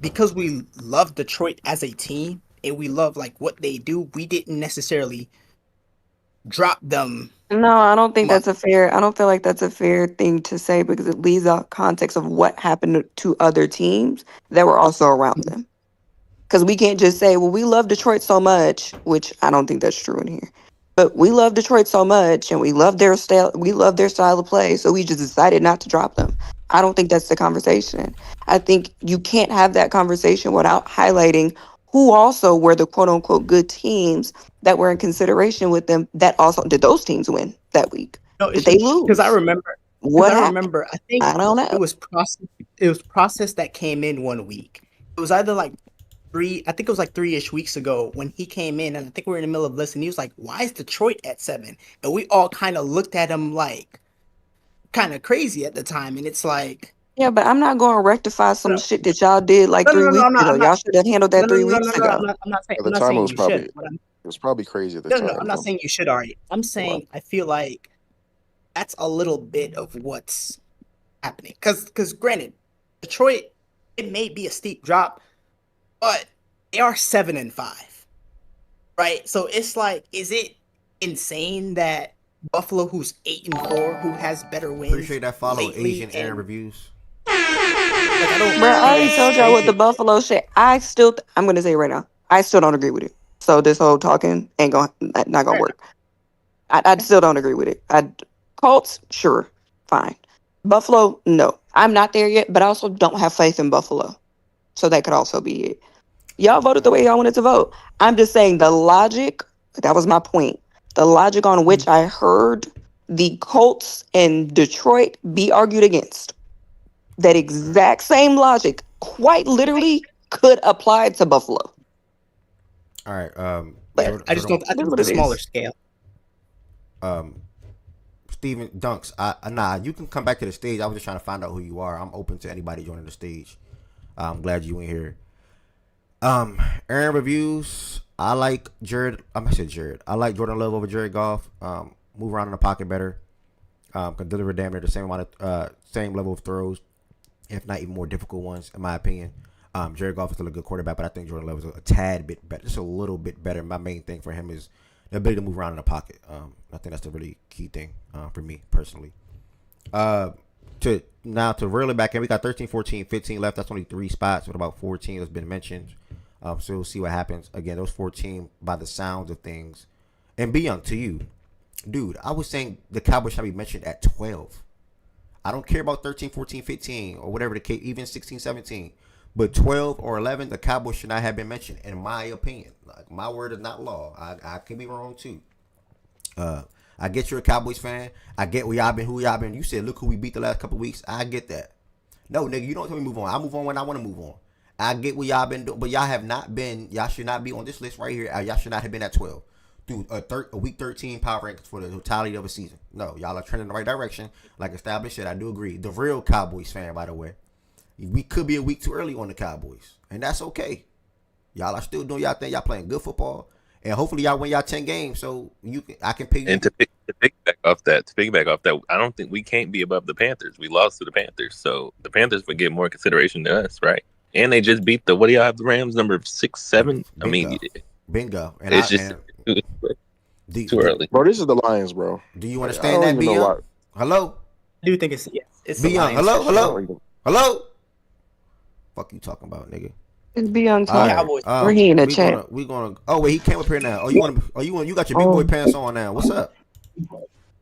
because we love Detroit as a team and we love like what they do, we didn't necessarily drop them. No, I don't think that's a fair. I don't feel like that's a fair thing to say, because it leaves out context of what happened to other teams that were also around them. Because we can't just say, well, we love Detroit so much, which I don't think that's true in here. But we love Detroit so much and we love their style of play, so we just decided not to drop them. I don't think that's the conversation. I think you can't have that conversation without highlighting who also were the quote unquote good teams that were in consideration with them. That also did those teams win that week? No, did they lose? Because I remember. What I happened? remember. I think I don't know. It was process that came in 1 week. It was either like 3. I think it was like 3-ish weeks ago when he came in, and I think we were in the middle of listening. He was like, "Why is Detroit at 7?" And we all kind of looked at him like kind of crazy at the time, and it's like. Yeah, but I'm not going to rectify some shit that y'all did like 3 weeks ago. Y'all should have handled that 3 weeks ago. I'm not saying you should. It was probably crazy at the No, time. I'm not saying you should, Ari. I'm saying I feel like that's a little bit of what's happening. Because granted, Detroit, it may be a steep drop, but they are 7-5, right? So it's like, is it insane that Buffalo, who's 8-4, who has better wins, Appreciate that follow, lately, Asian Aaron reviews. Like, I don't. Bro, I already That's told y'all what the crazy. Buffalo shit. I'm gonna say it right now. I still don't agree with it. So this whole talking ain't not gonna work. I still don't agree with it. Colts, sure, fine. Buffalo, no. I'm not there yet, but I also don't have faith in Buffalo. So that could also be it. Y'all voted the way y'all wanted to vote. I'm just saying the logic, that was my point. The logic on which I heard the Colts and Detroit be argued against. That exact same logic quite literally could apply to Buffalo. All right. But I just don't. I think it's a smaller scale. Steven Dunks. You can come back to the stage. I was just trying to find out who you are. I'm open to anybody joining the stage. I'm glad you in here. Aaron reviews. I like Jared. I said Jared. I like Jordan Love over Jared Goff. Move around in the pocket better. Can deliver damn near the same amount of same level of throws, if not even more difficult ones, in my opinion. Jared Goff is still a good quarterback, but I think Jordan Love is a tad bit better, just a little bit better. My main thing for him is the ability to move around in the pocket. I think that's the really key thing for me personally. To reel it back in, we got 13, 14, 15 left. That's only 3 spots with about 14 that's been mentioned. So we'll see what happens. Again, those 14, by the sounds of things. And be young to you. Dude, I was saying the Cowboys should be mentioned at 12. I don't care about 13, 14, 15, or whatever the case, even 16, 17. But 12 or 11, the Cowboys should not have been mentioned, in my opinion. Like, my word is not law. I can be wrong, too. I get you're a Cowboys fan. I get who y'all been. You said, look who we beat the last couple of weeks. I get that. No, nigga, you don't tell me move on. I move on when I want to move on. I get what y'all been doing, but y'all have not been. Y'all should not be on this list right here. Y'all should not have been at 12. Through a week 13 power rankings for the totality of a season. No, y'all are trending in the right direction. Like established shit, I do agree. The real Cowboys fan, by the way. We could be a week too early on the Cowboys, and that's okay. Y'all are still doing y'all thing. Y'all playing good football, and hopefully y'all win y'all 10 games. So I can pick. And to piggyback off that, I don't think we can't be above the Panthers. We lost to the Panthers, so the Panthers would get more consideration than us, right? And they just beat what do y'all have the Rams number 6, 7? Bingo. I mean, bingo. And it's just too early, bro. This is the Lions, bro. Do you understand that, Beyond? Hello. I do think it's Beyond. Hello. Fuck you talking about, nigga? It's Beyond Cowboys. Or he in the chat. We gonna. Oh wait, he came up here now. Oh, you got your big boy pants on now. What's up?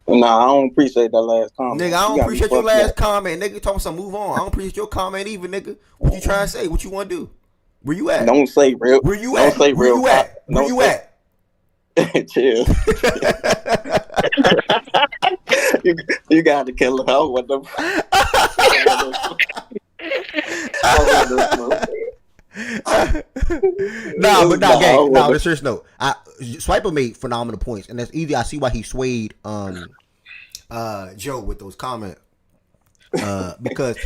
Nah, I don't appreciate that last comment. Nigga, I don't appreciate your last comment. Nigga, talking some move on. I don't appreciate your comment either, nigga. What you trying to say? What you want to do? Where you at? Don't say real. Where you at? Don't say Where real. you at? Where you at? Chill. you got to kill him out with them. Gang. No, the serious note. Swiper made phenomenal points, and that's easy. I see why he swayed Joe with those comments. Because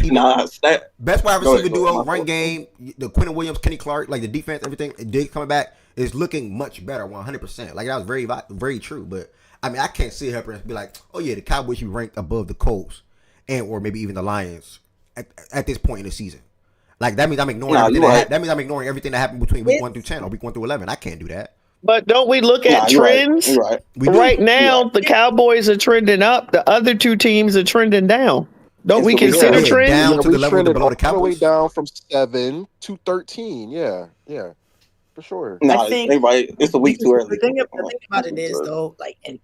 best wide receiver duo, run game, the Quentin Williams, Kenny Clark, like the defense, everything, Diggs coming back is looking much better, 100%. Like that was very, very true. But I mean, I can't sit here and be like, oh yeah, the Cowboys should be ranked above the Colts and or maybe even the Lions at this point in the season. Like that means I'm ignoring everything. That means I'm ignoring everything that happened between week 1 through 10 or week 1 through 11. I can't do that. But don't we look at trends? Right now, the Cowboys are trending up. The other two teams are trending down. Don't we consider trends? Down to the level below the Cowboys? All the way down from 7 to 13. Yeah, for sure. I think it's a week too early. The thing about it is though, like, and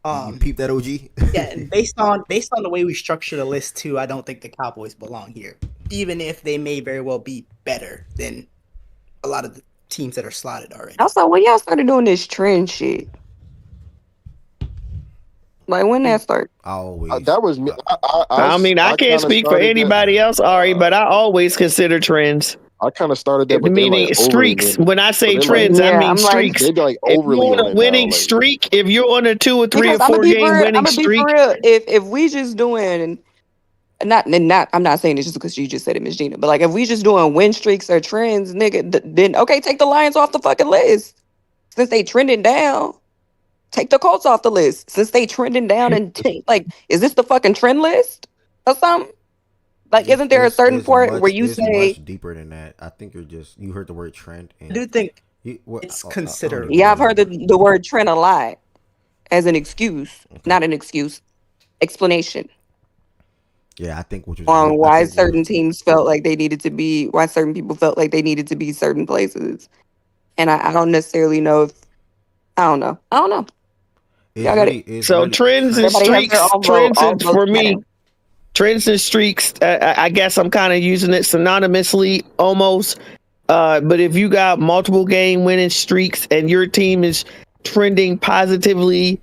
you peep that, OG. Yeah, and based on the way we structure the list too, I don't think the Cowboys belong here, even if they may very well be better than a lot of the teams that are slotted already. Also, when y'all started doing this trend shit, like when that started? Always. That was me. I can't speak for anybody else, Ari, but I always consider trends. I kind of started that, meaning streaks. When I say trends, I mean streaks. They're like if overly you're on a winning streak, if you're on a 2 or 3 or 4 game winning streak, if we just doing not, I'm not saying this just because you just said it, Miss Gina, but like if we just doing win streaks or trends, nigga, then okay, take the Lions off the fucking list. Since they trending down, take the Colts off the list. Since they trending down and is this the fucking trend list or something? Like, isn't there a certain point where you say much deeper than that? I think you heard the word trend. And I do think it's considerable. Yeah, I've heard the word trend a lot as an excuse, not an excuse, explanation. Yeah, I think on why certain teams felt like they needed to be, why certain people felt like they needed to be certain places, and I don't necessarily know if I don't know. Y'all got it. So trends and streaks, for me, trends and streaks. I guess I'm kind of using it synonymously almost. But if you got multiple game winning streaks and your team is trending positively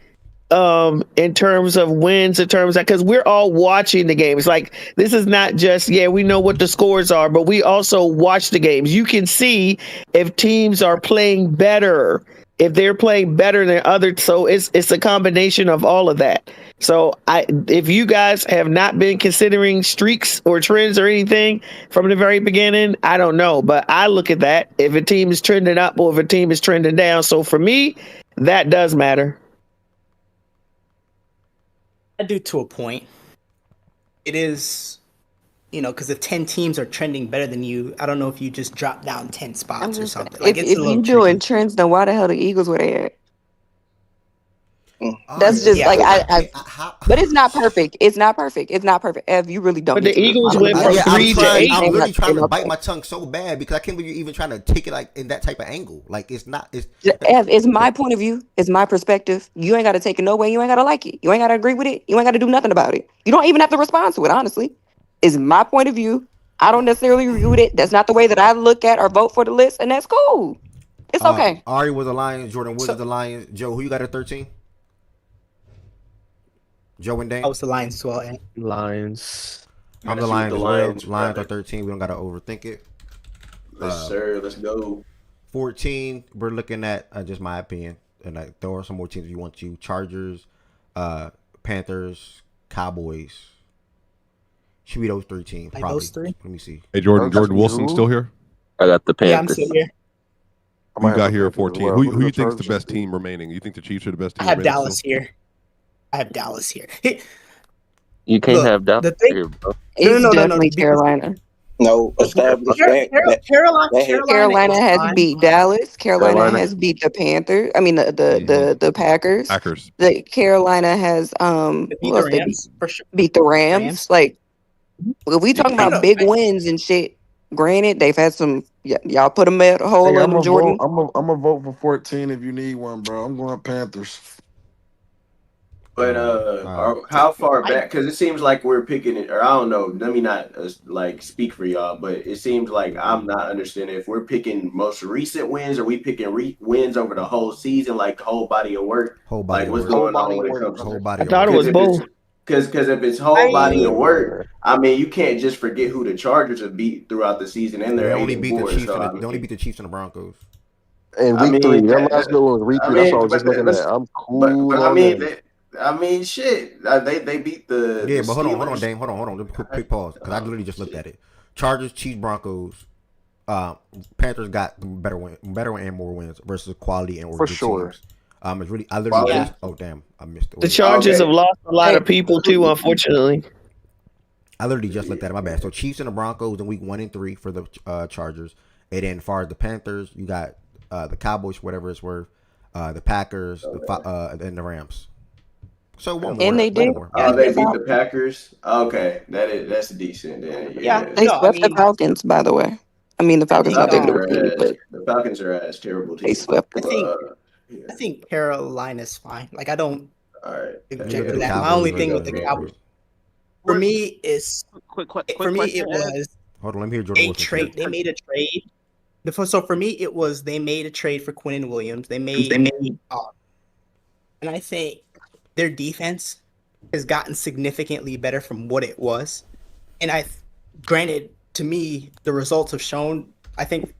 in terms of wins, in terms of, because we're all watching the games. Like, this is not just, we know what the scores are, but we also watch the games. You can see if teams are playing better, if they're playing better than others. So it's a combination of all of that. So if you guys have not been considering streaks or trends or anything from the very beginning, I don't know, but I look at that if a team is trending up or if a team is trending down. So for me, that does matter. I do to a point. It is, because if 10 teams are trending better than you, I don't know if you just drop down 10 spots or something. Like, if you doing trends, then why the hell the Eagles were there? That's just but it's not perfect. It's not perfect. Ev, you really don't. But the Eagles went from 3 to 8. I'm literally trying to bite my tongue so bad because I can't believe you're even trying to take it like in that type of angle. Like, it's not. Ev, it's my point of view. It's my perspective. You ain't got to take it no way. You ain't got to like it. You ain't got to agree with it. You ain't got to do nothing about it. You don't even have to respond to it. Honestly, it's my point of view. I don't necessarily agree with it. That's not the way that I look at or vote for the list, and that's cool. It's okay. Ari was the Lions. Jordan Woods is the Lions. Joe, who you got at 13? Joe and Dan? I was the Lions as well. Lions. I'm the Lions as well. Lions are 13. We don't got to overthink it. Yes, sir. Let's go. 14, we're looking at, just my opinion, and there are some more teams if you want to. Chargers, Panthers, Cowboys. Should be those 3 teams. Like probably. those 3? Let me see. Hey, Jordan Wilson still here? I got the Panthers. Yeah, I'm still here. You got here at 14. Who you think is the best team remaining? You think the Chiefs are the best team? I have Dallas here. You can't have Dallas here, bro. It's definitely Carolina. No, established. Carolina has beat Dallas. Carolina has beat the Panthers. I mean the Packers. The Carolina has beat the Rams for sure. Beat the Rams. Like, if we talking about big wins and shit, granted they've had some. Y'all put them at a hole in Jordan. I'm gonna vote for 14 if you need one, bro. I'm going Panthers. But how far back? Because it seems like we're picking it, or I don't know. Let me not speak for y'all, but it seems like I'm not understanding if we're picking most recent wins, or we picking wins over the whole season, like the whole body of work. What's going on when it comes to whole body? I thought it was both. Because if it's whole body of work, I mean, you can't just forget who the Chargers have beat throughout the season, and they only beat the Chiefs. They only beat the Chiefs and the Broncos. And week 3, that last good one was week 3. That's what I was just looking at. I'm cool. I mean, shit. They beat the. Yeah, but hold on, Dame. Hold on. Quick pause, because I literally just looked at it. Chargers, Chiefs, Broncos. Panthers got better and more wins versus quality and for sure. Teams. It's really. I literally. Yeah. Oh damn! I missed it. The Chargers have lost a lot of people too, unfortunately. I literally just looked at it. My bad. So Chiefs and the Broncos in week 1 and 3 for the Chargers, and then as far as the Panthers, you got the Cowboys, whatever it's worth, the Packers, and the Rams. So one more. And they did. They beat the Packers. Okay, that's decent. Yeah, they swept the Falcons, by the way. I mean, the Falcons are the Falcons are ass terrible team. They swept. I think Carolina's fine. Like, I don't object to that. Cowboys My only thing with the Cowboys, for me, is quick for me it was. Hold on, let me hear Jordan Wilson. Trade. They made a trade. So for me, it was they made a trade for Quinnen Williams. They made, and I think their defense has gotten significantly better from what it was. And granted, to me, the results have shown. I think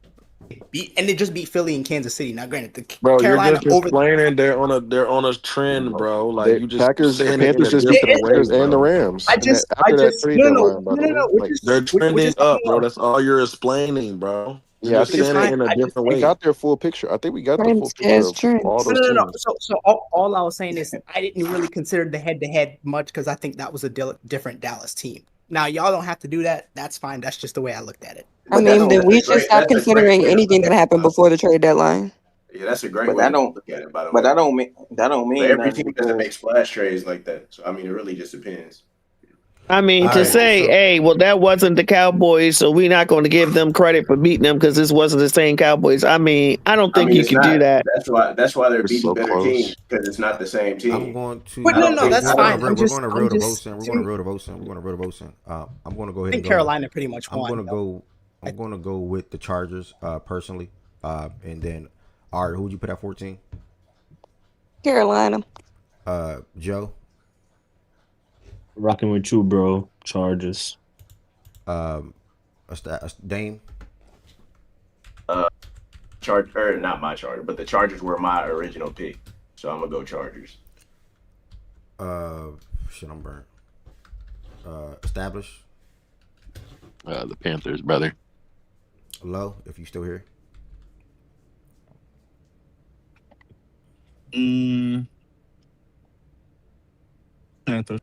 they just beat Philly and Kansas City. Now, granted, Carolina you're just explaining they're on a trend, bro. Like, you just Panthers just beat the Raiders and the Rams. They're trending up, bro. That's all you're explaining, bro. Yeah, I think It's fine. we got their full picture. I think we got the full Trends picture as of trends. all those No. teams. So all I was saying is I didn't really consider the head-to-head much because I think that was a different Dallas team. Now y'all don't have to do that. That's fine. That's just the way I looked at it. I mean, then we should stop considering anything that happened before the trade deadline. Yeah, that's a great But way that to don't. look at it. By the But way, that don't mean but every nothing team doesn't make because splash trades like that. So I mean, it really just depends. I mean, to say, hey, well, that wasn't the Cowboys, so we're not going to give them credit for beating them because this wasn't the same Cowboys. I mean, I don't think you it's can not. do that. That's why they're It's beating so better close. teams because it's not the same team. I'm going to. But no, that's fine. We're going to reel the votes in. We're going to reel the votes in. I'm going to go ahead. I think Carolina pretty much won. I'm going to go with the Chargers personally, and then Art. Who would you put at 14? Carolina. Joe. Rocking with you, bro. Chargers. Dame. Not my Charger, but the Chargers were my original pick, so I'm gonna go Chargers. Shit, I'm burnt. Establish. The Panthers, brother. Low, if you still here. Panthers.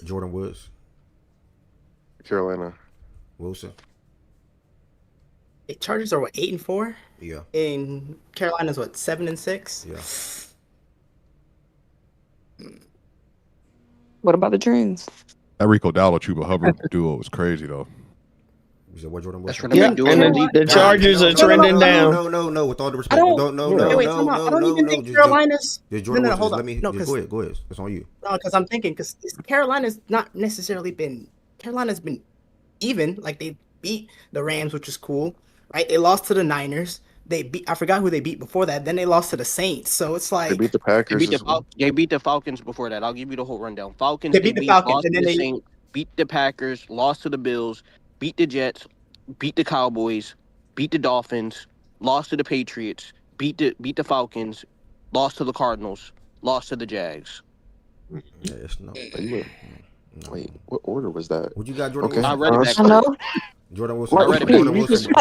Jordan Woods. Carolina. Wilson. Chargers are what 8-4. Yeah. And Carolina's what 7-6. Yeah. What about the Trends? That Rico Dowdle Chuba Hubbard duo was crazy though. You said what Jordan Wilson? Yeah, and the Chargers are trending down. No. With all the respect, I don't even think Carolina's. Jordan No, hold Wilson. on. Let me. No, Go ahead. It's on you. No, because I'm thinking because Carolina's not necessarily been. Carolina's been even. Like they beat the Rams, which is cool, right? They lost to the Niners. They beat. I forgot who they beat before that. Then they lost to the Saints. So it's like they beat the Packers. They beat the Falcons before that. I'll give you the whole rundown. Falcons. They beat the Falcons, lost and then to the they Saints, beat the Packers, lost to the Bills, beat the Jets, beat the Cowboys, beat the Dolphins, lost to the Patriots, beat the Falcons, lost to the Cardinals, lost to the Jags. Yes, no. Wait, what order was that? What you got, Jordan? Okay. I read it back. Jordan Wilson. Jordan Wilson.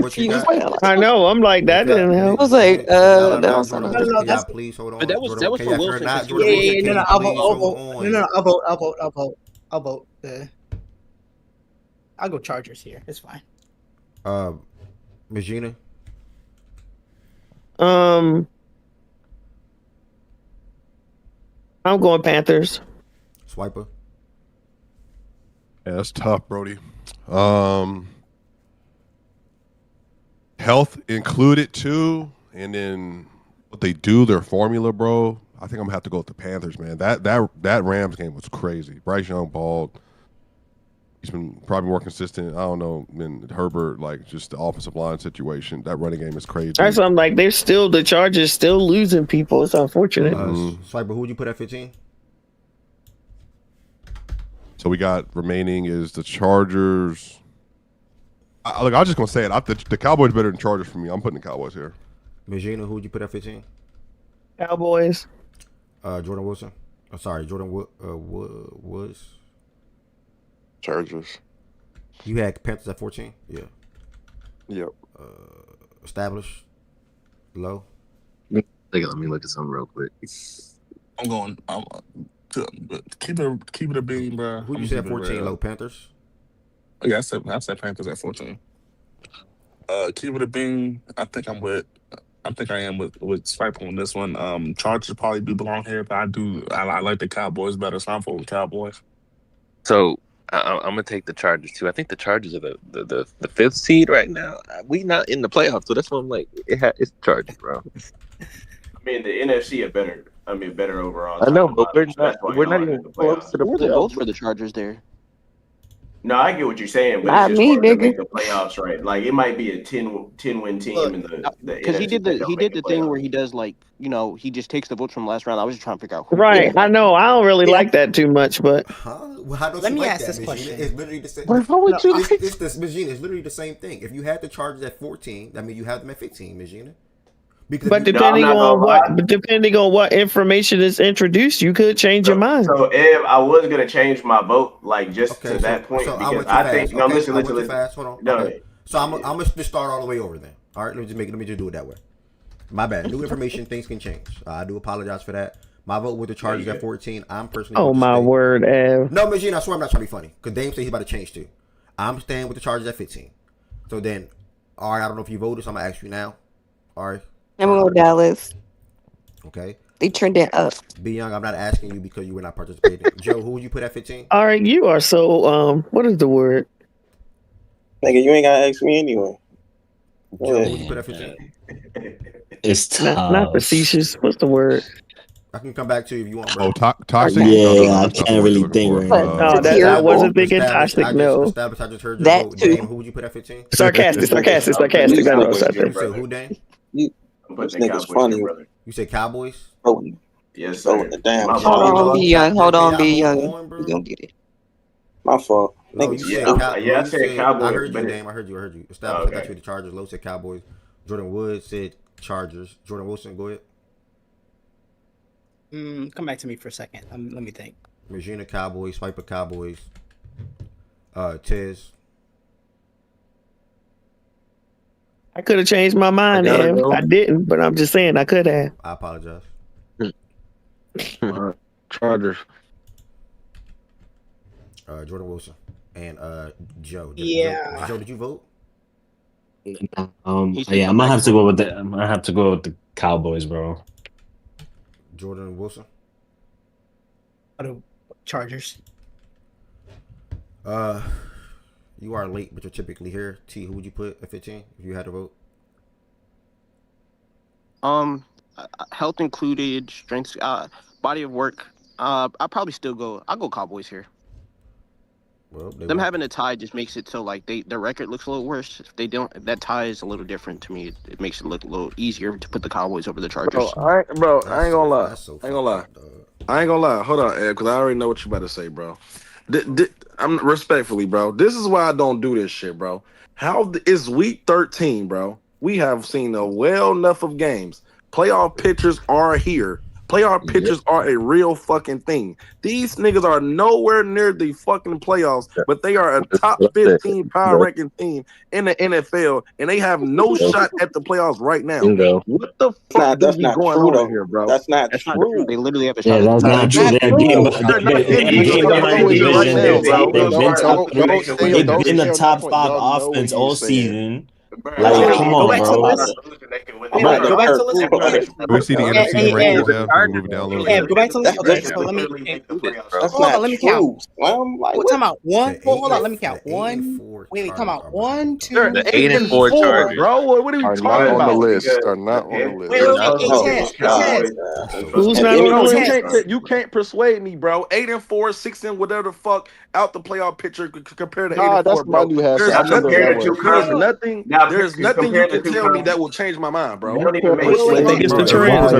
What you got? I know. I'm like that didn't help. I was like, that was No, that's please hold on. But that was for Wilson. No, I'll vote. I'll go Chargers here. It's fine. Magina. I'm going Panthers. Swiper. Yeah, that's tough, Brody. Health included too, and then what they do, their formula, bro. I think I'm gonna have to go with the Panthers, man. That Rams game was crazy. Bryce Young balled. He's been probably more consistent. I don't know. Than Herbert, like just the offensive line situation. That running game is crazy. That's what I'm like. The Chargers still losing people. It's unfortunate. Swiper, who would you put at 15? So we got remaining is the Chargers. I was just gonna say it. The Cowboys better than Chargers for me. I'm putting the Cowboys here. Magina, who would you put at 15? Cowboys. Jordan Wilson. Jordan Woods. Chargers. You had Panthers at 14? Yeah. Yep. Established. Low. Let me look at something real quick. I'm going. Keep it a beam, bro. Who you said 14? Low Panthers. Oh, yeah, I said Panthers at 14. Keep it a beam. I think I am with Swipe on this one. Chargers probably do belong here, but I like the Cowboys better, so I'm voting Cowboys. So I'm gonna take the Chargers too. I think the Chargers are the fifth seed right now. We not in the playoffs, so that's why I'm like, it's Chargers, bro. I mean, the NFC are better. Better overall. I know, but we're not even close to the They're playoffs. both for the Chargers there. No, I get what you're saying, but Not it's just me, hard to nigga. make the playoffs, right? Like it might be a 10-win team in the Because he did the thing where he does he just takes the votes from last round. I was just trying to figure out who. Right. I know. I don't really like that too much, but Well, how don't Let you me like ask that, this Magina? question. It's literally the same. It's literally the same thing. If you had the Chargers at 14, that means you have them at 15, Magina. But depending on what information is introduced, you could change your mind. So, Ev, I was gonna change my vote, to that point, because I think. No, listen. Fast. Hold on. No, okay. So I'm gonna just start all the way over then. All right, let me just do it that way. My bad. New information, things can change. I do apologize for that. My vote with the Chargers at 14. I'm personally. Oh my word, Ev. No, Machine, I swear I'm not trying to be funny. Because Dame said he's about to change too. I'm staying with the Chargers at 15. So then, all right, I don't know if you voted, so I'm going to ask you now. All right. I'm going to go Dallas. Okay. They trended up. Be Young, I'm not asking you because you were not participating. Joe, who would you put at 15? All right, you are so, what is the word? Nigga, you ain't got to ask me anyway. Joe, who would you put at 15? It's tough. Not facetious. What's the word? I can come back to you if you want, bro. Oh, toxic? Yeah, I can't really think right now. No, I wasn't thinking toxic, no. I just heard your vote. Dame, who would you put at 15? Sarcastic. I know something. You said who, Dame? This nigga's funny. You said Cowboys? Oh, yes, sir. Hold on, be young. We gonna get it. My fault. No, you said I said Cowboys. I heard you, Dame. I heard you. Established that you the Chargers. Low said Cowboys. Jordan Wood said Chargers. Jordan Wilson, go ahead. Come back to me for a second. Let me think. Regina Cowboys, Swiper Cowboys, Tez. I could have changed my mind, Ev. I didn't, but I'm just saying I could have. I apologize. Chargers. Jordan Wilson and Joe. Yeah. Joe, did you vote? Yeah, I might have to go with the Cowboys, bro. Jordan Wilson. Chargers. You are late, but you're typically here. T, who would you put at 15 if you had to vote? Health included, strengths, body of work. I'll probably still go. I'll go Cowboys here. Well, them having a tie just makes it so like their record looks a little worse. If they don't, that tie is a little different to me. It makes it look a little easier to put the Cowboys over the Chargers. I ain't gonna lie. I ain't gonna lie. Hold on, Ed, because I already know what you about to say, bro. I'm respectfully, bro. This is why I don't do this shit, bro. It's week 13, bro. We have seen well enough of games. Playoff pictures are here. Playoff pictures are a real fucking thing. These niggas are nowhere near the fucking playoffs, but they are a top 15 power ranking team in the NFL, and they have no shot at the playoffs right now. What the fuck is going on here, bro? That's not true. They literally have a Yeah, shot. that's not true. They're game behind division. They've been a top 5 offense all season. Like, come on, bro. Go back to list. We see the NFC rankings now. Move it down a little bit. Go back to list. Okay, so let me. Hold on, let me count. Time out. Hold on, let me count. Wait, come out. 1, 2. The 8 and 4 Chargers, bro. What are we talking about? On the list. Are not on the list. Who's not on the list? You can't persuade me, bro. 8 and 4, 6 and whatever the fuck out the playoff picture compared to 8 and 4, bro. There's nothing you can tell me that will change my mind, bro. I think it's the trends. The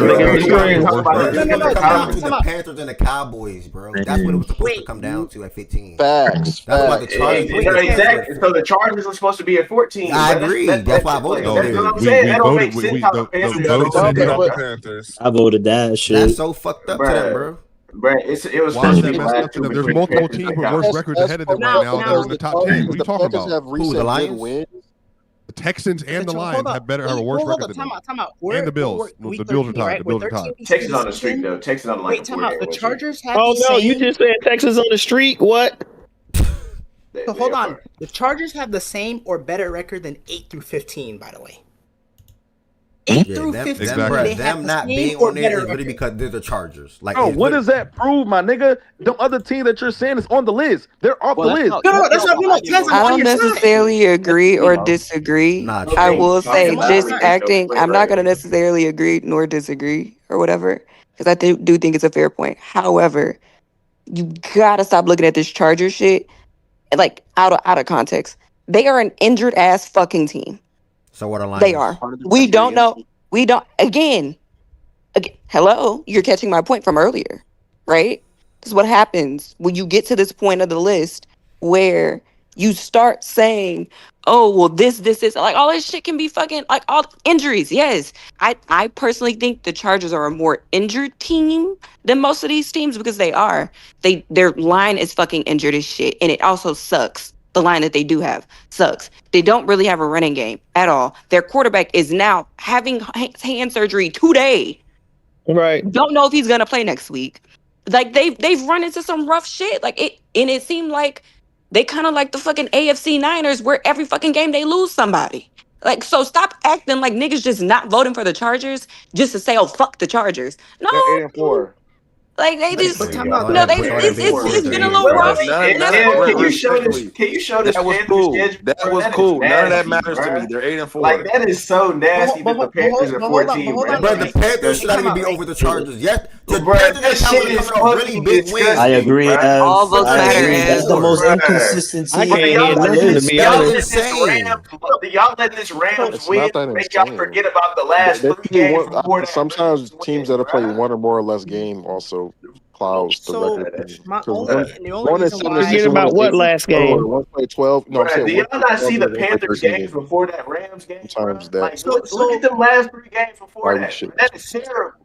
Panthers and the Cowboys, bro. That's what it was supposed to come down to at 15. Facts. That's why the Chargers. Exactly. So the Chargers were supposed to be at 14. I agree. That's why I voted. That's what I'm saying. That don't make sense. I voted that shit. That's so fucked up to them, bro. Right, it was Why is that messed up to them? There's multiple teams with worse records ahead of them right now. They're in the top 10. What are you talking about? Who, the Lions? The Texans and the Lions have a worse record than them. Time out. And the Bills. The Bills are tied. The Bills are tied. Texas on the streak, though. Texas on like. Wait, time out. The Chargers have. Oh no, you just said Texas on the streak. What? So hold on. The Chargers have the same or better record than 8 through 15. By the way. 8 through 15. Exactly. Them not being on there is really because they're the Chargers. Like, what does that prove, my nigga? The other team that you're saying is on the list. They're off the list. No, that's not what I don't necessarily agree or disagree. I will say just acting. I'm not going to necessarily agree nor disagree or whatever because I do think it's a fair point. However, you gotta stop looking at this Charger shit like out of context. They are an injured ass fucking team. So what are Lions? They are. We don't know. We don't. Again, hello. You're catching my point from earlier, right? This is what happens when you get to this point of the list where you start saying, "Oh, well, this, like all this shit can be fucking like all injuries." Yes, I personally think the Chargers are a more injured team than most of these teams because they are. Their line is fucking injured as shit, and it also sucks. The line that they do have sucks. They don't really have a running game at all. Their quarterback is now having hand surgery today. Right. Don't know if he's gonna play next week. Like they've run into some rough shit. Like it seemed like they kind of like the fucking AFC Niners, where every fucking game they lose somebody. Like, so stop acting like niggas just not voting for the Chargers just to say, oh, fuck the Chargers. No. They're 8-4. Like they just It's been a little rough. Can you show this? Can you show this? That was cool. That was cool. None of that matters to me. They're 8-4. Like that is so nasty that the Panthers are 14. But the Panthers should not even be over the Chargers yet. The that shit is really big wins. I agree. All those matter. That's the most inconsistent team. Y'all let this Rams win make y'all forget about the last 3 games before that. Sometimes teams that have played one or more or less game also clouds the record. Forget about what last game? 1-12. No, I'm saying do y'all not see the Panthers games before that Rams game? Sometimes that. Like, look at them last 3 games before that. That is terrible.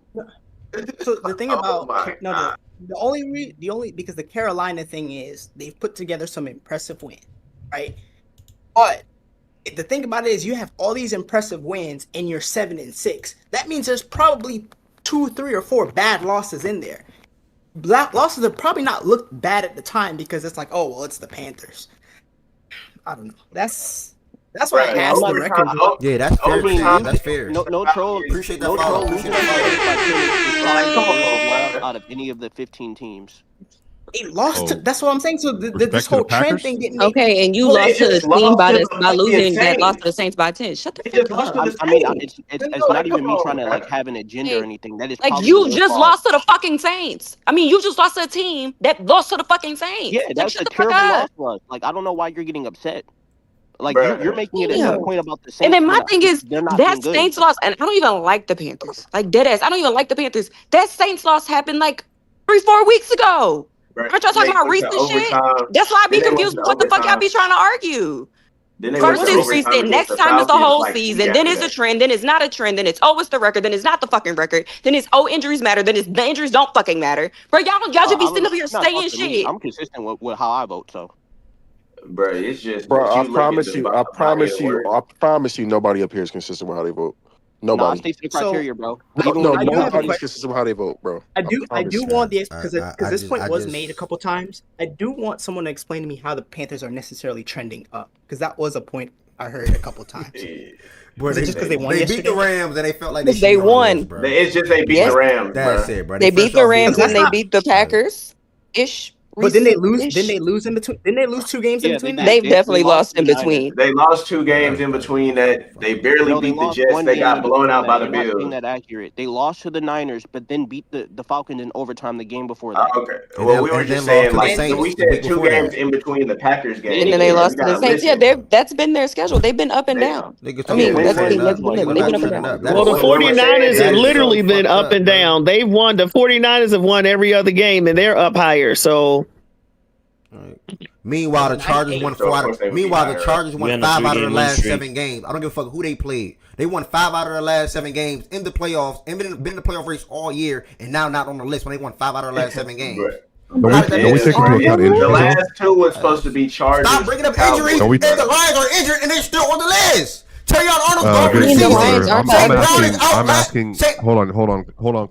So the thing about the only because the Carolina thing is they've put together some impressive wins, right? But the thing about it is you have all these impressive wins and you're 7-6. That means there's probably 2, 3, or 4 bad losses in there. Black losses have probably not looked bad at the time because it's like, oh well, it's the Panthers. I don't know. That's why I asked the record. Yeah, that's fair. That's fair. No troll. Appreciate that. No troll. Out of any of the 15 teams. They lost. That's what I'm saying. So this whole trend thing didn't. Okay, and you lost to the team by losing that lost to the Saints by 10. Shut the fuck up. I mean, it's not even me trying to like have an agenda or anything. That is like you just lost to the fucking Saints. I mean, you just lost to a team that lost to the fucking Saints. Yeah, that's a terrible loss. Like, I don't know why you're getting upset. Like you're making it a point about the Saints. And then my thing is that Saints loss, and I don't even like the Panthers. Like dead ass, I don't even like the Panthers. That Saints loss happened like 3-4 weeks ago. Aren't y'all talking about recent shit? That's why I be confused with what the fuck y'all be trying to argue. First it's recent, next time it's the whole season, then it's a trend, then it's not a trend, then it's it's the record, then it's not the fucking record, then it's injuries matter, then it's the injuries don't fucking matter. Bro, y'all should be sitting up here saying shit. I'm consistent with how I vote, so. Bro, it's just. Bro, I promise you, nobody up here is consistent with how they vote. Nobody. Stay to the criteria, bro. Nobody's consistent with how they vote, bro. I do want the because this point was made a couple times. I do want someone to explain to me how the Panthers are necessarily trending up because that was a point I heard a couple times. Is it just because they won? They beat the Rams and they felt like they won. It's just they beat the Rams. That's it, bro. They beat the Rams and they beat the Packers. But then they lose. Then they lose in between. Didn't they lose 2 games in between? They've definitely lost in between. They lost 2 games in between that. They barely beat the Jets. They got blown out by the Bills. That accurate. They lost to the Niners, but then beat the Falcons in overtime the game before that. Okay. Well, we were just saying like we said 2 games in between the Packers game. And then they lost to the Saints. Yeah, that's been their schedule. They've been up and down. I mean, they've been up and down. Well, the 49ers have literally been up and down. They've won. The 49ers have won every other game, and they're up higher. So. Meanwhile, the Chargers won 5 out of the last 7 games. I don't give a fuck who they played. They won 5 out of the last 7 games in the playoffs and been in the playoff race all year, and now not on the list when they won 5 out of the last 7 games. The last 2 was supposed to be Chargers. Stop bringing up injuries. And the Lions are injured, and they're still on the list. Terrion Arnold's gone for the season. I'm asking. Hold on.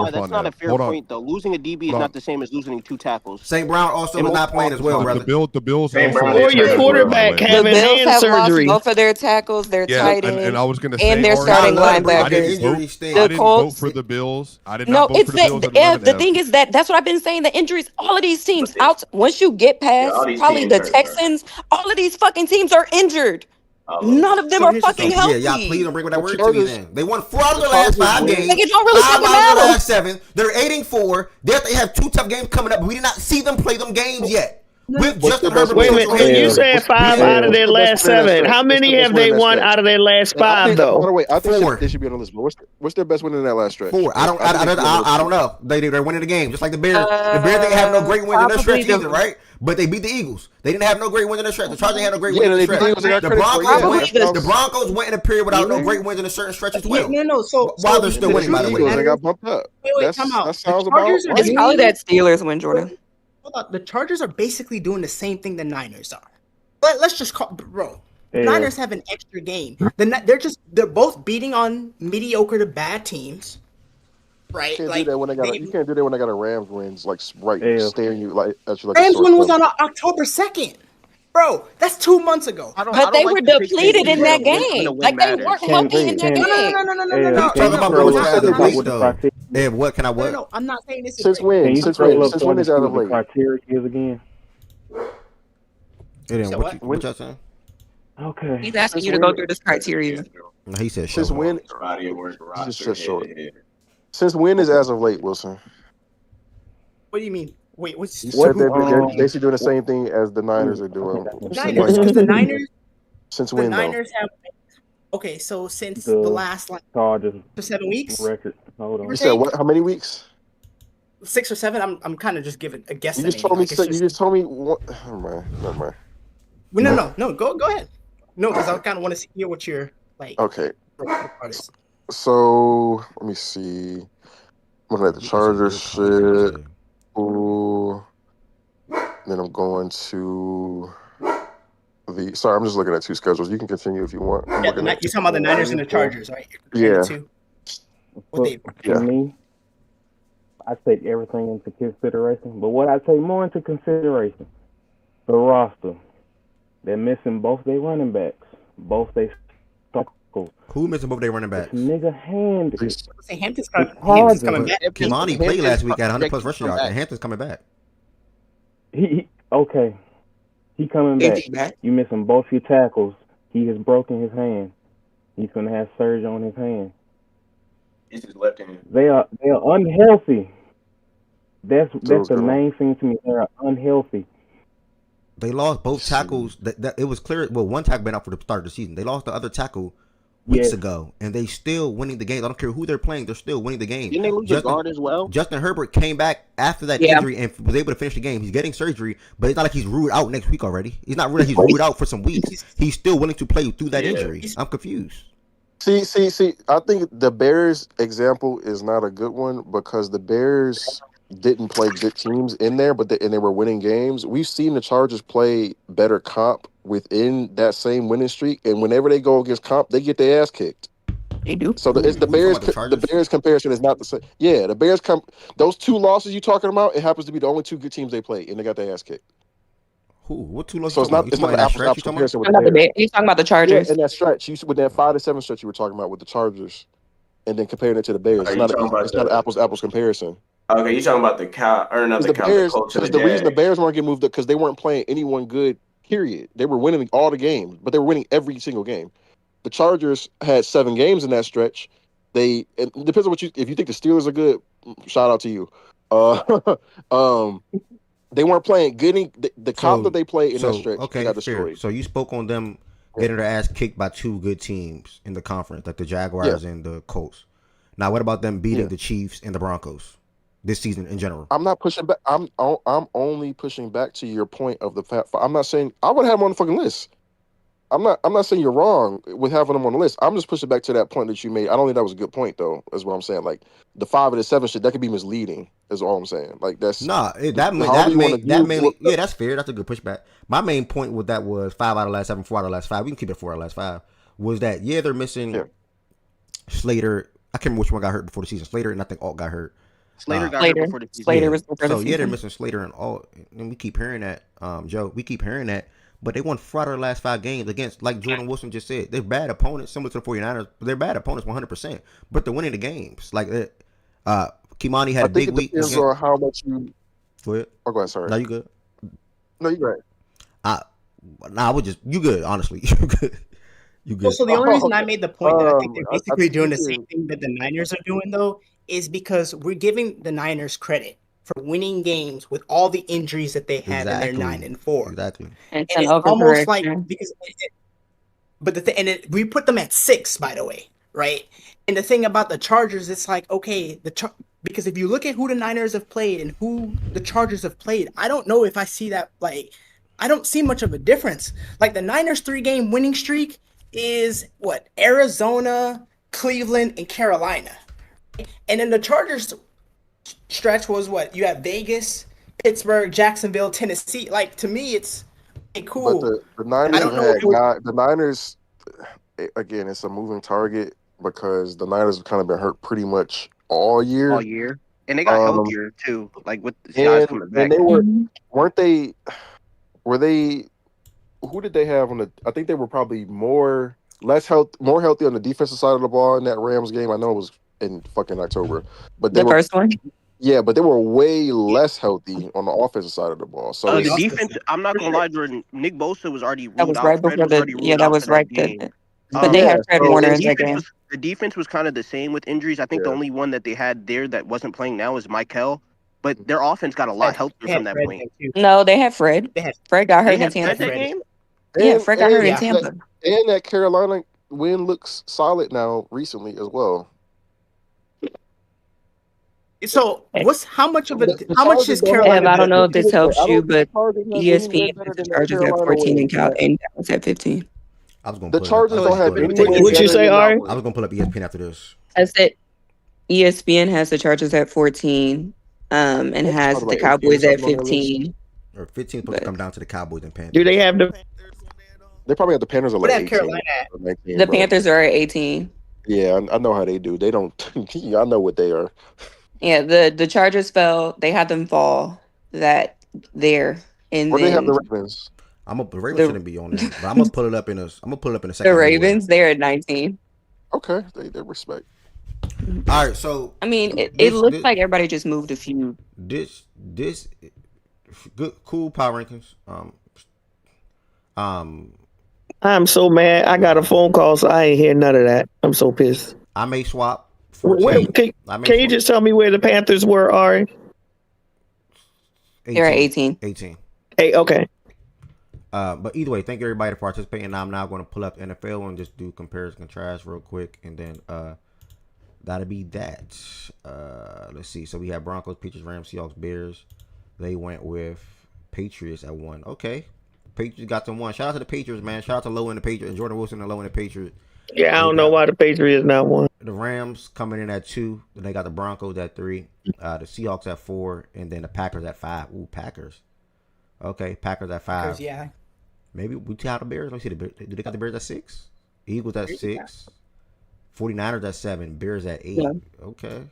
That's not a fair point, though. Losing a DB is not the same as losing 2 tackles. St. Brown also was not playing as well, brother. The Bills. Or your quarterback having hand surgery. Both of their tackles, their tight end, and I was going to say, and their starting linebackers. I didn't vote for the Bills. I did not vote for the Bills. The thing is that's what I've been saying. The injuries, all of these teams out. Once you get past probably the Texans, all of these fucking teams are injured. None of them are fucking healthy. Yeah, y'all please don't bring that word to me then. They won 4 out of the last 5 games. Like, it don't really fucking 5 out of the matter. last 7. They're 8-4. They have 2 tough games coming up, but we did not see them play them games yet. With Justin Herbert. Wait a minute. When you said 5 out of their last 7, how many have they won out of their last 5 though? By the way, I think they should be on the list. But what's their best win in that last stretch? 4. I don't know. They're winning the game just like the Bears. The Bears didn't have no great wins in their stretch either, right? But they beat the Eagles. They didn't have no great wins in their stretch. The Chargers had no great wins in their stretch. The Broncos went in a period without no great wins in a certain stretch as well. No. So while they're still winning, by the way, they got bumped up. Wait, time out. That sounds about. It's probably that Steelers win, Jordan. The Chargers are basically doing the same thing the Niners are. let's just call, bro. The Niners have an extra game. They're both beating on mediocre to bad teams, right? Can't like do that when you can't do that when I got a Rams wins staring you at you like Rams a sore win was thumb. on October 2nd. Bro, that's 2 months ago. But they were depleted in that game. Like they weren't healthy in that game. No. Talk about bro, what's you as said of this late though. Ed, what can I what? No, I'm not saying this is Since when? Since when is out of late? Criteria is again. What y'all saying? Okay. He's asking you to go through this criteria. No, he said Since when? Body of work roster. Just short. Since when is as of late, Wilson? What do you mean? Wait, what's you said they're basically doing the same thing as the Niners are doing. Niners, because the Niners. Since when though? Niners have. Okay, so since the last for 7 weeks. Record. Hold on. You said what? How many weeks? 6 or 7. I'm kind of just giving a guess. You just told me. You just told me. What? Never mind. No. Go ahead. No, because I kind of want to hear what you're like. Okay. So let me see. I'm looking at the Chargers shit. Ooh. Then I'm going to the. Sorry, I'm just looking at two schedules. You can continue if you want. Yeah, you're talking about the Niners and the Chargers, right? Yeah. For me, I take everything into consideration. But what I take more into consideration, the roster. They're missing both their running backs, both they tackles. Who missing both their running backs? Nigga Hampton's coming back. Kimani played last week at 100+ rushing yards, and Hampton's coming back. He coming back. You missing both your tackles. He has broken his hand. He's gonna have surgery on his hand. It's his left hand. They are unhealthy. That's the main thing to me. They are unhealthy. They lost both tackles. It was clear. Well, one tackle been out for the start of the season. They lost the other tackle weeks ago, and they still winning the games. I don't care who they're playing. They're still winning the game. Didn't they lose a guard as well? Justin Herbert came back after that injury and was able to finish the game. He's getting surgery, but it's not like he's ruled out next week already. It's not really he's ruled out for some weeks. He's still willing to play through that injury. I'm confused. See. I think the Bears example is not a good one because the Bears didn't play good teams in there, but they were winning games. We've seen the Chargers play better comp within that same winning streak, and whenever they go against comp, they get their ass kicked. They do. So the Bears. The Bears comparison is not the same. Yeah, the Bears those two losses you talking about. It happens to be the only two good teams they played, and they got their ass kicked. Who? What two losses? So it's not an apples comparison with the Bears. He's talking about the Chargers. Yeah, in that stretch, with that 5-7 stretch you were talking about with the Chargers, and then comparing it to the Bears. It's not an apples comparison. Okay, you talking about the cow or not the Bears? Because the reason the Bears weren't getting moved up because they weren't playing anyone good. Period. They were winning all the games, but they were winning every single game. The Chargers had 7 games in that stretch. It depends on if you think the Steelers are good. Shout out to you. They weren't playing good. The comp that they played in that stretch, they got destroyed. So you spoke on them getting their ass kicked by 2 good teams in the conference, like the Jaguars and the Colts. Now, what about them beating the Chiefs and the Broncos this season in general? I'm not pushing back. I'm only pushing back to your point of the fact. I'm not saying I would have them on the fucking list. I'm not saying you're wrong with having them on the list. I'm just pushing back to that point that you made. I don't think that was a good point though. Is what I'm saying. Like the 5 and the 7 shit that could be misleading. Is all I'm saying. Like that's that mainly that's fair. That's a good pushback. My main point with that was 5 out of last 7, 4 out of last 5. We can keep it 4 out of last 5. Was that they're missing Slater. I can't remember which one got hurt before the season. Slater and I think Alt got hurt. Slater got hurt before the season. Slater was before the season. So they're missing Slater and Alt, and we keep hearing that. Joe, we keep hearing that. But they won 4 out of the last 5 games against, like Jordan Wilson just said, they're bad opponents, similar to the 49ers. They're bad opponents 100%, but they're winning the games. Like, Kimani had a big week. Depends on how much you. Go ahead. Oh, go ahead. Sorry. No, you good. No, you right. I would just, you good, honestly. You good. You good. Well, so the only reason I made the point that I think they're basically doing the same thing that the Niners are doing, though, is because we're giving the Niners credit for winning games with all the injuries that they had in their 9-4. Exactly. And it's almost like because, we put them at 6, by the way, right? And the thing about the Chargers, it's like okay, because if you look at who the Niners have played and who the Chargers have played, I don't know if I see that I don't see much of a difference. Like the Niners 3-game winning streak is what? Arizona, Cleveland, and Carolina. And then the Chargers stretch was what? You have Vegas, Pittsburgh, Jacksonville, Tennessee. Like to me, it's cool. But the Niners have had the Niners. Again, it's a moving target because the Niners have kind of been hurt pretty much all year. All year, and they got healthier too. Like with the guys coming back. And they were they? Who did they have on the? I think they were probably more healthy on the defensive side of the ball in that Rams game. I know it was in fucking October, but they the first one. Yeah, but they were way less healthy on the offensive side of the ball. So the defense, I'm not gonna lie, Jordan. Nick Bosa was already ruled That was out. right Fred before was already ruled that out was for right. that game. But they had Fred Warner in that game. The defense was kind of the same with injuries. I think the only one that they had there that wasn't playing now is Michael. But their offense got a lot healthier from that point. No, they had Fred. Fred got hurt in Tampa. That game? Yeah, Fred got hurt in Tampa. And that Carolina win looks solid now recently as well. So how much is Carolina? I don't know if this helps you, but ESPN has the Chargers at 14 and Dallas at 15. I was going to. The Chargers don't have any. What'd you say, Ari? I was going to pull up ESPN after this. I said ESPN has the Chargers at 14, and has the Cowboys at 15. Or 15 is supposed to come down to the Cowboys and Panthers. Do they have the? They probably have the Panthers at like 18. Carolina at? 19, the Panthers are at 18. Yeah, I know how they do. They don't. I know what they are. Yeah, the Chargers fell. They had them fall that there. And they have the Ravens. The Ravens shouldn't be on there, but I'm gonna pull it up in a second. The Ravens, they're at 19. Okay, they respect. All right, so I mean, it looks like everybody just moved a few. This good, cool power rankings. I'm so mad. I got a phone call, so I ain't hear none of that. I'm so pissed. I may swap. Wait, can you just tell me where the Panthers were, Ari? They're at 18. 18. Hey, okay. But either way, thank you everybody for participating. I'm now going to pull up the NFL and just do comparison contrast real quick, and then that'll be that. Let's see. So we have Broncos, Patriots, Rams, Seahawks, Bears. They went with Patriots at 1. Okay. Patriots got them 1. Shout out to the Patriots, man. Shout out to low end the Patriots and Jordan Wilson and low end the Patriots. Yeah, I don't know why the Patriots not 1. The Rams coming in at 2. Then they got the Broncos at 3. The Seahawks at 4, and then the Packers at 5. Ooh, Packers. Okay, Packers at 5. Packers, yeah. Maybe we see how the Bears. Let me see the Bears. Do they got the Bears at 6? Eagles at 6. 49ers at 7. Bears at 8. Yeah. Okay.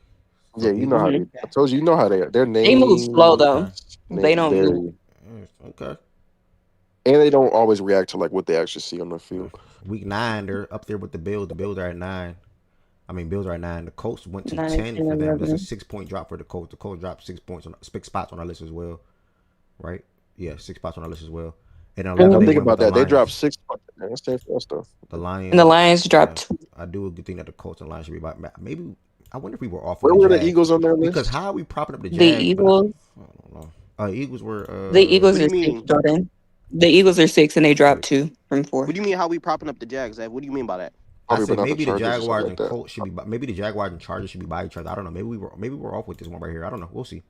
Yeah, you know how they. I told you, know how they are. Their names. They move slow though. They don't move. Okay. And they don't always react to like what they actually see on the field. Week 9, they're up there with the Bills. The Bills are at 9. I mean, Bills are at 9. The Colts went to 10 for them. That's a 6-point drop for the Colts. The Colts dropped 6 spots on our list as well, right? Yeah, 6 spots on our list as well. And 11, think about that. They dropped 6 spots. That's their stuff. The Lions. And the Lions dropped. I do a good thing that the Colts and Lions should be by. Maybe I wonder if we were off. Where were the Eagles on their list? Because how are we propping up the Jags? The Eagles. I don't know. Eagles were. The Eagles are 6, Jordan. The Eagles are 6, and they dropped 2 from 4. What do you mean? How we propping up the Jags? What do you mean by that? I said maybe the Jaguars and Colts should be. Maybe the Jaguars and Chargers should be by each other. I don't know. Maybe we're off with this one right here. I don't know. We'll see.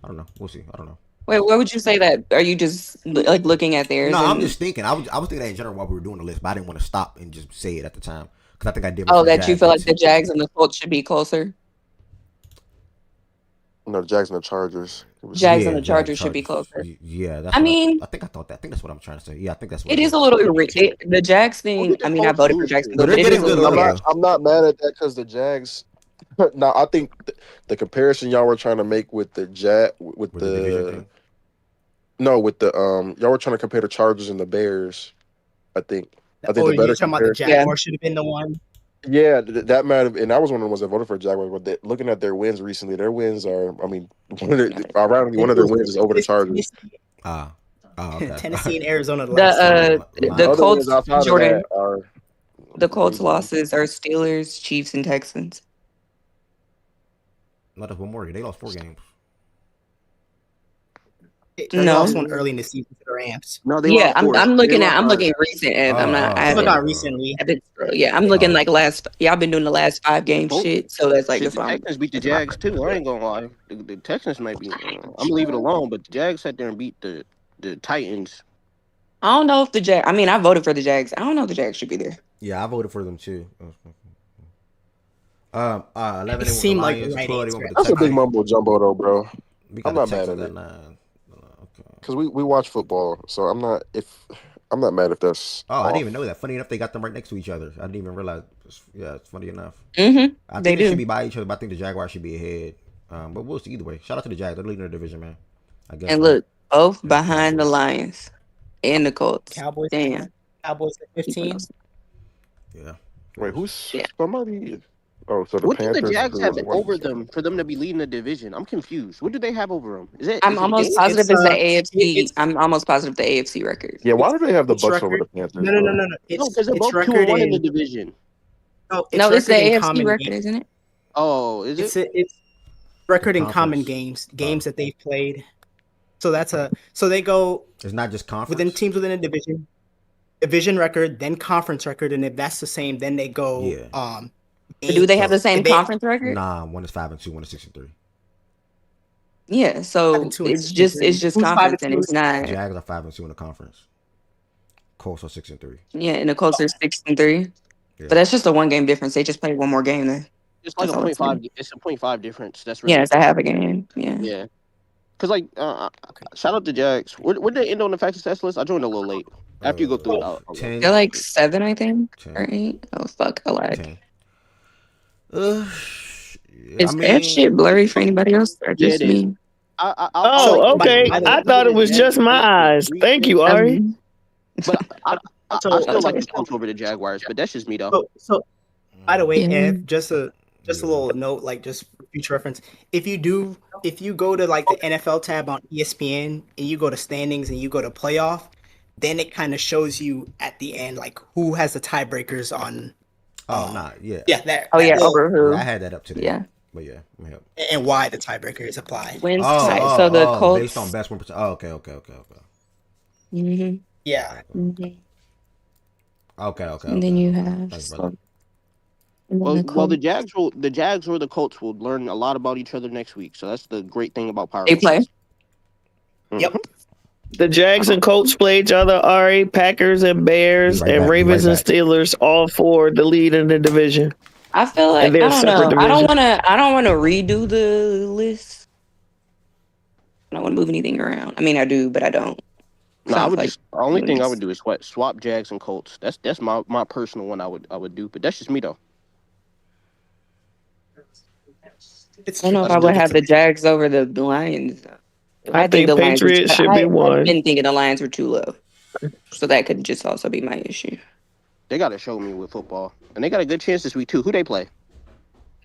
I don't know. We'll see. I don't know. Wait, what would you say that? Are you just like looking at theirs? No, I'm just thinking. I was thinking that in general while we were doing the list, but I didn't want to stop and just say it at the time because I think I did. Oh, that you feel like the Jags and the Colts should be closer. No, the Jags and the Chargers. Jags and the Chargers should be closer. Yeah, I mean, I think I thought that. I think that's what I'm trying to say. Yeah, I think that's what it is a little. The Jags thing. I mean, I voted for Jacksonville, but it is a little. I'm not mad at that because the Jags. Now, I think the comparison y'all were trying to make with the y'all were trying to compare the Chargers and the Bears. I think the better. You're talking about the Jaguars should have been the one. Yeah, that might have, and I was one of the ones that voted for Jaguars. But looking at their wins recently, their wins are, I mean, ironically, one of their wins is over the Chargers. Okay. Tennessee and Arizona. The Colts, Jordan. The Colts losses are Steelers, Chiefs, and Texans. Not just one more. They lost 4 games. They lost one early in the season to the Rams. No, yeah, I'm looking recent. I'm not. I haven't recently. I'm looking like last. Yeah, I've been doing the last 5 games shit. So that's like the Texans beat the Jags too. I ain't gonna lie. The Texans might be. I'm gonna leave it alone, but the Jags sat there and beat the Titans. I don't know if the Jags. I mean, I voted for the Jags. I don't know if the Jags should be there. Yeah, I voted for them too. 11. It seemed like that's a big mumbo jumbo though, bro. I'm not mad at it. because we watch football, so I'm not mad if that's Oh, I off. didn't even know that. Funny enough, they got them right next to each other. I didn't even realize. Yeah, it's funny enough. I They think they should do. be by each other, but I think the Jaguars should be ahead. But we'll see either way. Shout out to the Jags. They're leading the division, man. I guess. And Right? look, both And behind the Cowboys. Lions and the Colts. Cowboys. Damn. Cowboys at 15. Yeah. Wait, who's Yeah. somebody? Oh, so the What do the Panthers. Jags have What? over them for them to be leading the division? I'm confused. What do they have over them? Is it I'm almost games? positive it's the AFC. It's I'm almost positive the AFC record. Yeah, why do they have the it's Bucks over record. the Panthers? No. No, because they're It's both record 2-1 in the in. division. No, No, it's the record in AFC common record, games. isn't it? Oh, is it? It's record in common Conference. games that they've played. So so they go It's not just conference. within teams within a division record, then conference record, and if that's the same, then they go. Yeah. But do they have the same conference record? Nah, one is 5-2, one is 6-3. Yeah, so 5-2 and it's just 6-3. conference, and it's not. Jags are 5-2 in the conference. Colts are 6-3. Yeah, and the Colts are 6-3. Yeah. But that's just a 1 game difference. They just played one more game then. It's like That's a all it's 0.5. It's a 0.5 difference. That's really Yeah, it's a half a game. Yeah. Yeah. Because, like, shout out to Jags. Where did they end on the facts test list? I joined a little late. After you go through it, I'll 10. They're like 7, I think, or 8. Oh, fuck, I lied. 10. Is that shit blurry for anybody else or just it is. me? Okay. I thought it was just my eyes. Thank you, Ari. But I still like the Colts over the Jaguars, but that's just me, though. So by the way, Ev, just a little note, like just for future reference. If you go to like the NFL tab on ESPN and you go to standings and you go to playoff, then it kind of shows you at the end like who has the tiebreakers on. Yeah. Yeah, that. Oh yeah, that over who? I had that up today. Yeah. But yeah, let me help. And why the tiebreakers apply. So the Colts based on best 1%. Oh, okay. Mm-hmm. Yeah. Mm-hmm. Okay. And then you have. Well, the Jags or the Colts will learn a lot about each other next week. So that's the great thing about Power. They play. Yep. The Jags and Colts play each other. Ari, Packers and Bears and Ravens and Steelers, all for the lead in the division. I feel like I don't know. I don't want to redo the list. I don't want to move anything around. I mean, I do, but I don't. No, I would the only thing I would do is swap Jags and Colts. That's my personal one. I would do, but that's just me though. I don't know if I would have the Jags over the Lions. I think the Patriots should be one. I've been thinking the Lions were too low, so that could just also be my issue. They got to show me with football, and they got a good chance this week too. Who they play?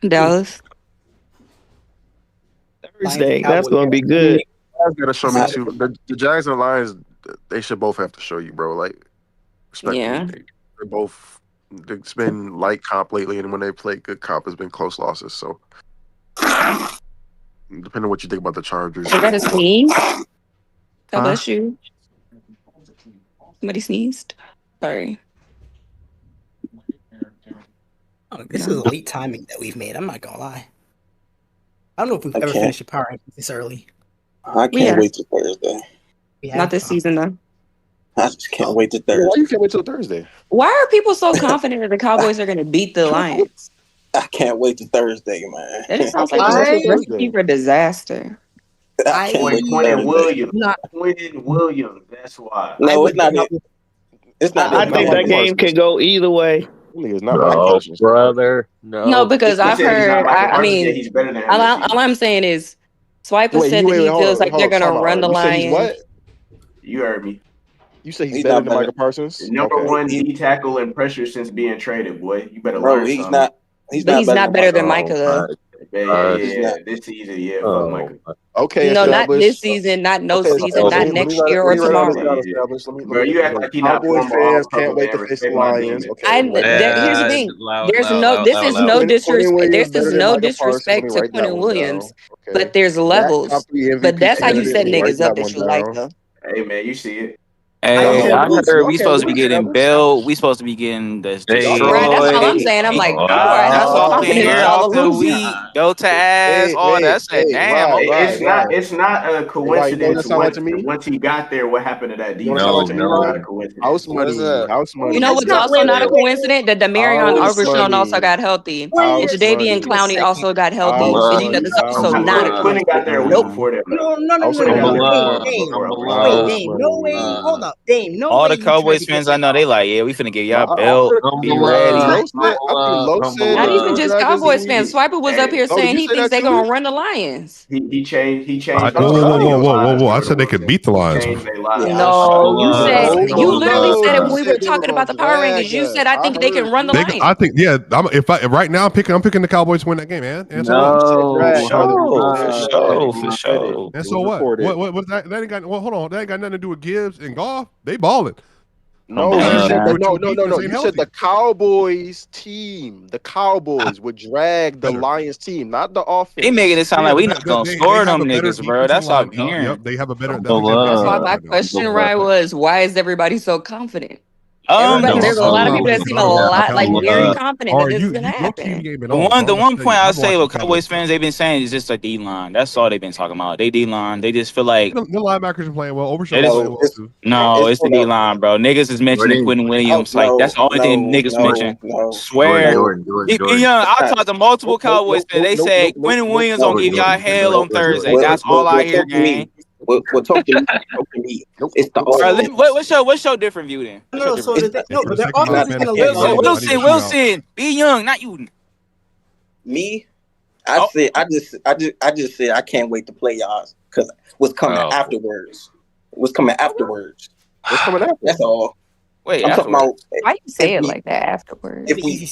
Dallas. Thursday. That's going to be good. Jags got to show me too. The Jags and Lions, they should both have to show you, bro. Like, respectfully, Yeah. they're both. It's been light comp lately, and when they play good comp, it's been close losses. So, depending on what you think about the Chargers. Is that a sneeze? God bless you. Somebody sneezed. Sorry. Oh, this is elite timing that we've made. I'm not gonna lie. I don't know if we've ever finished a power ranking this early. I can't wait till Thursday. Not this season though. I just can't wait till Thursday. Why you can't wait till Thursday? Why are people so confident that the Cowboys are going to beat the Lions? I can't wait till Thursday, man. That just sounds like a recipe for disaster. Quentin Williams. Quentin Williams. That's why. No, it's not. It's not. I think that game can go either way. It's not brother. No, because I've heard. I mean, he's better than all I'm saying is, Swiper said that he feels like they're going to run the Lions. What? You heard me. You say he's better than Michael Parsons? Number one D tackle in pressure since being traded, boy. You better learn he's something. not. He's not better than Micah though. Yeah, this season, fuck Micah. Okay, no, not this season, not season, not next year or tomorrow. Bro, you act like he not Cowboys fans can't wait to face the Lions. Here's the thing. This is no disrespect. This is no disrespect to Quentin Williams, but there's levels. But that's how you set niggas up that you like though. Hey man, you see it. Hey, I heard we supposed to be getting built. We supposed to be getting destroyed. Right, that's all I'm saying. I'm like, boy, That's how all we confident hear y'all off are the losing. week. Go to ass. All that. Said, damn. Okay. It's not a coincidence. Once he got there, what happened to that defense? No, It's not a coincidence. House money. House money. You know what's also not a coincidence? That Demarion House Augerson also money. got healthy. And House Jadeveon money. Clowney also got healthy. House Did you know money. that's also House not a money. Quentin got there a week before that. No, Wait, Dame. No way. Hold up, Dame. No All way. the You trying Cowboys to fans get I know, they like, yeah, we finna get y'all built. Be ready. Low said Not they was even gonna just drag us Cowboys in. fans. Swiper was up here Oh, did saying you he say thinks that they're too? gonna run the Lions. He changed Whoa! I said they could beat the Lions. No, you said you literally said it You when we said were they were talking gonna about the power drag rankings. You us. said I think they can run the Lions. I think, yeah. Right now, I'm picking the Cowboys to win that game, man. And so what? For sure. And so what? What that ain't got? Well, hold on. That ain't got nothing to do with Gibbs and Goff. They balling. No, you said no. You said the Cowboys team, the Cowboys would drag the Lions team, not the offense. They making it sound like we not gonna score them niggas, bro. That's all I'm hearing. Yep, they have a better. That's why my question, right, was why is everybody so confident? There's a lot of people that seem a lot like very confident that this is gonna happen. The one point I'll say with Cowboys fans they've been saying is just like D line. That's all they've been talking about. They D line. They just feel like the linebackers are playing well. Overshow playing well too. no, it's the D line, bro. Niggas is mentioning Quentin Williams. Like that's the only thing niggas mention. Swear. Jordan. Young, I talked to multiple Cowboys fans. They say Quentin Williams gonna give y'all hell on Thursday. That's all I hear, gang. Well, talk to me. It's the what's your different view then? No, so their offense is gonna live. Wilson, be young, not you. Me, I just said I can't wait to play y'all because what's coming afterwards. What's coming afterwards? That's all. Wait, I'm talking about. Why you say it like that afterwards? If we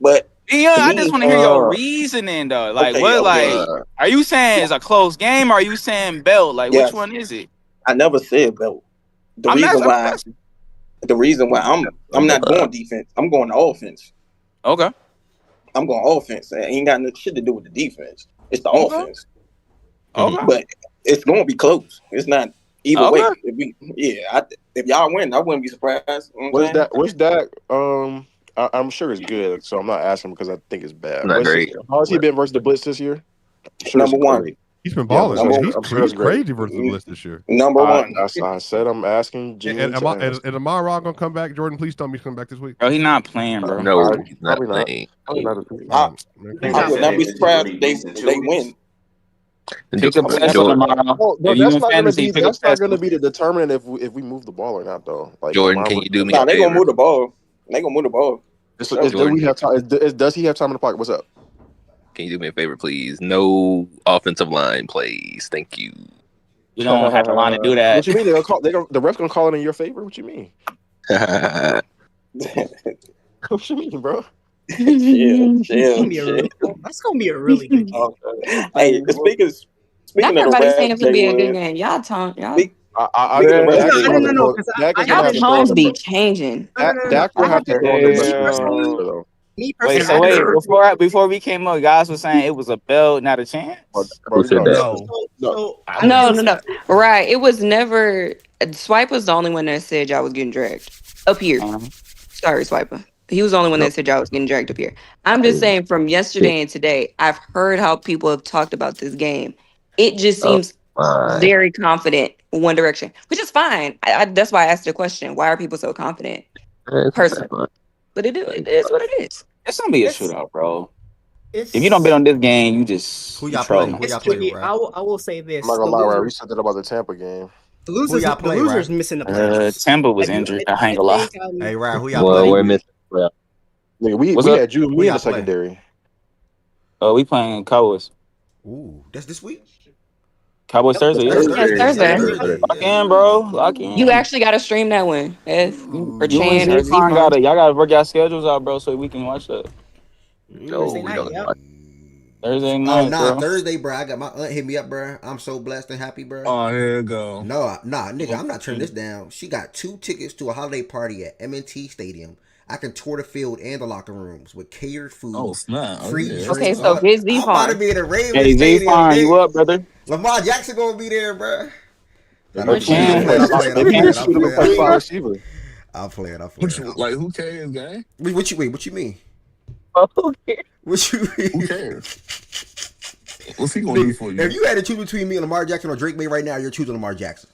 but. Yeah, I just want to hear your reasoning though. Like, are you saying it's a close game? Or are you saying belt? Like, which one is it? I never said belt. The reason why I'm not going defense. I'm going to offense. Okay. I'm going offense. It ain't got no shit to do with the defense. It's the offense. Okay. But it's going to be close. It's not either way. If y'all win, I wouldn't be surprised. You know What's that? I'm sure it's good, so I'm not asking because I think it's bad. Not great. How has he been versus the Blitz this year? Number one. He's been balling. Yeah, he's crazy versus the Blitz this year. Number one. I said I'm asking. And Amon-Ra gonna come back? Jordan, please tell me he's coming back this week. Bro, he's not playing, bro. No, he's not playing. I would not be surprised if they win. That's not going to be the determinant if we move the ball or not, though. Like Jordan, can you do me a favor? They're gonna move the ball. Does he have time in the pocket? What's up? Can you do me a favor, please? No offensive line plays. Thank you. You don't have the line to do that. What you mean? The ref's gonna call it in your favor? What you mean? What you mean, bro? That's gonna be a really good game. Hey, speaking of everybody saying it's gonna be a win. good game. Y'all talk. Y'all. Y'all tones be changing. Dak will have to go. Wait, so wait, before we came up, guys were saying it was a belt, not a chance. No. Right. It was never. Swipe was the only one that said y'all was getting dragged up here. Sorry, Swiper. He was the only one that said y'all was getting dragged up here. I'm just saying from yesterday and today, I've heard how people have talked about this game. It just seems very confident in one direction, which is fine. That's why I asked the question. Why are people so confident? Personally. But it is what it is. It's gonna be a shootout, bro. If you don't bet on this game, you just who y'all playing? I will say this. I'm not gonna lie, we said that about the Tampa game. The losers missing the playoffs. Tampa was injured. I ain't gonna lie. Hey, Ryan, who y'all playing? We're missing. Nigga, we had you and me in the secondary. Oh, we playing Cowboys. Ooh, that's this week? Cowboys Thursday. Thursday. Lock in, bro. Lock in. You actually got to stream that one, or Chan or Y'all gotta work your schedules out, bro, so we can watch that. Thursday night, Thursday night, bro. Thursday, bro. I got my aunt hit me up, bro. I'm so blessed and happy, bro. Oh, here you go. No, nigga, I'm not turning this down. She got 2 tickets to a holiday party at M&T Stadium. I can tour the field and the locker rooms with catered food. Oh, snap. Free drinks. Okay, so here's I'm about to be in a Ravens Hey, stadium. Z-Fon, you up, brother? Lamar Jackson gonna be there, bro. I'm playing. Like, who cares, gang? What you mean? Okay. What you mean? Who cares? What's he gonna do for you? If you had to choose between me and Lamar Jackson or Drake May right now, you're choosing Lamar Jackson.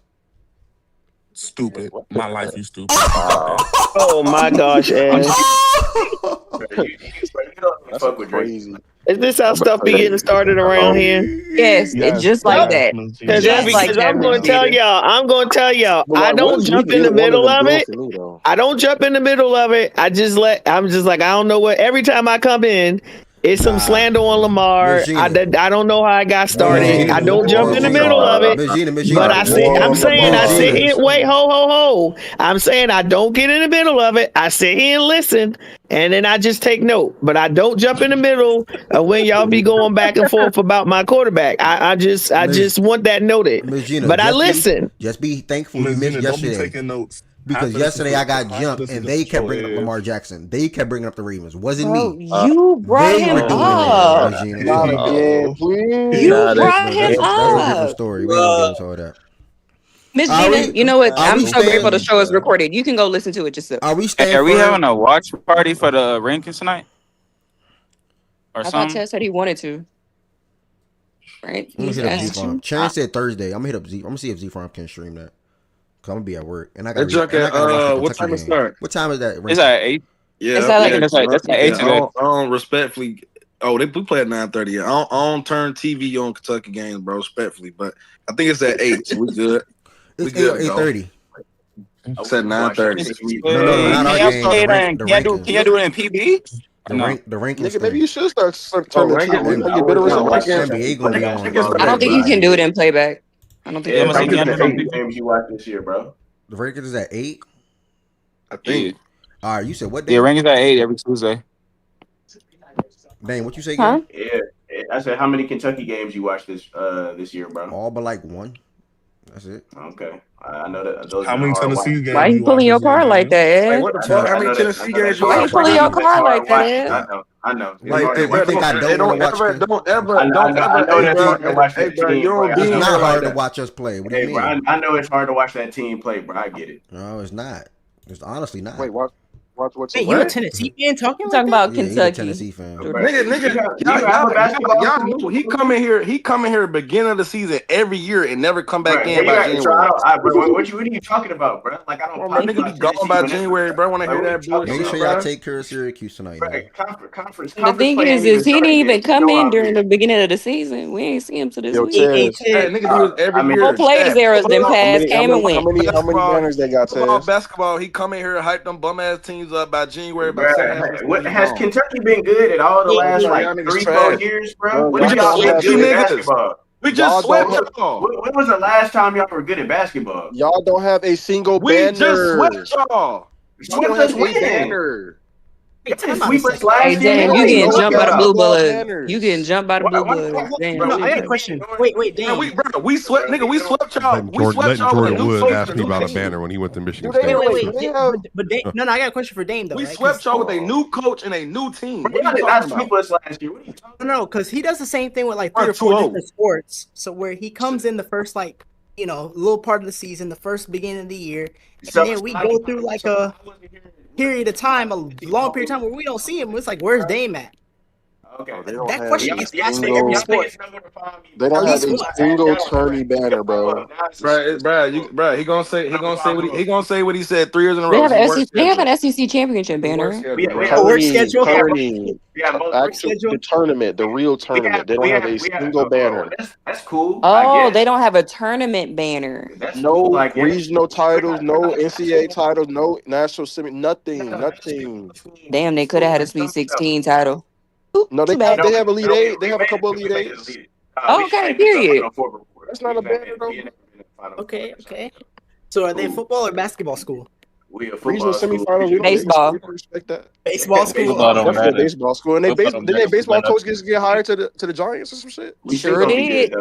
Stupid. My life, you stupid. Oh my gosh, Ash. Fuck with Drake. Is this how stuff be getting started around here? Yes, it's just like that. Just like that. I'm going to tell y'all. I don't jump in the middle of it. I don't jump in the middle of it. I'm just like, I don't know what. Every time I come in, it's some slander on Lamar. I don't know how I got started. I don't jump in the middle of it. But I'm saying I sit here. Wait, ho. I'm saying I don't get in the middle of it. I sit here and listen, and then I just take note. But I don't jump in the middle of when y'all be going back and forth about my quarterback. I just want that noted. But I listen. Just be thankful you missed yesterday. Don't be taking notes. Because yesterday I got jumped and they kept bringing up Lamar Jackson. They kept bringing up the Ravens. Wasn't me. You brought him up. You brought him That's a different up. story. We don't get into all that. Miss Gina, you know what? I'm so grateful the show is recorded. You can go listen to it yourself. Are we having a watch party for the rankings tonight? Or I thought something? Ted said he wanted to. Right? I'm gonna hit up Z-Farm. Sharon said Thursday. I'm gonna hit up Z. I'm gonna see if Z-Farm can stream that. Cause I'm gonna be at work and I got. What time it start? What time is that? It's at 8. Yeah, that's at 8 today. I don't respectfully. Oh, we play at 9:30. I don't turn TV on Kentucky games, bro. Respectfully, but I think it's at 8. So we good. It's 8:30. It's at 9:30. No, not our game. Can you do it in PB? The rankings. Nigga, maybe you should start turning the TV on. You better NBA gonna be on. I don't think you can do it in playback. I don't think you can do games you watch this year, bro. The rankings is at 8. I think. All right, you said what day? Yeah, rankings at 8 every Tuesday. Dang, what you say again? Yeah, I said how many Kentucky games you watched this year, bro? All but like one. That's it. Okay, I know that. Those how many Tennessee games? Why you pulling your car like that, Ed? Like, what the fuck? How many Tennessee games you Why you watch? pulling your car like that, Ed? I know. Like, don't ever. Hey, bro, you don't be It's in not like hard to that. watch us play. What do Hey, you mean? bro, I know it's hard to watch that team play, bro. I get it. No, it's not. It's honestly not. Wait, watch what's Hey, you a Tennessee fan talking about Yeah, he's a Kentucky? Tennessee fan. Nigga, y'all know he come in here beginning of the season every year and never come back in by January. What are you talking about, bro? Like I don't. My nigga be gone by January, bro. When I hear that bullshit, Make sure y'all take care of Syracuse tonight. Conference. The thing is he didn't even come in during the beginning of the season. We ain't see him to this week. Nigga do it every year. Four plays errors then passed, came and went. How many banners they got, Taz? Basketball, he come in here, hype them bum ass teams up by January. What has Kentucky been good at all the last like 3-4 years, bro? We just swept y'all. When was the last time y'all were good at basketball? Y'all don't have a single banner. We just swept y'all. Swept us banner. Sweep us last Hey, year. damn, you getting jumped by the blue blood. You getting jumped by the blue blood. No, I got a question. Wait, damn. We swept y'all. We swept y'all. Jordan Wood asked me about a banner when he went to Michigan State. Wait. No, I got a question for Dame though. We swept y'all with a new coach and a new team. What are you talking about? Us last year. What are you talking about? No, because he does the same thing with like 3 or 4 different sports. So where he comes in the first little part of the season, the first beginning of the year, and then we go through like a period of time, a long period of time where we don't see him. It's like, where's Dame at? Okay. That question gets asked for every sport. They don't have a single tourney banner, bro. Bro, he gonna say what he said 3 years in a row. They have an SEC championship banner. Work schedule. The tournament, the real tournament. They don't have a single banner. That's cool. Oh, they don't have a tournament banner. No regional titles, no NCAA titles, no national semi, nothing. Damn, they could have had a Sweet 16 title. No, they have Elite 8. They have a couple Elite 8s. Okay, period. That's not a banner, though. Okay. So are they a football or basketball school? We a regional semifinals. Baseball. We respect that. Baseball school. Definitely baseball school. And didn't their baseball coach get hired to the Giants or some shit? We sure did.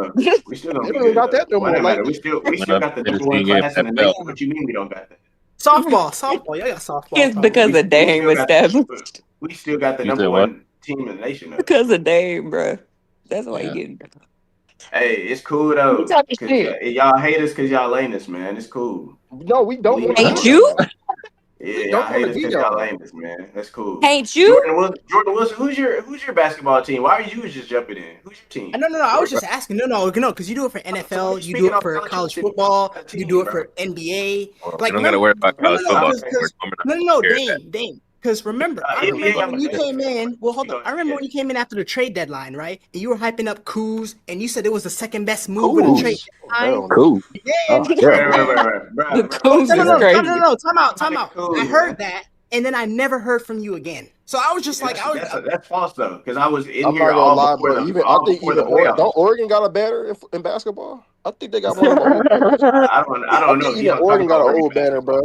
We still don't got that no more. We still got the number 1 class in the nation. What you mean we don't got that? Softball. Y'all got softball. It's because of Dame established. We still got the number 1 team in the nation. Because of Dame, bro. That's why you getting. Hey, it's cool though. You talking Cause shit. y'all hate us because y'all lame us, man. It's cool. No, we don't want to Hate you? Yeah, don't y'all hate wanna us be because y'all y'all. lame us, man. That's cool. Hate you? Jordan Wilson, who's your basketball team? Why are you just jumping in? Who's your team? No. I was just asking. No, because you do it for NFL, you do it for college football, you do it for NBA. Like, You don't got to worry about college football. No, Dame. Because remember, I remember when you came in. Well, hold on. I remember when you came in after the trade deadline, right? And you were hyping up Kuz, and you said it was the second best move of the trade deadline. Cool. Yeah. The Kuz is crazy. No. Time out. I heard that, and then I never heard from you again. So I was just that's false though, because I was in I'm here not gonna all lie, before bro. the I think before even the playoffs. don't Oregon got a banner in basketball? I think they got one of the old banners. I don't know. Think even Oregon got an old banner, bro.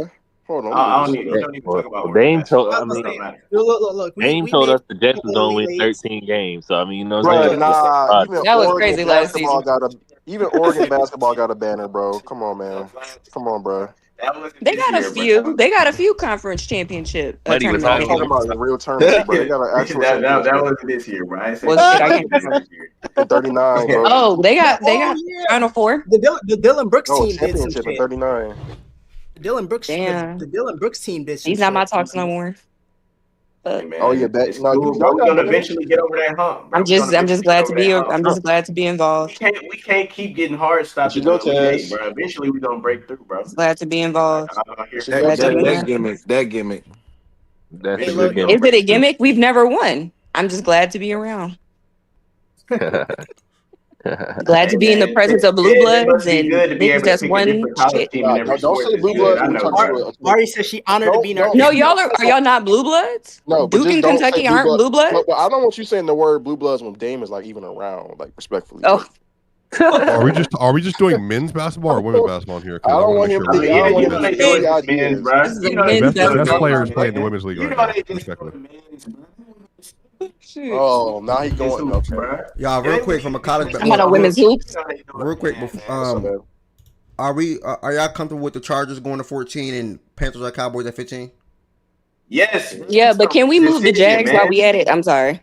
Hold on. I don't even talk about Dame Oregon. told. I mean, look. Dame told us the Jets was gonna win 13 games. So I mean, you know, what I'm Nah, saying? even That was Oregon crazy last basketball season. even Oregon basketball got a banner, bro. Come on, man. Come on, bro. They got a few. They got a few conference championship Buddy was tournament I'm talking games. about the real tournament, bro. They got an actual that championship. wasn't this year, bro. I said Was it? I can't remember. In 39, bro. Oh, they got Final Four. The Dylan Brooks No, team did some championship in shit. 39. The Dylan Brooks team did some He's shit. not my talks no more. But Oh yeah, it's cool, bro. We're gonna eventually get over that hump, bro. I'm just glad to be involved. We can't keep getting hard stopped at Elite Eight, bro. Eventually we're gonna break through, bro. Glad to be involved. That gimmick. That's Hey, a look, good is gimmick. it a gimmick? We've never won. I'm just glad to be around. Glad to be in the presence of blue bloods and niggas that's won shit. Don't say blue bloods when we talk to Mari says she honored to be in our No, y'all are y'all not blue bloods? No, but Duke just and don't say Kentucky blue aren't blood. blue bloods? But I don't want you saying the word blue bloods when Dame is like even around, like respectfully. Oh. Are we just doing men's basketball or women's basketball in here? I don't want him to. I don't want him to get the ideas, bro. This is a men's best basketball. players play in the women's league right now. Respectfully. Oh, now he's going. Okay. Y'all, real quick from a college. I'm on a women's hoops. Real quick, are y'all comfortable with the Chargers going to 14 and Panthers or Cowboys at 15? Yes. Yeah, but can we move the Jags while we at it? I'm sorry.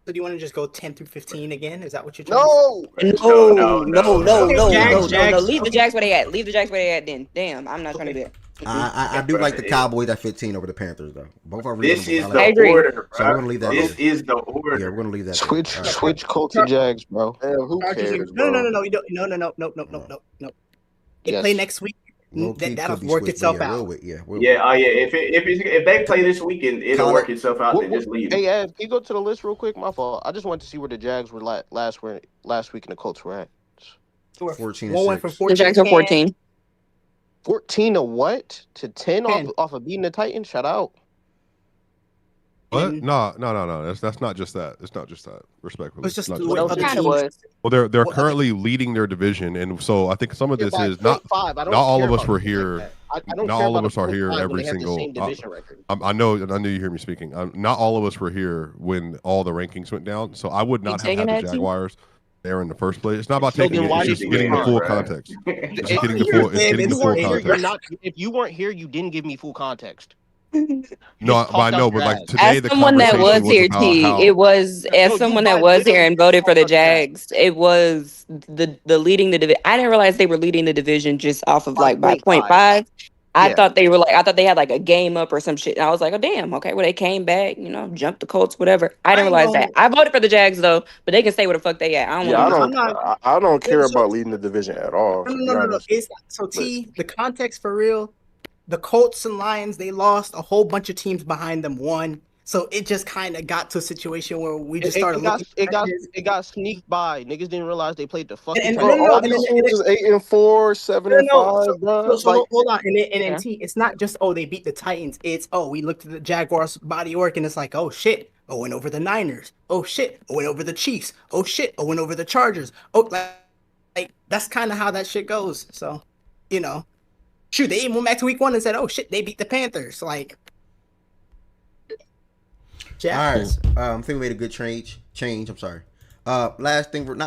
So do you want to just go 10 through 15 again? Is that what you're No. No. Jags. Leave the Jags where they at. Leave the Jags where they at then. Damn, I'm not trying to do that. I do like the Cowboys at 15 over the Panthers though. Both are This reasonable. is the order, bro. So we're gonna leave that. This is the order. Yeah, we're gonna leave that. Switch Colts to Jags, bro. Who cares, No. bro? You don't. No. They Yes. play next week. That'll work itself out. If they play this weekend, it'll work itself out. Then just leave. Hey, Ed, can you go to the list real quick? My fault. I just wanted to see where the Jags were last week and the Colts were at. 14 One went from 14. The Jags are 14. 14 to what? To 10 off of beating the Titans? Shout out. What? No. That's not just that. It's not just that. Respectfully. It's just what else kind of was. Well, they're currently leading their division, and so I think some of this is not all of us were here. Not all of us are here every single. I know you hear me speaking. Not all of us were here when all the rankings went down, so I would not have had the Jaguars there in the first place. It's not about taking it; it's just getting the full context. It's just getting the full. It's getting the full context. If you weren't here, you didn't give me full context. No, but I know, but like today, as someone that was here, it was as someone that was here and voted for the Jags. It was the leading the division. I didn't realize they were leading the division just off of like by 0.5. I thought they were I thought they had like a game up or some shit. And I was like, oh damn, okay. Well, they came back, jumped the Colts, whatever. I didn't realize that. I voted for the Jags though, but they can stay where the fuck they at. I don't care about leading the division at all. No. The context for real. The Colts and Lions, they lost. A whole bunch of teams behind them won. So it just kind of got to a situation where we just started it got sneaked by. Niggas didn't realize they played the fucking all these teams is 8-4, 7-5, bro. So hold on. And it's not just they beat the Titans. It's we looked at the Jaguars body work and it's like, oh shit. Went over the Niners. Oh shit. Went over the Chiefs. Oh shit. Went over the Chargers. Like that's kind of how that shit goes. So, shoot, they even went back to week 1 and said, oh shit, they beat the Panthers. Like, Jags. All right. I think we made a good change. I'm sorry. Not last thing, but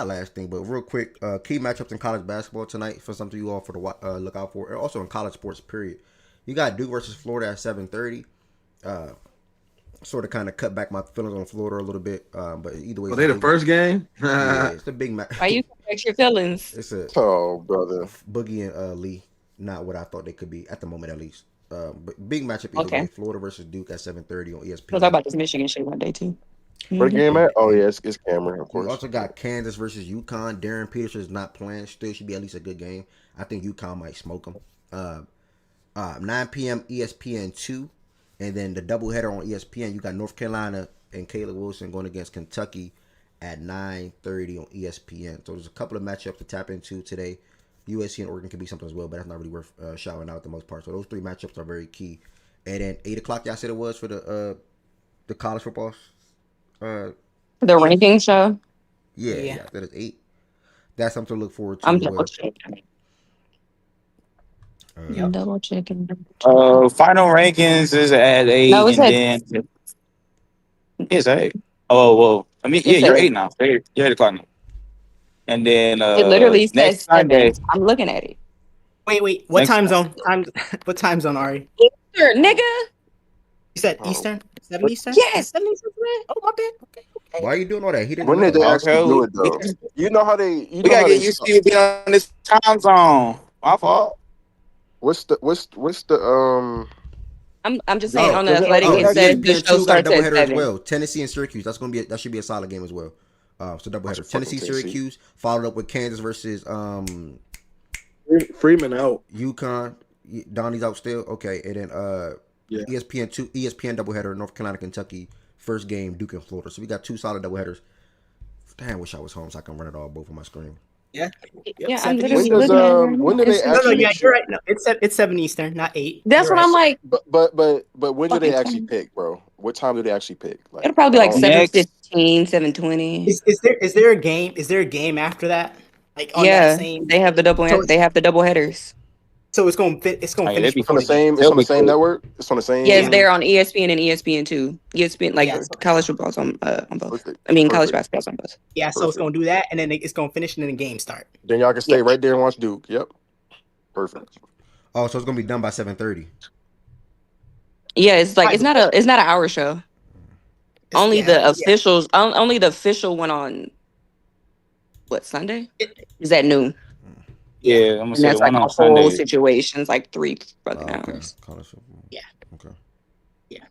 real quick, key matchups in college basketball tonight for something you all for the look out for. And also in college sports, period. You got Duke versus Florida at 7:30. sort of kind of cut back my feelings on Florida a little bit. But either way, they the first game. Yeah, it's the big match. Why you correct your feelings? It's a brother. Boogie and Lee, not what I thought they could be at the moment, at least. But big matchup either way. Florida versus Duke at 7:30 on ESPN. We'll talk about this Michigan shit one day too. Where the game at? Oh yeah, it's Cameron, of course. We also got Kansas versus UConn. Darren Peterson is not playing. Still should be at least a good game. I think UConn might smoke them. 9 p.m. ESPN 2. And then the doubleheader on ESPN, you got North Carolina and Caleb Wilson going against Kentucky at 9:30 on ESPN. So there's a couple of matchups to tap into today. USC and Oregon can be something as well, but that's not really worth shouting out the most part. So those three matchups are very key. And then 8 o'clock, y'all said it was for the college football. The ranking show. Yeah, that is 8. That's something to look forward to. I'm double checking. Double checking. Final rankings is at 8, No, it's and at then it's 8. Oh well, I mean, yeah, you're 8 now. You're 8 o'clock now. And then it literally says next 7. Sunday. I'm looking at it. Wait. What time zone? What time zone, Ari? Eastern, nigga. You said Eastern? 7 Eastern? Yes. 7 Eastern. Oh, my bad. Okay. Why are you doing all that? He didn't. When did they actually do it though? You know how they. We gotta get used to be on this time zone. My fault. What's the I'm just saying on the athletic it says the show starts at 7. As well. Tennessee and Syracuse. That should be a solid game as well. So doubleheader. Tennessee, Syracuse, followed up with Kansas versus Freeman out. UConn. Donnie's out still. Okay, and then ESPN doubleheader. North Carolina, Kentucky. First game, Duke and Florida. So we got 2 solid doubleheaders. Damn, wish I was home so I can run it all both on my screen. Yeah. I'm literally looking at it. When do they actually? No, you're right. No, it's 7 Eastern, not 8. That's what I'm like. But when do they actually pick, bro? What time do they actually pick? Like, it'll probably be like 7:15, 7:20. Is there a game? Is there a game after that? Like on yeah, that same. They have the double. They have the double headers. So it's going to finish on the same. It's on the same network. It's on the same. Yes, they're on ESPN and ESPN2. ESPN college football's on both. I mean, college basketball's on both. Yeah, so it's going to do that, and then it's going to finish, and then the game start. Then y'all can stay right there and watch Duke. Yep. Perfect. Oh, so it's going to be done by 7:30. Yeah, it's like it's not an hour show. Only the officials. Only the official one on what Sunday? Is at noon. Yeah, I'm gonna say that's one like on a whole Sunday. situation's like 3 fucking hours. Yeah. Okay. Yeah.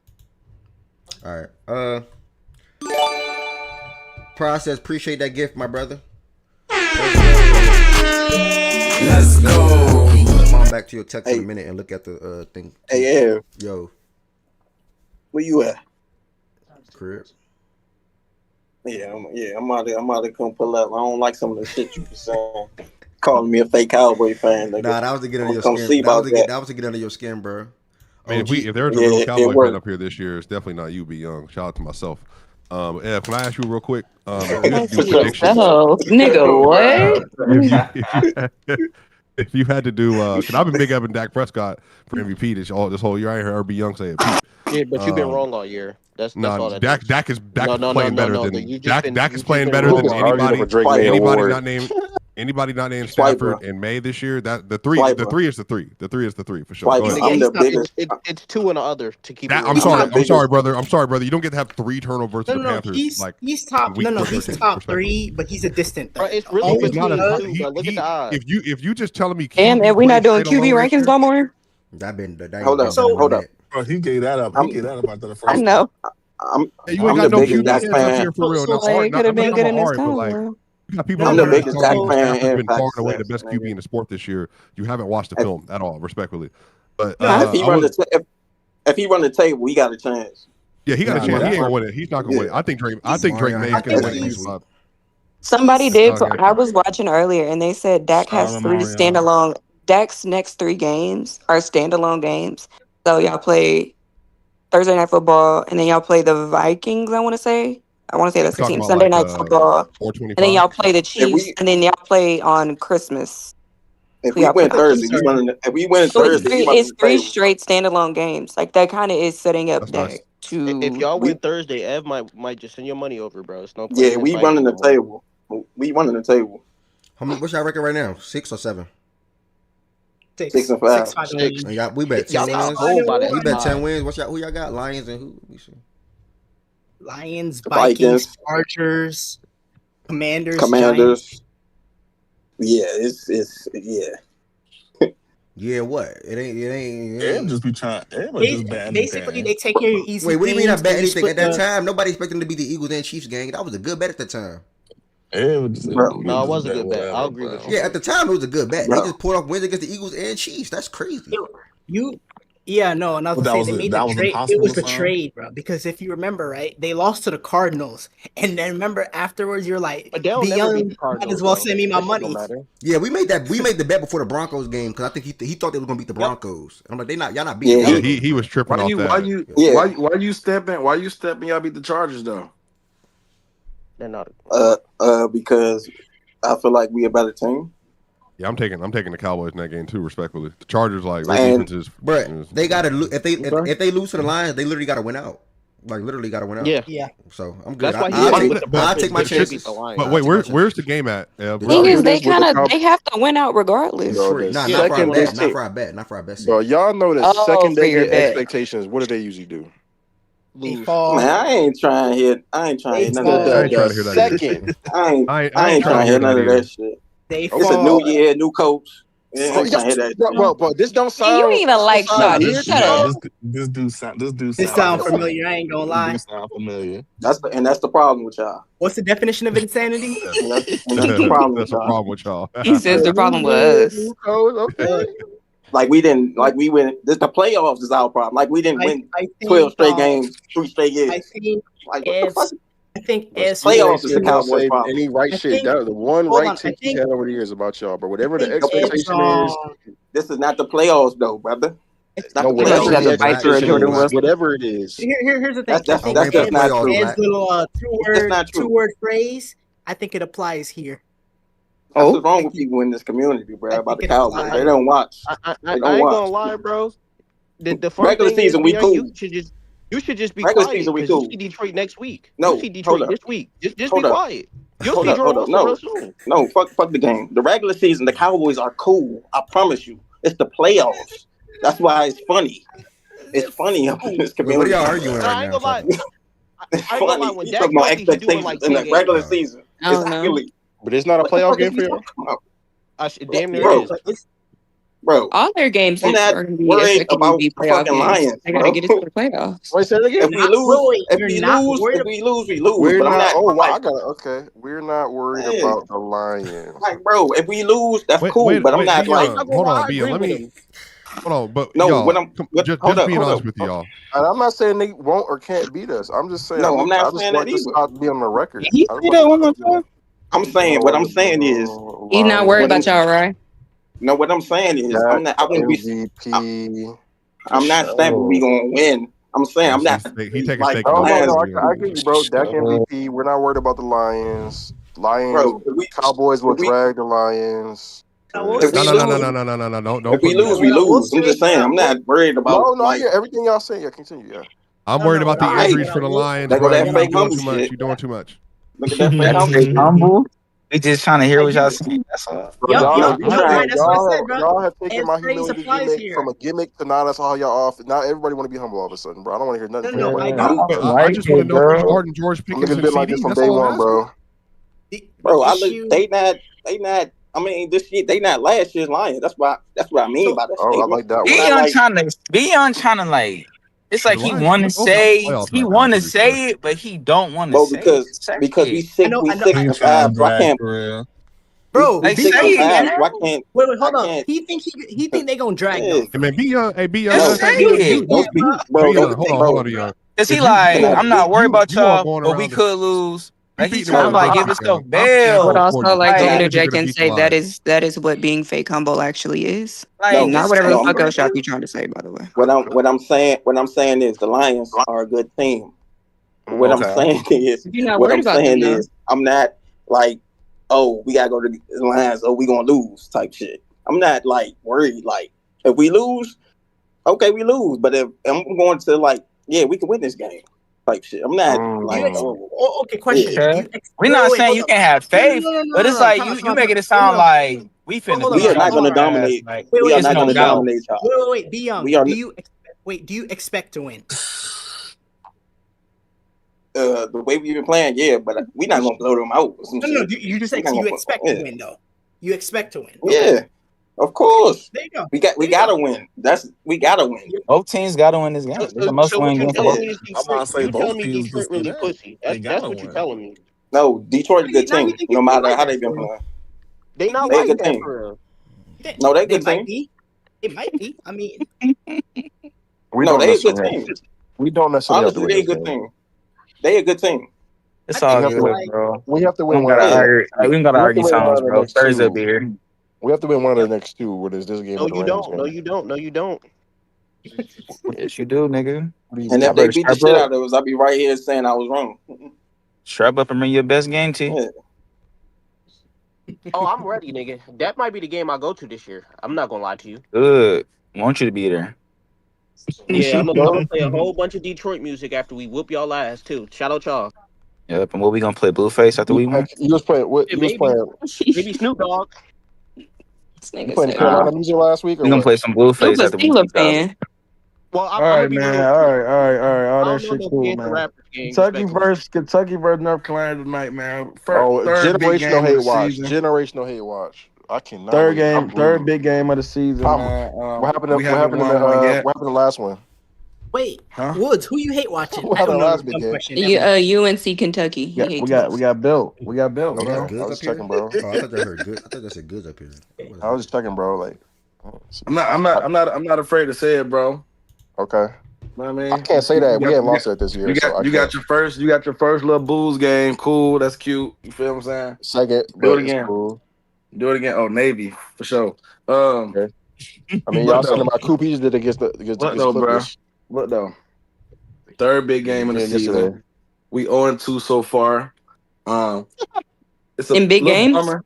All right. Process. Appreciate that gift, my brother. Let's go. Come on back to your text in a minute and look at the thing. Hey, yeah. Yo. Where you at? Crib. Yeah, I'm out to come pull up. I don't like some of the shit you were saying. Calling me a fake Cowboy fan. Nigga. Nah, that was to get under your skin. That was to get under your skin, bro. I mean, if there's a real Cowboy fan up here this year, it's definitely not you, Be Young. Shout out to myself. Ed, can I ask you real quick? Nigga, what? If you had to do, because I've been big up in Dak Prescott for MVP this whole year. I ain't heard Be Young say it. Yeah, but you've been wrong all year. That's all that is. Dak is playing better than Dak is playing better than anybody not named Stafford in May this year. That the three is the three for sure. It's 2 and the other to keep. I'm sorry, brother. You don't get to have 3 turnovers to the Panthers. He's top. He's top 3, but he's a distant third. It's really between the 2. Look at the odds. If you just telling me, damn, and we're not doing QB rankings no more. Hold up. Bro, he gave that up. He gave that up after the first. I know. You ain't got no QB here for real. It could have been good in this time. You got people I'm the biggest Dak fan. Been far and away the best QB in the sport this year. You haven't watched the film at all, respectfully. But if he run the table, we got a chance. Yeah, he got a chance. He ain't gonna win it. He's not gonna win it. I think Drake May is gonna win it. Somebody did. I was watching earlier, and they said Dak has 3 standalone. Dak's next 3 games are standalone games. So y'all play Thursday Night Football, and then y'all play the Vikings. I want to say that's the team. Sunday Night Football, and then y'all play the Chiefs, and then y'all play on Christmas. If we win Thursday, it's 3 straight standalone games. Like that kind of is setting up Dak to. If y'all win Thursday, Ev might just send your money over, bro. It's no. Yeah, we running the table. We running the table. What's your record right now? 6 or 7? 6 and 5. We bet 10 wins. We bet 10 wins. Who y'all got? Lions and who? Lions, Vikings, Chargers, Commanders. Giants. Yeah, it's Yeah, what? It ain't. It just be trying. It was just bad. Basically, they take care of your easy. Wait, what do you mean? I games, bet anything at that time? Nobody expected them to be the Eagles and Chiefs gang. That was a good bet at the time. No, it was a good bet. I'll agree with you. Yeah, at the time it was a good bet. They just pulled off wins against the Eagles and Chiefs. That's crazy. And I was gonna say they made the trade. It was the trade, bro. Because if you remember, right, they lost to the Cardinals, and then remember afterwards, you're like, but the young might as well send me my money. Yeah, we made the bet before the Broncos game because I think he thought they were gonna beat the Broncos. And I'm like, y'all not beating. Yeah, he was tripping off that. Why you stepping? Why you stepping? Y'all beat the Chargers though. They're not. Because I feel like we a better team. Yeah, I'm taking the Cowboys in that game too, respectfully. The Chargers, like, but they gotta if they lose to the Lions, they literally gotta win out. Like literally gotta win out. Yeah. So I'm good. That's why I'll take my chances. But wait, where's the game at? The thing is, they have to win out regardless. Not for our bet. Not for our bet. Bro, y'all know that second they get expectations. What do they usually do? Man, I ain't trying to hear none of that. Second. I ain't trying to hear none of that shit. It's a new year, new coach. Bro, this don't sound. You don't even like shots. This dude sound familiar. I ain't gonna lie. This sound familiar. That's the problem with y'all. What's the definition of insanity? That's the problem. That's the problem with y'all. He says the problem was okay. Like we went. This the playoffs is our problem. Like we didn't win 12 straight games, 3 straight years. I think playoffs is the Cowboys' problem. Any right shit. That was the one take he had over the years about y'all, but whatever the expectation is, this is not the playoffs, though, brother. It's not whatever it is. Here's the thing. That's just not true. Ed's little two-word phrase. I think it applies here. That's what's wrong with people in this community, bro. About the Cowboys, they don't watch. I ain't gonna lie, bro. The regular season we cool. You should just be quiet because you see Detroit next week. No, you see Detroit this week. Just be quiet. You'll see Jordan soon. No, fuck the game. The regular season, the Cowboys are cool. I promise you. It's the playoffs. That's why it's funny. It's funny up in this community. What are y'all arguing right now? I ain't gonna lie. When Dak about expectations in the regular season, exactly. But it's not a playoff game for you. Damn near is. Bro, all their games are going to be about the fucking Lions. They got to get it to the playoffs. Wait, say it again. If we lose, we lose. We're not. Okay. We're not worried about the Lions. Like, bro, if we lose, that's cool. But I'm not like. Hold on, B. Let me. Hold on, but no. Y'all, just being honest with y'all. And I'm not saying they won't or can't beat us. I'm just saying. No, I'm not saying that either. I'll be on the record. Can you say that one more time? I'm saying what I'm saying is. He's not worried about y'all, right? No, what I'm saying is, I'm not. I wouldn't be. I'm not saying we gonna win. I'm saying I'm not. He taking like, no, I get you, bro. Dak MVP. We're not worried about the Lions. Cowboys will drag the Lions. No. If we lose, we lose. I'm just saying. I'm not worried about. No, yeah. Everything y'all say, yeah. Continue, yeah. I'm worried about the injuries for the Lions. You're doing too much. You're doing too much. Look at that fake humble. We just trying to hear what y'all saying. That's all. Y'all have taken my humility gimmick from a gimmick to now that's all y'all off. Now everybody want to be humble all of a sudden, bro. I don't want to hear nothing from y'all. I just want to know if Harden, George Pickens, and like this from day one, bro. Bro, they not. I mean, this shit, they not last year's Lions. That's what I mean by that. Oh, I like that. Beyond trying to like. It's like he want to say it, but he don't want to say it. Because we 6 and 5, so I can't. Bro, like, say it. Why can't? Wait, hold on. He think they gonna drag them. Hey man, be young. Hold on. Cause he like, I'm not worried about y'all, but we could lose. Like he's trying to like give himself bail. I would also like to interject and say that is what being fake humble actually is. Like, not whatever the fuck else y'all be trying to say, by the way. What I'm saying is the Lions are a good team. What I'm saying is I'm not like, oh, we gotta go to the Lions, oh, we gonna lose type shit. I'm not like worried. Like if we lose, okay, we lose. But if I'm going to like, yeah, we can win this game. Type shit. I'm not like. Okay, question. Yeah. We're not saying you can have faith, but it's like you making it sound like we finna. We are not going to dominate. We are not going to dominate y'all. Wait, be young. Do you expect to win? the way we've been playing, yeah, but we're not gonna blow them out. No, you just you expect to win though. You expect to win. Okay. Yeah, of course. There you go. We gotta win. We gotta win. Both teams gotta win this game. It's a must-win game for both. I'm about to say both teams Detroit really pussy. That's what you're telling me. No, Detroit a good team. No matter how they've been playing. They not a like good that team. for real. No, they a good team. It might be. I mean, they a good team. We don't necessarily honestly, they a good team. They a good team. It's all good, bro. We have to win. We don't gotta argue songs, bro. Thursday up here. We have to win one of the next two. What is this game? No, you don't. No, you don't. No, you don't. Yes, you do, nigga. And if they beat the shit out of us, I'll be right here saying I was wrong. Strap up and bring your best game, T. Yeah. Oh, I'm ready, nigga. That might be the game I go to this year. I'm not gonna lie to you. Good. Want you to be there. Yeah, I'm gonna play a whole bunch of Detroit music after we whoop y'all ass too. Shout out y'all. Yep. And what we gonna play? Blueface after we win? You was playing what? You was playing. Maybe Snoop Dogg. You playing Carolina music last week? Or we gonna play some Blueface after we win. Well, all right, man. All right. All that shit cool, man. Kentucky versus North Carolina tonight, man. Third big game generational hate of the watch. season. Generational hate watch. I cannot. Third big game of the season, man. What happened? What happened in the last one? Wait, Woods, who you hate watching? What happened last big game? UNC Kentucky. Yeah, we got built. We got built, bro. I was checking, bro. Oh, I thought I heard good. I thought I said good up here. I was just checking, bro. Like, I'm not afraid to say it, bro. Okay. I mean, I can't say that. We ain't lost it this year. You got your first little Bulls game. Cool. That's cute. You feel what I'm saying? Second. Do it again. Cool. Do it again. Oh, Navy for sure. Okay. I mean, y'all sending my Coupies did against the Clippers. What though? Third big game of the season. We 0-2 so far. It's in big games. Bummer.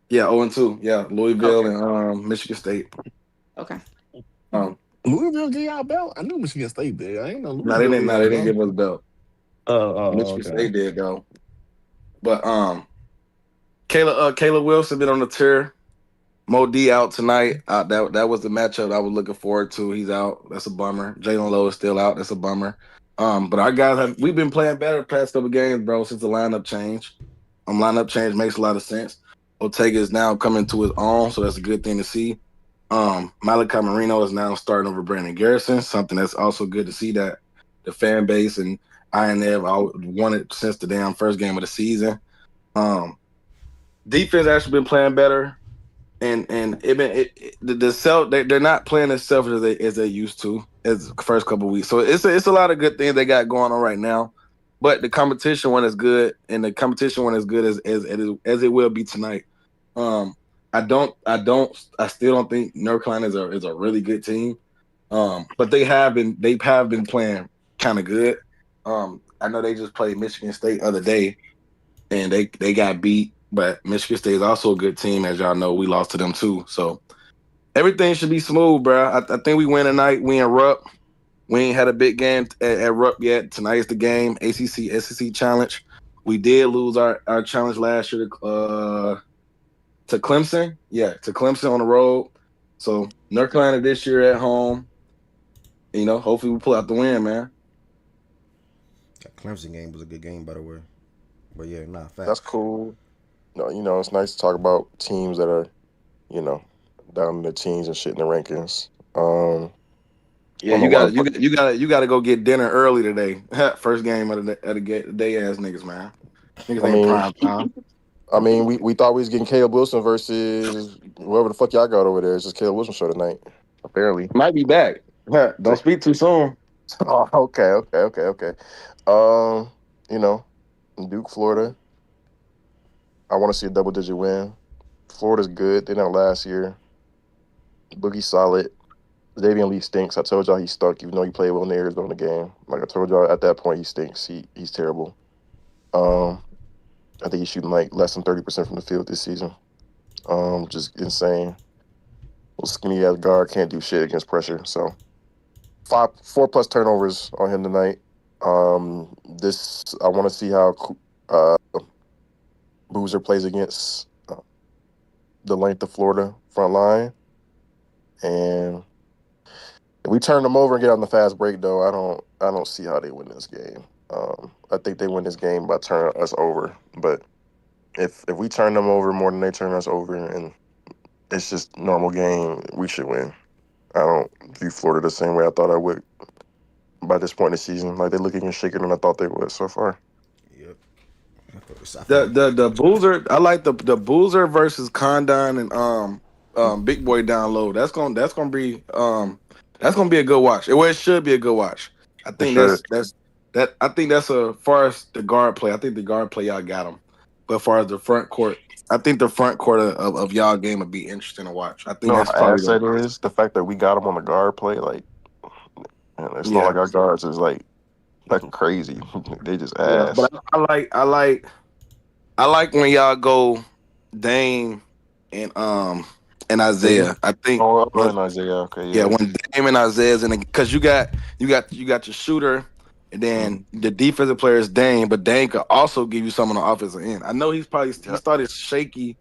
Yeah, 0-2. Yeah, Louisville and Michigan State. Okay. Louisville get y'all belt? I knew Michigan State did. I ain't know. They didn't give us a belt. Michigan State did though. But Caleb Wilson been on the tour. Mo D out tonight. That was the matchup I was looking forward to. He's out. That's a bummer. Jalen Lowe is still out. That's a bummer. But our guys we've been playing better the past couple games, bro, since the lineup change. Lineup change makes a lot of sense. Ortega is now coming to his own, so that's a good thing to see. Malachi Marino is now starting over Brandon Garrison, something that's also good to see that the fan base and INF wanted since the damn first game of the season. Defense actually been playing better, and they're not playing as selfish as they used to as the first couple of weeks. So it's a lot of good things they got going on right now. But the competition one is good, and the competition one is good as it will be tonight. I still don't think North Carolina is a really good team. But they have been playing kind of good. I know they just played Michigan State the other day, and they got beat. But Michigan State is also a good team, as y'all know. We lost to them too, so everything should be smooth, bro. I think we win tonight. We in Rupp. We ain't had a big game at Rupp yet. Tonight's the game. ACC SEC challenge. We did lose our challenge last year to Clemson. Yeah, to Clemson on the road. So North Carolina this year at home. You know, hopefully we pull out the win, man. That Clemson game was a good game, by the way. But yeah, facts. That's cool. No, it's nice to talk about teams that are, down in the teens and shit in the rankings. Yeah, you got to go get dinner early today. First game of the day, ass niggas, man. Niggas ain't prime time. I mean, we thought we was getting Caleb Wilson versus whoever the fuck y'all got over there. It's just Caleb Wilson show tonight. Apparently, might be back. Don't speak too soon. Oh, okay. Duke, Florida. I want to see a double-digit win. Florida's good. They done last year. Boogie's solid. Davian Lee stinks. I told y'all he stunk, even though he played well in the Arizona game. Like I told y'all, at that point he stinks. He's terrible. I think he's shooting like less than 30% from the field this season. Just insane. Little skinny ass guard can't do shit against pressure. So 4+ turnovers on him tonight. I want to see how Boozer plays against the length of Florida front line. And if we turn them over and get on the fast break, though, I don't see how they win this game. I think they win this game by turning us over. But if we turn them over more than they turn us over, and it's just normal game, we should win. I don't view Florida the same way I thought I would by this point in the season. Like, they're looking and shaking than I thought they would so far. Yep. The Boozer, I like the Boozer versus Condon and Big Boy down low. That's gonna be a good watch. It should be a good watch. I think I think that's as far as the guard play. I think the guard play y'all got them, but as far as the front court, I think the front court of y'all game would be interesting to watch. I think that's probably asset is the fact that we got them on the guard play. Like, it's not like our guards is like fucking crazy. They just ass. But I like when y'all go Dame and Isaiah. I think when Isaiah, okay, yeah. When Dame and Isaiah's in, because you got your shooter, and then the defensive player is Dame, but Dame could also give you some on the offensive end. I know he started shaky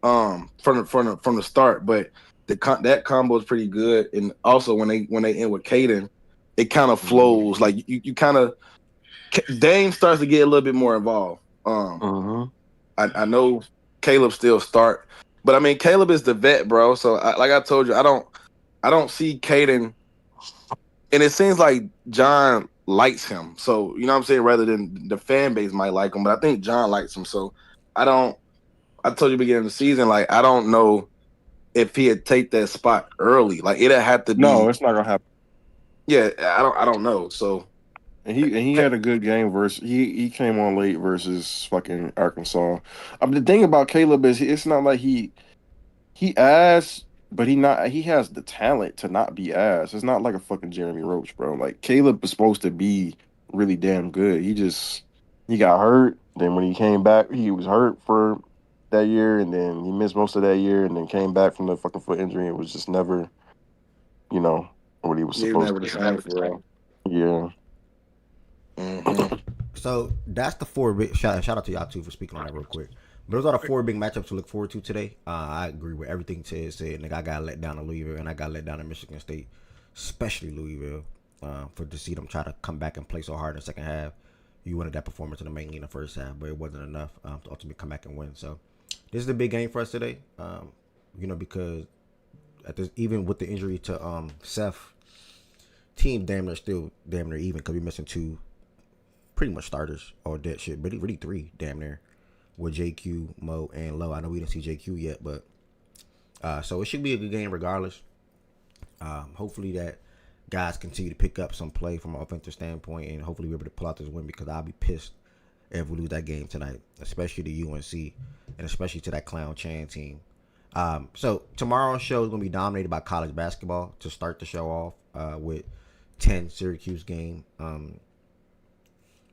from the start, but that combo is pretty good. And also when they end with Caden, it kind of flows. Like you kind of Dame starts to get a little bit more involved. I know Caleb still start, but I mean Caleb is the vet, bro. So like I told you, I don't see Caden, and it seems like John likes him. So you know what I'm saying, rather than the fan base might like him, but I think John likes him. So I told you beginning of the season, like I don't know if he'd take that spot early. Like it'd have to be. No, it's not gonna happen. Yeah, I don't know. So. And he had a good game versus he came on late versus fucking Arkansas. I mean, the thing about Caleb is it's not like he ass, but he has the talent to not be ass. It's not like a fucking Jeremy Roach, bro. Like Caleb is supposed to be really damn good. He got hurt. Then when he came back, he was hurt for that year, and then he missed most of that year, and then came back from the fucking foot injury. It was just never, what he was supposed to be. Yeah. So that's the four big shout out to y'all too for speaking on that real quick. But those are the four big matchups to look forward to today. I agree with everything Ted said. Nigga, I got let down to Louisville and I got let down to Michigan State, especially Louisville, to see them try to come back and play so hard in the second half. You wanted that performance in the first half, but it wasn't enough to ultimately come back and win. So this is a big game for us today. Because even with the injury to Seth, team damn near even because we're missing two pretty much starters or that shit, but really three damn near with JQ, Mo, and Low. I know we didn't see JQ yet, but so it should be a good game regardless. Hopefully that guys continue to pick up some play from an offensive standpoint, and hopefully we're able to pull out this win because I'll be pissed if we lose that game tonight, especially to UNC and especially to that Clown Chan team. So tomorrow's show is going to be dominated by college basketball to start the show off with 10 Syracuse game.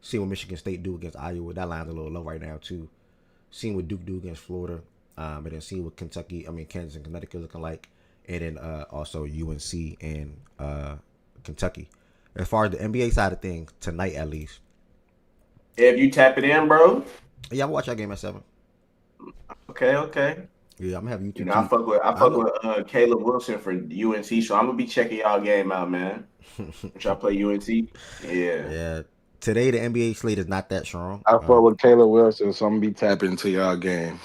See what Michigan State do against Iowa. That line's a little low right now too. Seeing what Duke do against Florida, but then seeing what Kansas and Connecticut looking like, and then also UNC and Kentucky. As far as the NBA side of things, tonight at least. If you tap it in, bro. Yeah, I'll watch that game at 7. Okay. Yeah, I'm gonna have YouTube. I fuck with Caleb Wilson for UNC, so I'm gonna be checking y'all game out, man. Y'all play UNC? Yeah. Today the NBA slate is not that strong. I fuck with Caleb Wilson, so I'm gonna be tapping into y'all game.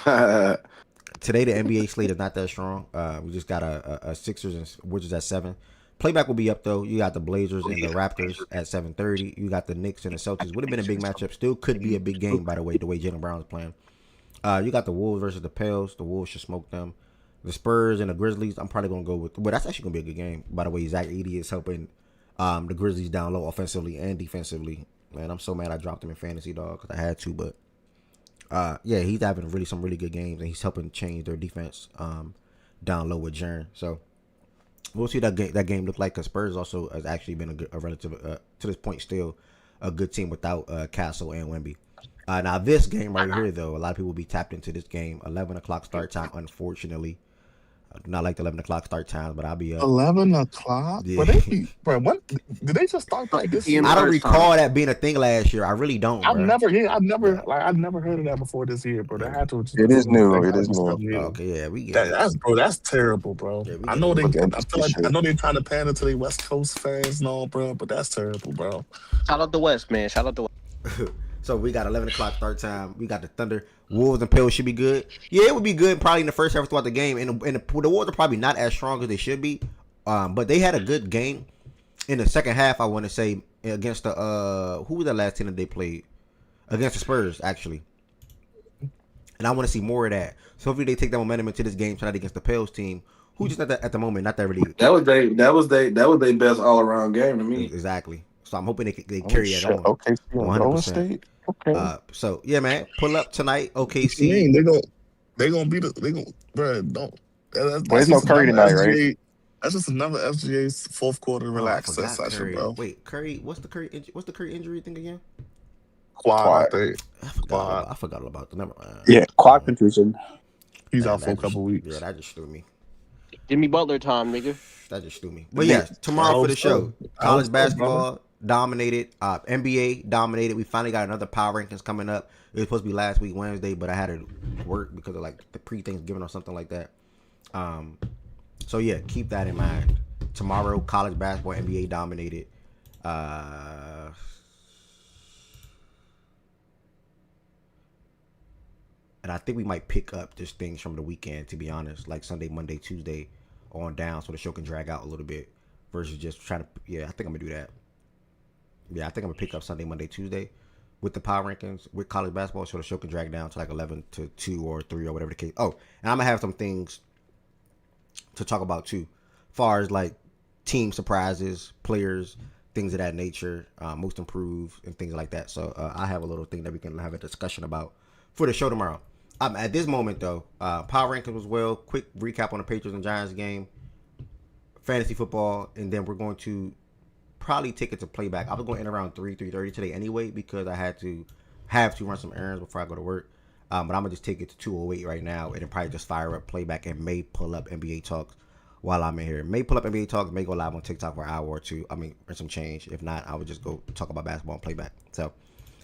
Today the NBA slate is not that strong. We just got a Sixers and Wizards at 7. Playback will be up though. You got the Blazers and the Raptors at 7:30. You got the Knicks and the Celtics. Would have been a big matchup. Still could be a big game by the way Jaylen Brown is playing. You got the Wolves versus the Pels. The Wolves should smoke them. The Spurs and the Grizzlies. I'm probably gonna go with. But that's actually gonna be a good game. By the way, Zach Edey is helping the Grizzlies down low offensively and defensively. Man, I'm so mad I dropped him in fantasy, dog, because I had to. But he's having some really good games, and he's helping change their defense down low with Jern. So we'll see that game look like. Because Spurs also has actually been a relative to this point still a good team without Castle and Wemby. Now this game right here, though, a lot of people will be tapped into this game. 11 o'clock start time, unfortunately. I do not like the 11 o'clock start times, but I'll be up. 11 o'clock? Yeah. What? Did they just start like this? I don't recall that being a thing last year. I really don't. I've never heard of that before this year, bro. That had to. It is new. It is new. Okay, yeah, we get that's terrible, bro. Yeah, I know they're trying to pander to the West Coast fans and all, bro, but that's terrible, bro. Shout out the West, man. Shout out the West. So we got 11 o'clock start time. We got the Thunder. Wolves and Pels should be good. Yeah, it would be good probably in the first half throughout the game. And the Wolves are probably not as strong as they should be. But they had a good game in the second half, I want to say, against the who was the last team that they played? Against the Spurs, actually. And I want to see more of that. So hopefully they take that momentum into this game tonight against the Pels team, who just at the moment not that really. That was their best all around game to me. Exactly. So I'm hoping they carry that on. Okay, 100%. Okay. So yeah, man, pull up tonight. OKC. They gonna beat it. They gonna, bro. Don't. There's no Curry tonight, right? That's just another FGA's fourth quarter relax session, bro. Wait, Curry. What's the Curry injury thing again? Quad. I forgot all about the number. Yeah, quad contusion. He's out for a couple weeks. Yeah, that just threw me. Jimmy Butler time, nigga. That just threw me. But yeah, tomorrow for the show, college basketball dominated, NBA dominated. We finally got another power rankings coming up. It was supposed to be last week Wednesday, but I had to work because of like the pre-Thanksgiving or something like that. So yeah, keep that in mind. Tomorrow, college basketball, NBA dominated. And I think we might pick up just things from the weekend, to be honest, like Sunday, Monday, Tuesday on down, so the show can drag out a little bit versus just trying to. Yeah, I think I'm gonna do that. Yeah, I think I'm gonna pick up Sunday, Monday, Tuesday with the power rankings with college basketball, so the show can drag down to like 11 to 2 or 3 or whatever the case. Oh, and I'm gonna have some things to talk about too, far as like team surprises, players, things of that nature, most improved and things like that. So I have a little thing that we can have a discussion about for the show tomorrow. At this moment though, power rankings as well. Quick recap on the Patriots and Giants game, fantasy football, and then we're going to probably take it to playback. I was going to end around 3:30 today anyway because I have to run some errands before I go to work. But I'm gonna just take it to 2:08 right now, and then probably just fire up playback and may pull up NBA talks while I'm in here. May pull up NBA talks, may go live on TikTok for an hour or two. Or some change. If not, I would just go talk about basketball and playback. So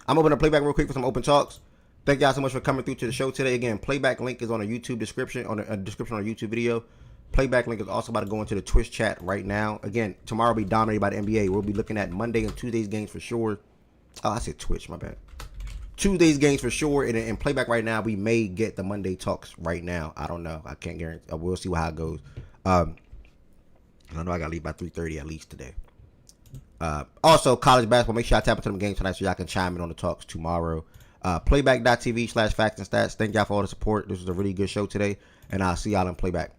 I'm opening up playback real quick for some open talks. Thank y'all so much for coming through to the show today. Again, playback link is on a YouTube description, on a description on a YouTube video. Playback link is also about to go into the Twitch chat right now. Again, tomorrow will be dominated by the NBA. We'll be looking at Monday and Tuesday's games for sure. Oh, I said Twitch, my bad. Tuesday's games for sure. And in playback right now, we may get the Monday talks right now. I don't know. I can't guarantee. We'll see how it goes. I know I got to leave by 3:30 at least today. Also, college basketball. Make sure I tap into them games tonight so y'all can chime in on the talks tomorrow. Playback.tv/facts and stats. Thank y'all for all the support. This was a really good show today, and I'll see y'all in playback.